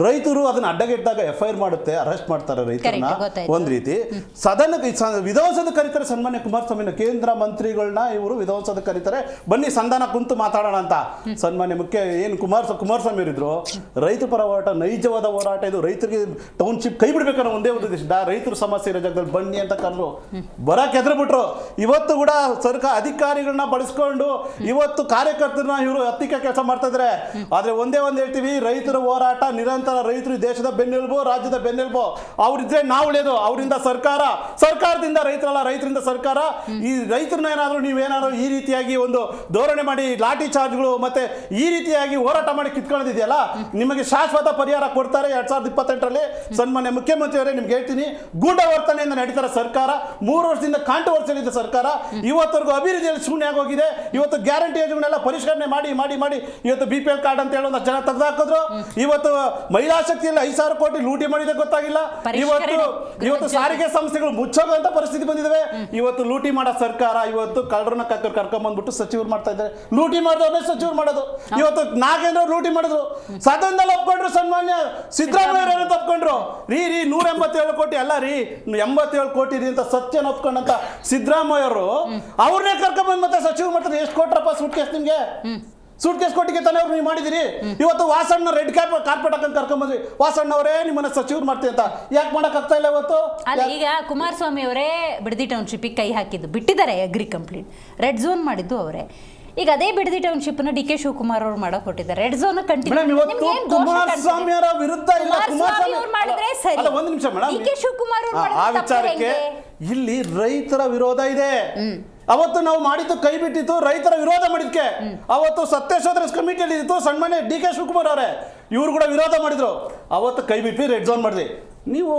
ರೈತರು ಅದನ್ನ ಅಡ್ಡಗೆಟ್ಟಾಗ FIR ಮಾಡುತ್ತೆ, ಅರೆಸ್ಟ್ ಮಾಡ್ತಾರೆ ರೈತರನ್ನ. ಒಂದ್ ರೀತಿ ವಿಧಾನಸೌಧ ಕರೀತಾರೆ ಸನ್ಮಾನ್ಯ ಕುಮಾರಸ್ವಾಮಿನ, ಕೇಂದ್ರ ಮಂತ್ರಿಗಳನ್ನ ಇವರು ವಿಧಾನಸೌಧ ಕರೀತಾರೆ, ಬನ್ನಿ ಸಂಧಾನ ಕುಂತು ಮಾತಾಡೋಣ ಅಂತ. ಸನ್ಮಾನ್ಯ ಕುಮಾರಸ್ವಾಮಿ ಅವರಿದ್ರು ರೈತ ಪರ ಹೋರಾಟ, ನೈಜವಾದ ಹೋರಾಟ ಇದು. ರೈತರಿಗೆ ಟೌನ್ಶಿಪ್ ಕೈ ಬಿಡ್ಬೇಕನ್ನೋ ಒಂದೇ ಉದ್ದೇಶದಿಂದ ರೈತರು ಸಮಸ್ಯೆ ಇರೋ ಜಾಗದಲ್ಲಿ ಬನ್ನಿ ಅಂತ ಕರೆದ್ರು, ಬರಕ್ಕೆ ಹೆದರ್ಬಿಟ್ರು. ಇವತ್ತು ಕೂಡ ಸರ್ಕಾರ ಅಧಿಕಾರಿಗಳನ್ನ ಬಳಸ್ಕೊಂಡು ಇವತ್ತು ಕಾರ್ಯಕರ್ತರನ್ನ ಇವರು ಹತ್ತಿಕ ಕೆಲಸ ಮಾಡ್ತಾ ಇದ್ದಾರೆ. ಆದ್ರೆ ಒಂದೇ ಒಂದು ಹೇಳ್ತೀವಿ, ರೈತರ ಹೋರಾಟ ನಿರಂತರ. ರೈತರು ದೇಶದ ಬೆನ್ನೆಲುಬು, ರಾಜ್ಯದ ಬೆನ್ನೆಲುಬು. ಅವ್ರಿದ್ರೆ ನಾವು ಉಳಿಯೋದು, ಅವರಿಂದ ಸರ್ಕಾರದಿಂದ ರೈತರಲ್ಲ, ರೈತರಿಂದ ಸರ್ಕಾರ. ಈ ರೈತರನ್ನ ಏನಾದ್ರು ನೀವೇನಾದ್ರು ಈ ರೀತಿಯಾಗಿ ಒಂದು ಧೋರಣೆ ಮಾಡಿ ಲಾಠಿ ಚಾರ್ಜ್ಗಳು ಮತ್ತೆ ಈ ರೀತಿಯಾಗಿ ಹೋರಾಟ ಮಾಡಿ ಕಿತ್ಕೊಳ್ಳೋದಿದೆಯಲ್ಲ, ನಿಮಗೆ ಶಾಶ್ವತ ಪರಿಹಾರ ಕೊಡ್ತಾರೆ 2028ರಲ್ಲಿ. ಸನ್ಮಾನ್ಯ ಮುಖ್ಯಮಂತ್ರಿಯವರೇ, ನಿಮ್ಗೆ ಹೇಳ್ತೀನಿ, ಗೂಂಡಾವರ್ತನೆಯಿಂದ ನಡೀತಾರೆ ಸರ್ಕಾರ. 3 ವರ್ಷದಿಂದ ಕಾಂಟ್ರವರ್ಸಿಯಲ್ಲಿದೆ ಸರ್ಕಾರ. ಇವತ್ತರೆಗೂ ಅಭಿವೃದ್ಧಿಯಲ್ಲಿ ಶೂನ್ಯ ಆಗೋಗಿದೆ. ಇವತ್ತು ಗ್ಯಾರಂಟಿ ಯೋಜನೆಗಳೆಲ್ಲ ಪರಿಷ್ಕರಣೆ ಮಾಡಿ ಮಾಡಿ ಮಾಡಿ ಇವತ್ತು BPL ಕಾರ್ಡ್ ಅಂತ ಹೇಳಿ ಒಂದಷ್ಟು ಜನ ತೆಗೆದುಹಾಕಿದ್ರು. ಇವತ್ತು ಮಹಿಳಾ ಶಕ್ತಿಯಲ್ಲಿ 5,000 ಕೋಟಿ ಲೂಟಿ ಮಾಡಿದೆ ಗೊತ್ತಾಗಿಲ್ಲ. ಇವತ್ತು ಸಾರಿಗೆ ಸಂಸ್ಥೆಗಳು ಮುಚ್ಚೋಗುವಂತ ಪರಿಸ್ಥಿತಿ ಬಂದಿದೆ. ಇವತ್ತು ಲೂಟಿ ಮಾಡೋ ಸರ್ಕಾರ. ಇವತ್ತು ಕಳ್ಳರನ್ನ ಕರ್ಕೊಂಡ್ಬಂದ್ಬಿಟ್ಟು ಸಚಿವರು ಮಾಡ್ತಾ ಇದ್ದಾರೆ. ಲೂಟಿ ಮಾಡಿದವ್ರನ್ನೇ ಸಚಿವರು ಮಾಡೋದು. ಇವತ್ತು ನಾಗೇಂದ್ರ ಲೂಟಿ ಮಾಡಿದ್ರು, ಸದನದಲ್ಲಿ ಒಪ್ಕೊಂಡ್ರು. ಸನ್ಮಾನ್ಯ ಸಿದ್ದರಾಮಯ್ಯ ತಪ್ಕೊಂಡ್ರು. ರೀ 187 ಕೋಟಿ ಅಲ್ಲ ರೀ, 87 ಕೋಟಿ ರೀ ಅಂತ ಸತ್ಯನ ಒಪ್ಕೊಂಡಂತ ಸಿದ್ದರಾಮಯ್ಯ ಅವರು ಅವ್ರನ್ನೇ ಕರ್ಕೊಂಡ್ಬಂದು ಮತ್ತೆ ಸಚಿವರು ಮಾಡ್ತಾರೆ. ಎಷ್ಟು ಕೊಟ್ರಪ್ಪ ಸೂಟ್ ಕೇಸ್ ನಿಮ್ಗೆ? ಸೂಟ್ ಕೇಸ್ ಕೊಟ್ಟಿಗೆ ತಾನೇ ಅವ್ರು ನೀವು ಮಾಡಿದಿರಿ. ಇವತ್ತು ವಾಸಣ್ಣ ರೆಡ್ ಕಾರ್ಪೆಟ್ ಹಾಕೊಂಡು ಕರ್ಕೊಂಡ್ಬಂದ್ರಿ. ವಾಸಣ್ಣ ಅವರೇ ನಿಮ್ಮನ್ನ ಸಚಿವರು ಮಾಡ್ತೀವಿ ಅಂತ ಯಾಕೆ ಮಾಡಕ್ ಆಗ್ತಾ ಇಲ್ಲ ಇವತ್ತು? ಅಲ್ಲ, ಈಗ ಕುಮಾರಸ್ವಾಮಿ ಅವರೇ ಬಿಡದಿ ಟೌನ್ಶಿಪ್ಗೆ ಕೈ ಹಾಕಿದ್ದು ಬಿಟ್ಟಿದ್ದಾರೆ. ಅಗ್ರಿ ಕಂಪ್ಲೀಟ್ ರೆಡ್ ಝೋನ್ ಮಾಡಿದ್ದು ಅವರೇ. ಈಗ ಅದೇ ಬಿಡದಿ ಟೌನ್ಶಿಪ್ DK ಶಿವಕುಮಾರ್ ಅವರು ಮಾಡಕ್ ಕೊಟ್ಟಿದ್ದಾರೆ. ರೆಡ್ ಝೋನ್ ಕುಮಾರಸ್ವಾಮಿ ಅವರ ವಿರುದ್ಧ ಇಲ್ಲ. ಒಂದು ನಿಮಿಷ ಮೇಡಮ್, DK ಶಿವಕುಮಾರ್ ಆ ವಿಚಾರಕ್ಕೆ ಇಲ್ಲಿ ರೈತರ ವಿರೋಧ ಇದೆ. ಅವತ್ತು ನಾವು ಮಾಡಿದ್ದು ಕೈ ಬಿಟ್ಟಿತ್ತು, ರೈತರ ವಿರೋಧ ಮಾಡಿದ್ಕೆ. ಅವತ್ತು ಸತ್ಯಶೋಧನ ಕಮಿಟಿಯಲ್ಲಿ ಇತ್ತು ಸನ್ಮಾನ್ಯ DK ಶಿವಕುಮಾರ್ ಅವರೇ, ಇವ್ರು ಕೂಡ ವಿರೋಧ ಮಾಡಿದ್ರು. ಅವತ್ತು ಕೈ ಬಿಟ್ವಿ, ರೆಡ್ ಝೋನ್ ಮಾಡಿದ್ವಿ. ನೀವು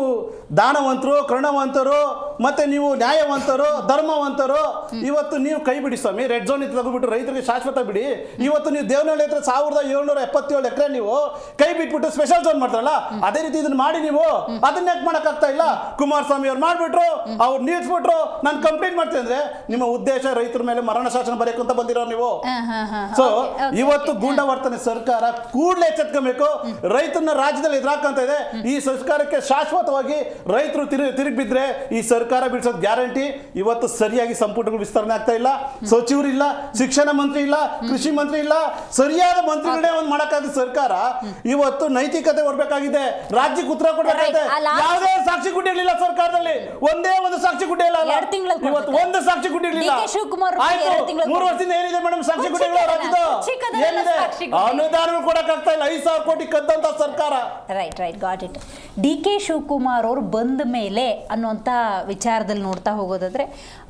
ದಾನವಂತರು, ಕರುಣವಂತರು, ಮತ್ತೆ ನೀವು ನ್ಯಾಯವಂತರು, ಧರ್ಮವಂತರು. ಇವತ್ತು ನೀವು ಕೈ ಬಿಡಿ ಸ್ವಾಮಿ, ರೆಡ್ ಝೋನ್ ತೆಗೆದುಬಿಟ್ಟು ರೈತರಿಗೆ ಶಾಶ್ವತ ಬಿಡಿ. ಇವತ್ತು ನೀವು ದೇವನಹಳ್ಳಿ ಹತ್ರ 1777 ಎಕರೆ ನೀವು ಕೈ ಬಿಟ್ಬಿಟ್ಟು ಸ್ಪೆಷಲ್ ಝೋನ್ ಮಾಡ್ತಾರಲ್ಲ, ಅದೇ ರೀತಿ ಇದನ್ನ ಮಾಡಿ ನೀವು ಅದನ್ನ ಯಾಕೆ ಮಾಡಕ್ ಆಗ್ತಾ ಇಲ್ಲ? ಕುಮಾರಸ್ವಾಮಿ ಅವ್ರು ಮಾಡ್ಬಿಟ್ರು, ಅವ್ರು ನಿಲ್ಸ್ಬಿಟ್ರು, ನಾನು ಕಂಪ್ಲೇಂಟ್ ಮಾಡ್ತೀನಿ ಅಂದ್ರೆ ನಿಮ್ಮ ಉದ್ದೇಶ ರೈತರ ಮೇಲೆ ಮರಣ ಶಾಸನ ಬರೆಯಕ್ಕೆ ಅಂತ ಬಂದಿರೋ ನೀವು. ಸೊ ಇವತ್ತು ಗೂಂಡಾವರ್ತನೆ ಸರ್ಕಾರ ಕೂಡಲೇ ಎಚ್ಚೆತ್ಕೊಬೇಕು. ರೈತರನ್ನ ರಾಜ್ಯದಲ್ಲಿ ಎದುರಾಕಂತ ಇದೆ. ಈ ಸರ್ಕಾರಕ್ಕೆ ಶಾಶ್ವತವಾಗಿ ರೈತರು ತಿರುಗಿ ಬಿದ್ರೆ ಈ ಸರ್ಕಾರ ಬಿಡಿಸೋದು ಗ್ಯಾರಂಟಿ. ಇವತ್ತು ಸರಿಯಾಗಿ ಸಂಪುಟಗಳು ವಿಸ್ತರಣೆ ಆಗ್ತಾ ಇಲ್ಲ, ಸಚಿವರು ಇಲ್ಲ, ಶಿಕ್ಷಣ ಮಂತ್ರಿ ಇಲ್ಲ, ಕೃಷಿ ಮಂತ್ರಿ ಇಲ್ಲ, ಸರಿಯಾದ ಮಂತ್ರಿಗಳೇ ಒಂದು ಮಾಡಕ್ಕಾಗ ಸರ್ಕಾರ. ಇವತ್ತು ನೈತಿಕತೆ ಹೊರಬೇಕಾಗಿದೆ, ರಾಜ್ಯಕ್ಕೆ ಉತ್ತರ ಕೊಡಬೇಕಾಗಿದೆ. ಯಾವುದೇ ಸಾಕ್ಷಿ ಗುಡ್ಡಿರ್ಲಿಲ್ಲ ಸರ್ಕಾರದಲ್ಲಿ, ಒಂದೇ ಒಂದು ಸಾಕ್ಷಿ ಗುಡ್ಡೆ ಇಲ್ಲ. ಇವತ್ತು ಒಂದು ಸಾಕ್ಷಿ ಗುಡ್ಡಿರ್ಲಿಲ್ಲ. 3 ವರ್ಷದಿಂದ ಏನಿದೆ ಮೇಡಮ್ ಸಾಕ್ಷಿ ಗುಡ್ಡೆಗಳು ರಾಜ್ಯದ? ಏನಿದೆ? ಅನುದಾನಗಳು ಕೊಡಕ್ಕಾಗ್ತಾ ಇಲ್ಲ. 5,000 ಕೋಟಿ ಕದ್ದಂತ ಸರ್ಕಾರ. Right, got it. DK Shivakumar ಅವರು ಬಂದ ಮೇಲೆ ಅನ್ನುವಂಥ ವಿಚಾರದಲ್ಲಿ ನೋಡ್ತಾ ಹೋಗೋದಾದ್ರೆ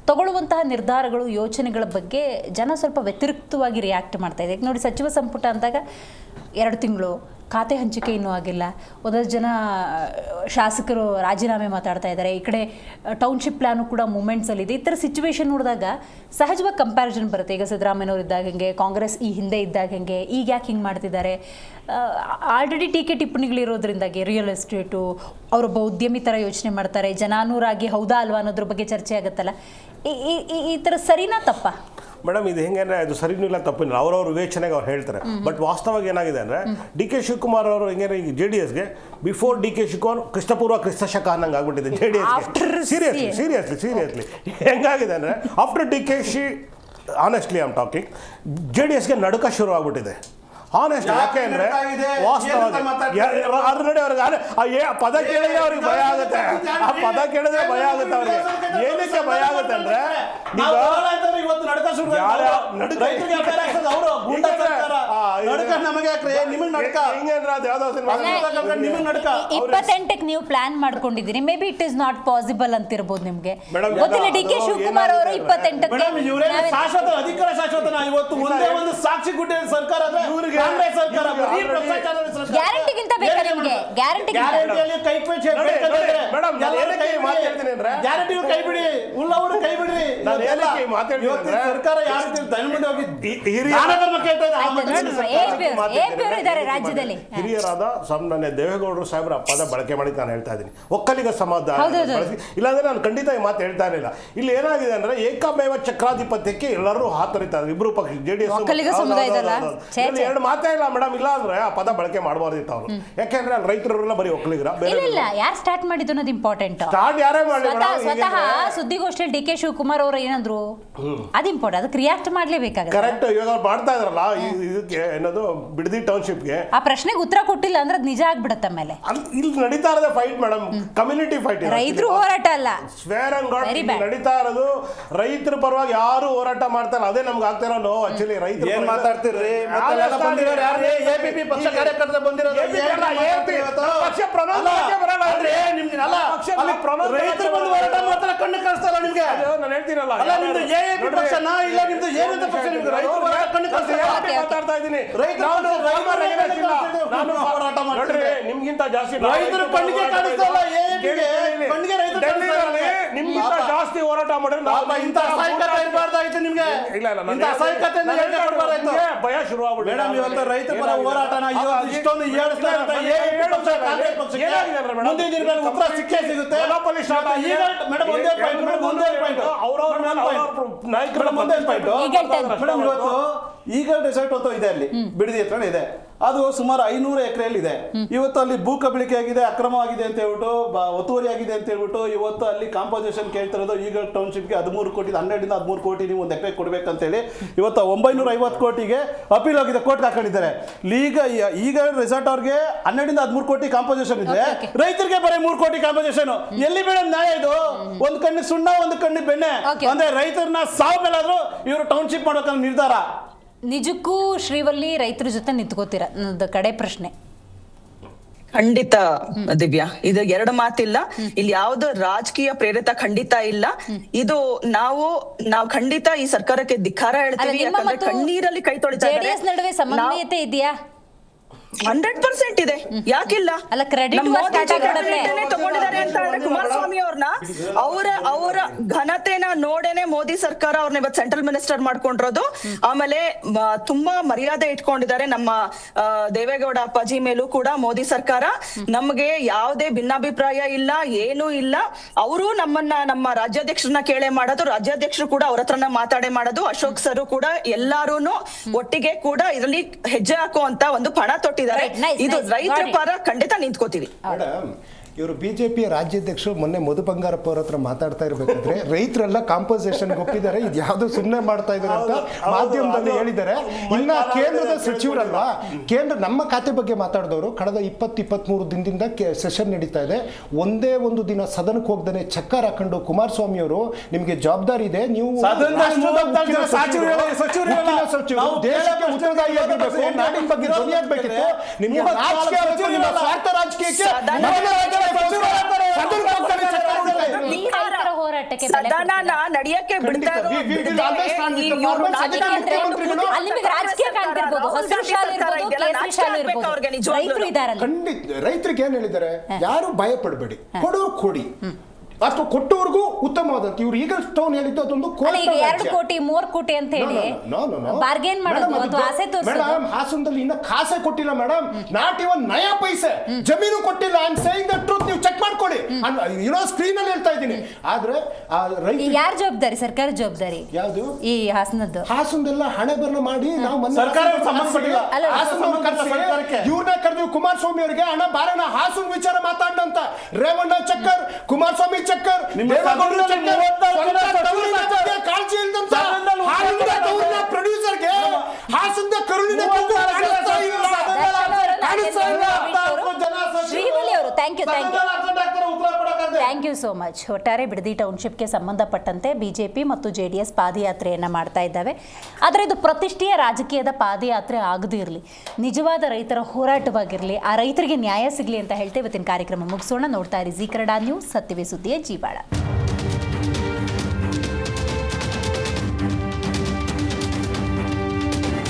ತಗೊಳ್ಳುವಂತಹ ನಿರ್ಧಾರಗಳು, ಯೋಚನೆಗಳ ಬಗ್ಗೆ ಜನ ಸ್ವಲ್ಪ ವ್ಯತಿರಿಕ್ತವಾಗಿ ರಿಯಾಕ್ಟ್ ಮಾಡ್ತಾ ಇದೆ. ನೋಡಿ, ಸಚಿವ ಸಂಪುಟ ಅಂದಾಗ 2 ತಿಂಗಳು ಖಾತೆ ಹಂಚಿಕೆ ಇನ್ನೂ ಆಗಿಲ್ಲ. ಒಂದಷ್ಟು ಜನ ಶಾಸಕರು ರಾಜೀನಾಮೆ ಮಾತಾಡ್ತಾ ಇದ್ದಾರೆ. ಈ ಕಡೆ ಟೌನ್ಶಿಪ್ ಪ್ಲಾನು ಕೂಡ ಮೂಮೆಂಟ್ಸಲ್ಲಿದೆ. ಈ ಥರ ಸಿಚುವೇಶನ್ ನೋಡಿದಾಗ ಸಹಜವಾಗಿ ಕಂಪ್ಯಾರಿಸನ್ ಬರುತ್ತೆ. ಈಗ ಸಿದ್ದರಾಮಯ್ಯನವ್ರು ಇದ್ದಾಗ ಹೆಂಗೆ, ಕಾಂಗ್ರೆಸ್ ಈ ಹಿಂದೆ ಇದ್ದಾಗ ಹೆಂಗೆ, ಈಗ ಯಾಕೆ ಹಿಂಗೆ ಮಾಡ್ತಿದ್ದಾರೆ? ಆಲ್ರೆಡಿ ಟೀಕೆ ಟಿಪ್ಪಣಿಗಳಿರೋದ್ರಿಂದಾಗಿ ರಿಯಲ್ ಎಸ್ಟೇಟು, ಅವರೊಬ್ಬ ಉದ್ಯಮಿ ಥರ ಯೋಚನೆ ಮಾಡ್ತಾರೆ, ಜನಾನುರಾಗಿ ಹೌದಾ ಅಲ್ವಾ ಅನ್ನೋದ್ರ ಬಗ್ಗೆ ಚರ್ಚೆ ಆಗುತ್ತಲ್ಲ. ಈ ಥರ ಸರಿನಾ ತಪ್ಪ? ಮೇಡಮ್, ಇದು ಹೆಂಗಂದ್ರೆ ಅದು ಸರಿನೂ ಇಲ್ಲ ತಪ್ಪಿಲ್ಲ, ಅವ್ರವ್ರ ವಿವೇಚನೆಗೆ ಅವ್ರು ಹೇಳ್ತಾರೆ. ಬಟ್ ವಾಸ್ತವವಾಗಿ ಏನಾಗಿದೆ ಅಂದರೆ DK ಶಿವಕುಮಾರ್ ಅವರು ಹೆಂಗೇನೆ ಈಗ JDSಗೆ ಬಿಫೋರ್ DK ಶಿವಕುಮಾರ್ ಕ್ರಿಸ್ತಪೂರ್ವ ಕ್ರಿಸ್ತಶಕ ಅನ್ನಂಗೆ ಆಗ್ಬಿಟ್ಟಿದೆ JDSಗೆ. ಸೀರಿಯಸ್ಲಿ ಹೆಂಗಾಗಿದೆ ಅಂದರೆ after DK honestly I am talking, JDSಗೆ ನಡುಕ ಶುರು ಆಗ್ಬಿಟ್ಟಿದೆ. ಹಾನೆಸ್ಟ್. ಯಾಕೆ ಅಂದ್ರೆ ವಾಸ್ತವವಾಗಿ ಪದ ಕೇಳಿದ್ರೆ ಅವ್ರಿಗೆ ಭಯ ಆಗುತ್ತೆ. ಆ ಪದ ಕೇಳಿದ್ರೆ ಭಯ ಆಗುತ್ತೆ ಅವ್ರಿಗೆ. ಏನಕ್ಕೆ ಭಯ ಆಗುತ್ತೆ ಅಂದ್ರೆ ನೀವು ಪ್ಲಾನ್ ಮಾಡ್ಕೊಂಡಿದ್ದೀರಿ, maybe it is not possible ಅಂತಿರ್ಬೋದು ನಿಮ್ಗೆ ಗೊತ್ತಿಲ್ಲ. DK ಶಿವಕುಮಾರ್ ಅವರು 28ಕ್ಕೆ ಶಾಶ್ವತ ಅಧಿಕಾರ ಶಾಶ್ವತನ. ಇವತ್ತು ಒಂದೇ ಒಂದು ಸಾಕ್ಷಿ ಗುಡ್ಡೆ ಸರ್ಕಾರ ಗ್ಯಾರಂಟಿಗಿಂತ ಬೇಕಾ ನಿಮ್ಗೆ? ಗ್ಯಾರಂಟಿಯಲ್ಲಿ ಕೈ ಬಿಡಿ, ಮೇಡಮ್, ನಾನು ಏನಕ್ಕೆ ಈ ಮಾತು ಹೇಳ್ತೀನಿ ಅಂದ್ರೆ ಗ್ಯಾರಂಟಿ ಕೈ ಬಿಡಿ, ಉಳ್ಳವರು ಕೈ ಬಿಡ್ರಿ. ನಾನು ಏನಕ್ಕೆ ಈ ಮಾತು ಹೇಳ್ತೀನಿ ಅಂದ್ರೆ ಸರ್ಕಾರ ಯಾವ ರೀತಿ ದಯಮಾಡಿ ಹೋಗಿ ರಾಜ್ಯದಲ್ಲಿ ಹಿರಿಯರಾದ ನನ್ನ ದೇವೇಗೌಡರು ಸಾಹೇಬ್ರ ಪದ ಬಳಕೆ ಮಾಡಿ ನಾನು ಹೇಳ್ತಾ ಇದ್ದೀನಿ, ಒಕ್ಕಲಿಗ ಸಮಾಧಾನ ಬಳಸಿ. ಇಲ್ಲಾಂದ್ರೆ ನಾನು ಖಂಡಿತ ಈ ಮಾತು ಹೇಳ್ತಾ ಇರಲಿಲ್ಲ. ಇಲ್ಲಿ ಏನಾಗಿದೆ ಅಂದ್ರೆ ಏಕಮೇವ ಚಕ್ರಾಧಿಪತ್ಯಕ್ಕೆ ಎಲ್ಲರೂ ಹಾತೊರಿತಾರೆ, ಇಬ್ರು ಪಕ್ಷ JDS ಎರಡು ಮಾತೇ ಇಲ್ಲ ಮೇಡಮ್. ಇಲ್ಲ ಅಂದ್ರೆ ಆ ಪದ ಬಳಕೆ ಮಾಡಬಾರ್ದಿತ್ತು ಅವರು, ಯಾಕೆಂದ್ರೆ ಅಲ್ಲಿ ರೈತರೆಲ್ಲ ಬರೀ ಒಕ್ಕಲಿಗರ. ಯಾರು ಸ್ಟಾರ್ಟ್ ಮಾಡಿದ್ದು ಅನ್ನೋದು ಇಂಪಾರ್ಟೆಂಟ್. ಸ್ಟಾರ್ಟ್ ಯಾರೇ ಮಾಡಿ ಸ್ವತಃ ಸುದ್ದಿಗೋಷ್ಠಿಯಲ್ಲಿ DK ಶಿವಕುಮಾರ್ ಅವರು ಏನಂದ್ರು ಅದು ಇಂಪಾರ್ಟೆಂಟ್, ಅದಕ್ಕೆ ರಿಯಾಕ್ಟ್ ಮಾಡ್ಲೇಬೇಕಾಗುತ್ತೆ. ಕರೆಕ್ಟ್, ಇವಾಗ ಮಾಡ್ತಾ ಇದ್ರಲ್ಲ ಇದಕ್ಕೆ ಏನದು ಬಿಡದಿ ಟೌನ್ಶಿಪ್ಗೆ ಆ ಪ್ರಶ್ನೆಗೆ ಉತ್ತರ ಕೊಟ್ಟಿಲ್ಲ ಅಂದ್ರೆ ಅದು ನಿಜ ಆಗ್ಬಿಡುತ್ತೆ. ಆಮೇಲೆ ಇಲ್ಲಿ ನಡೀತಾ ಇರೋದೇ ಫೈಟ್ ಮೇಡಮ್, ಕಮ್ಯುನಿಟಿ ಫೈಟ್, ರೈತರು ಹೋರಾಟ ಅಲ್ಲ, ಸ್ವೇರ್ ಅಂಡ್ ಗಾಡ್ ನಡೀತಾ ಇರೋದು. ರೈತರ ಪರವಾಗಿ ಯಾರು ಹೋರಾಟ ಮಾಡ್ತಾರೆ, ಅದೇ ನಮ್ಗೆ ಆಗ್ತಾ ಇರೋ ನೋವು. ಆಕ್ಚುಲಿ ರೈತರು ಏನ್ ಮಾತಾಡ್ತಿರ್ರಿ? APP ಪಕ್ಷ ಕಾರ್ಯಕರ್ತರು ಬಂದಿರೋದು ರೈತರು ಬಂದು ಹೋರಾಟ ಮಾಡ್ತಾರೆ, ಕಣ್ಣು ಕಾಣಿಸ್ತಲ್ಲ ನಿಮ್ಗೆ? ನಾನು ಹೇಳ್ತೀನಲ್ಲ, ನಿಮ್ದು AAP ಪಕ್ಷನ ಇಲ್ಲ ನಿಮ್ದು ಏನಂತ ಪಕ್ಷ? ನಿಮ್ಗೆ ರೈತರು ಹೋರಾಟ ಕಣ್ಣು ಕಾಣಿಸ್ತಲ್ಲ? ಮಾತಾಡ್ತಾ ಇದ್ದೀನಿ. ನಾನು ಹೋರಾಟ ಮಾಡ್ತೀನಿ, ನಿಮ್ಗಿಂತ ಜಾಸ್ತಿ ರೈತರು ಕಣ್ಣಿಗೆ ಕಾಣಿಸ್ತಲ್ಲ. ಕಣ್ಣಿಗೆ ರೈತರು ನಿಮ್ಗಿಂತ ಜಾಸ್ತಿ ಹೋರಾಟ ಮಾಡಿದ್ರೆ ಇಂಥ ಅಸಹಾಯಕತೆ ಇರಬಾರ್ದಾಯ್ತು ನಿಮ್ಗೆ. ಇಲ್ಲ ಇಂಥ ಅಸಹಾಯಕತೆಯಿಂದ ಕೊಡಬಾರ್ದಾಯ್ತು. ಭಯ ಶುರುವಾಗ್ಬಿಟ್ಟು ಮೇಡಮ್, ಇವತ್ತು ರೈತ ಪರ ಹೋರಾಟನ ಇಷ್ಟೊಂದು ಏಳಿಸ್ತಾ ಇರುತ್ತೆ. ಕಾಂಗ್ರೆಸ್ ಪಕ್ಷಕ್ಕೆ ಮುಂದಿನ ದಿನಗಳಲ್ಲಿ ಉತ್ತರ ಸಿಕ್ಕೇ ಸಿಗುತ್ತೆ. ಮೇಡಮ್, ಒಂದೇ ಪಾಯಿಂಟ್ ಮೇಡಮ್, ಇವತ್ತು ಈಗಲ್ ರೆಸಾರ್ಟ್ ಅಂತ ಇದೆ, ಅಲ್ಲಿ ಬಿಡದಿ ಹತ್ರ ಇದೆ. ಅದು ಸುಮಾರು 500 ಎಕರೆಯಲ್ಲಿ ಇದೆ. ಇವತ್ತು ಅಲ್ಲಿ ಭೂ ಕಬಳಿಕೆ ಆಗಿದೆ, ಅಕ್ರಮವಾಗಿದೆ ಅಂತ ಹೇಳ್ಬಿಟ್ಟು, ಒತ್ತುವರಿ ಆಗಿದೆ ಅಂತ ಹೇಳ್ಬಿಟ್ಟು ಇವತ್ತು ಅಲ್ಲಿ ಕಾಂಪೋಸಿಷನ್ ಕೇಳ್ತಿರೋದು ಈಗಲ್ ಟೌನ್ಶಿಪ್ಗೆ 13 ಕೋಟಿ, 12 ರಿಂದ 13 ಕೋಟಿ ನೀವು ಒಂದು ಎಕರೆ ಕೊಡ್ಬೇಕಂತೇಳಿ ಇವತ್ತು 950 ಕೋಟಿಗೆ ಅಪೀಲ್ ಹೋಗಿದೆ, ಕೋರ್ಟ್ ಹಾಕೊಂಡಿದ್ದಾರೆ. ಈಗಲ್ ರೆಸಾರ್ಟ್ ಅವ್ರಿಗೆ 12 ರಿಂದ 13 ಕೋಟಿ ಕಾಂಪೋಸಿಷನ್ ಇದೆ, ರೈತರಿಗೆ ಬರೀ 3 ಕೋಟಿ ಕಾಂಪೋಸಿಷನ್. ಎಲ್ಲಿ ಬೇಡ ನ್ಯಾಯ ಇದು? ಒಂದು ಕಣ್ಣು ಸುಣ್ಣ, ಒಂದು ಕಣ್ಣು ಬೆಣ್ಣೆ. ಅಂದ್ರೆ ರೈತರನ್ನ ಸಾವು ಮೇಲಾದ್ರೂ ಇವರು ಟೌನ್ಶಿಪ್ ಮಾಡ್ಬೇಕಂತ ನಿರ್ಧಾರ. ನಿಜಕ್ಕೂ ಶ್ರೀವಲ್ಲಿ ರೈತರ ಜೊತೆ ನಿಂತ್ಕೋತೀರ? ನನ್ನದು ಕಡೆ ಪ್ರಶ್ನೆ. ಖಂಡಿತ ದಿವ್ಯಾ, ಇದು ಎರಡು ಮಾತಿಲ್ಲ. ಇಲ್ಲಿ ಯಾವ್ದು ರಾಜಕೀಯ ಪ್ರೇರಿತ ಖಂಡಿತ ಇಲ್ಲ. ಇದು ನಾವು ಖಂಡಿತ ಈ ಸರ್ಕಾರಕ್ಕೆ ಧಿಕ್ಕಾರ ಹೇಳ್ತೀವಿ. ಯಾಕಂದ್ರೆ ಕಣ್ಣೀರಲ್ಲಿ ಕೈ ತೊಳಿತಾ ಇದ್ದಾರೆ. JDS ನಡುವೆ ಸಮನ್ವಯತೆ ಇದೆಯಾ? 100% ಇದೆ, ಯಾಕಿಲ್ಲ? ಅಲ್ಲ, ಕ್ರೆಡಿಟ್ ತಗೊಂಡಿದ್ದಾರೆ ಅಂತ ಹೇಳಿದ್ರೆ ಕುಮಾರಸ್ವಾಮಿ ಅವ್ರನ್ನ ಅವರ ಘನತೆನ ನೋಡೇನೆ ಮೋದಿ ಸರ್ಕಾರ ಅವ್ರನ್ನ ಇವತ್ತು ಸೆಂಟ್ರಲ್ ಮಿನಿಸ್ಟರ್ ಮಾಡ್ಕೊಂಡಿರೋದು. ಆಮೇಲೆ ತುಂಬಾ ಮರ್ಯಾದೆ ಇಟ್ಕೊಂಡಿದ್ದಾರೆ ನಮ್ಮ ದೇವೇಗೌಡ ಅಪ್ಪಾಜಿ ಮೇಲೂ ಕೂಡ ಮೋದಿ ಸರ್ಕಾರ. ನಮ್ಗೆ ಯಾವುದೇ ಭಿನ್ನಾಭಿಪ್ರಾಯ ಇಲ್ಲ, ಏನೂ ಇಲ್ಲ. ಅವರು ನಮ್ಮ ರಾಜ್ಯಾಧ್ಯಕ್ಷರನ್ನ ಕೇಳೇ ಮಾಡೋದು, ರಾಜ್ಯಾಧ್ಯಕ್ಷರು ಕೂಡ ಅವ್ರ ಹತ್ರನ ಮಾತಾಡೇ ಮಾಡೋದು. ಅಶೋಕ್ ಸರ್ ಕೂಡ ಎಲ್ಲಾರೂನು ಒಟ್ಟಿಗೆ ಕೂಡ ಇದರಲ್ಲಿ ಹೆಜ್ಜೆ ಹಾಕುವಂತ ಒಂದು ಪಣ ತೊಟ್ಟಿದ್ದಾರೆ. ಇದು ರೈತರ ಪರ ಖಂಡಿತ ನಿಂತ್ಕೋತೀವಿ. ಮೇಡಮ್, ಇವರು ಬಿಜೆಪಿ ರಾಜ್ಯಾಧ್ಯಕ್ಷರು ಮೊನ್ನೆ ಮಧು ಬಂಗಾರಪ್ಪ ಅವ್ರ ಹತ್ರ ಮಾತಾಡ್ತಾ ಇರ್ಬೇಕಾದ್ರೆ ರೈತರೆಲ್ಲ ಕಾಂಪೋಸಿಷನ್ ಒಪ್ಪಿದ್ದಾರೆ, ಇದು ಯಾವ್ದು ಸುಮ್ಮನೆ ಮಾಡ್ತಾ ಇದ್ದಾರೆ ಅಂತ ಮಾಧ್ಯಮದಲ್ಲಿ ಹೇಳಿದ್ದಾರೆ. ಇನ್ನ ಕೇಂದ್ರದ ಸಚಿವರಲ್ಲ, ಕೇಂದ್ರ ನಮ್ಮ ಖಾತೆ ಬಗ್ಗೆ ಮಾತಾಡಿದವರು ಕಳೆದ 20-23 ದಿನದಿಂದ ಸೆಷನ್ ನಡೀತಾ ಇದೆ. ಒಂದೇ ಒಂದು ದಿನ ಸದನಕ್ಕೆ ಹೋಗ್ದೇನೆ ಚಕ್ಕರ್ ಹಾಕೊಂಡು ಕುಮಾರಸ್ವಾಮಿ ಅವರು ನಿಮ್ಗೆ ಜವಾಬ್ದಾರಿ ಇದೆ, ನೀವು ದೇಶಕ್ಕೆ ಉತ್ತರದಾಯಿಯಾಗಿರ್ಬೇಕು, ನಾಡಿನ ಬಗ್ಗೆ ಧ್ವನಿಯಾಗಬೇಕಿತ್ತು. ನಿಮ್ಗೆ ಸ್ವಾರ್ಥ ರಾಜಕೀಯಕ್ಕೆ ಸದನ ನಡೆಯಕ್ಕೆ ಬಿಡ್ತಾ ರೈತರಿಗೆ ಏನ್ ಹೇಳಿದ್ದಾರೆ? ಯಾರು ಭಯ ಪಡಬೇಡಿ, ಕೊಡೋರು ಕೊಡಿ, ಅಥವಾ ಕೊಟ್ಟವ್ರಿಗೂ ಉತ್ತಮವಾದಂತ. ಇವ್ರು ಈಗ ಟೌನ್ ಹೇಳಿದ್ದು ಅದೊಂದು 2 ಕೋಟಿ 3 ಕೋಟಿ ಅಂತ ಹೇಳಿ ಬಾರ್ಗೇನ್ ಮಾಡೋದು, ಆಸೆ ತೋರಿಸೋದು. ಮೇಡಮ್, ಹಾಸನದಲ್ಲಿ ಇನ್ನ ಕಾಸೆ ಕೊಟ್ಟಿಲ್ಲ ಮೇಡಮ್, ನಾಟ್ ಇವನ್ ನಯಾ ಪೈಸೆ ಜಮೀನು ಕೊಟ್ಟಿಲ್ಲ. I am saying the truth, ನೀವು ಚೆಕ್ ಮಾಡ್ಕೊಳ್ಳಿ. ಸ್ಕ್ರೀನ್ ಅಲ್ಲಿ ಹೇಳ್ತಾ ಇದ್ದೀನಿ. ಆದ್ರೆ ಯಾರ ಜವಾಬ್ದಾರಿ? ಸರ್ಕಾರ ಜವಾಬ್ದಾರಿ ಯಾವುದು? ಈ ಹಾಸನದೆಲ್ಲ ಹಣೆ ಬರಣ ಮಾಡಿ ನಾವು ಇವ್ರನ್ನ ಕರೆದ್ವಿ. ಕುಮಾರಸ್ವಾಮಿ ಅವರಿಗೆ ಹಣ ಬಾರಣ ಹಾಸನ ವಿಚಾರ ಮಾತಾಡಂತ. ರೇವಣ್ಣ ಚಕ್ಕರ್, ಕುಮಾರಸ್ವಾಮಿ ಚಕ್ಕರ್, ಕಾಳಜಿ ಇಲ್ದಂತ ಪ್ರೊಡ್ಯೂಸರ್ಗೆ ಹಾಸನದ ಕರುಳಿನ ಶ್ರೀವಲ್ಲಿ ಅವರು ಥ್ಯಾಂಕ್ ಯು ಸೋ ಮಚ್. ಒಟ್ಟಾರೆ ಬಿಡದಿ ಟೌನ್ಶಿಪ್ಗೆ ಸಂಬಂಧಪಟ್ಟಂತೆ ಬಿಜೆಪಿ ಮತ್ತು JDS ಪಾದಯಾತ್ರೆಯನ್ನು ಮಾಡ್ತಾ ಇದ್ದಾವೆ. ಆದರೆ ಇದು ಪ್ರತಿಷ್ಠೆಯ ರಾಜಕೀಯದ ಪಾದಯಾತ್ರೆ ಆಗದಿರಲಿ, ನಿಜವಾದ ರೈತರ ಹೋರಾಟವಾಗಿರಲಿ, ಆ ರೈತರಿಗೆ ನ್ಯಾಯ ಸಿಗಲಿ ಅಂತ ಹೇಳ್ತೇವೆ. ಇವತ್ತಿನ ಕಾರ್ಯಕ್ರಮ ಮುಗಿಸೋಣ. ನೋಡ್ತಾ ಇರಿ ಜೀ ಕನ್ನಡ ನ್ಯೂಸ್, ಸತ್ಯವೇ ಸುದ್ದಿಯ ಜೀವಾಳ.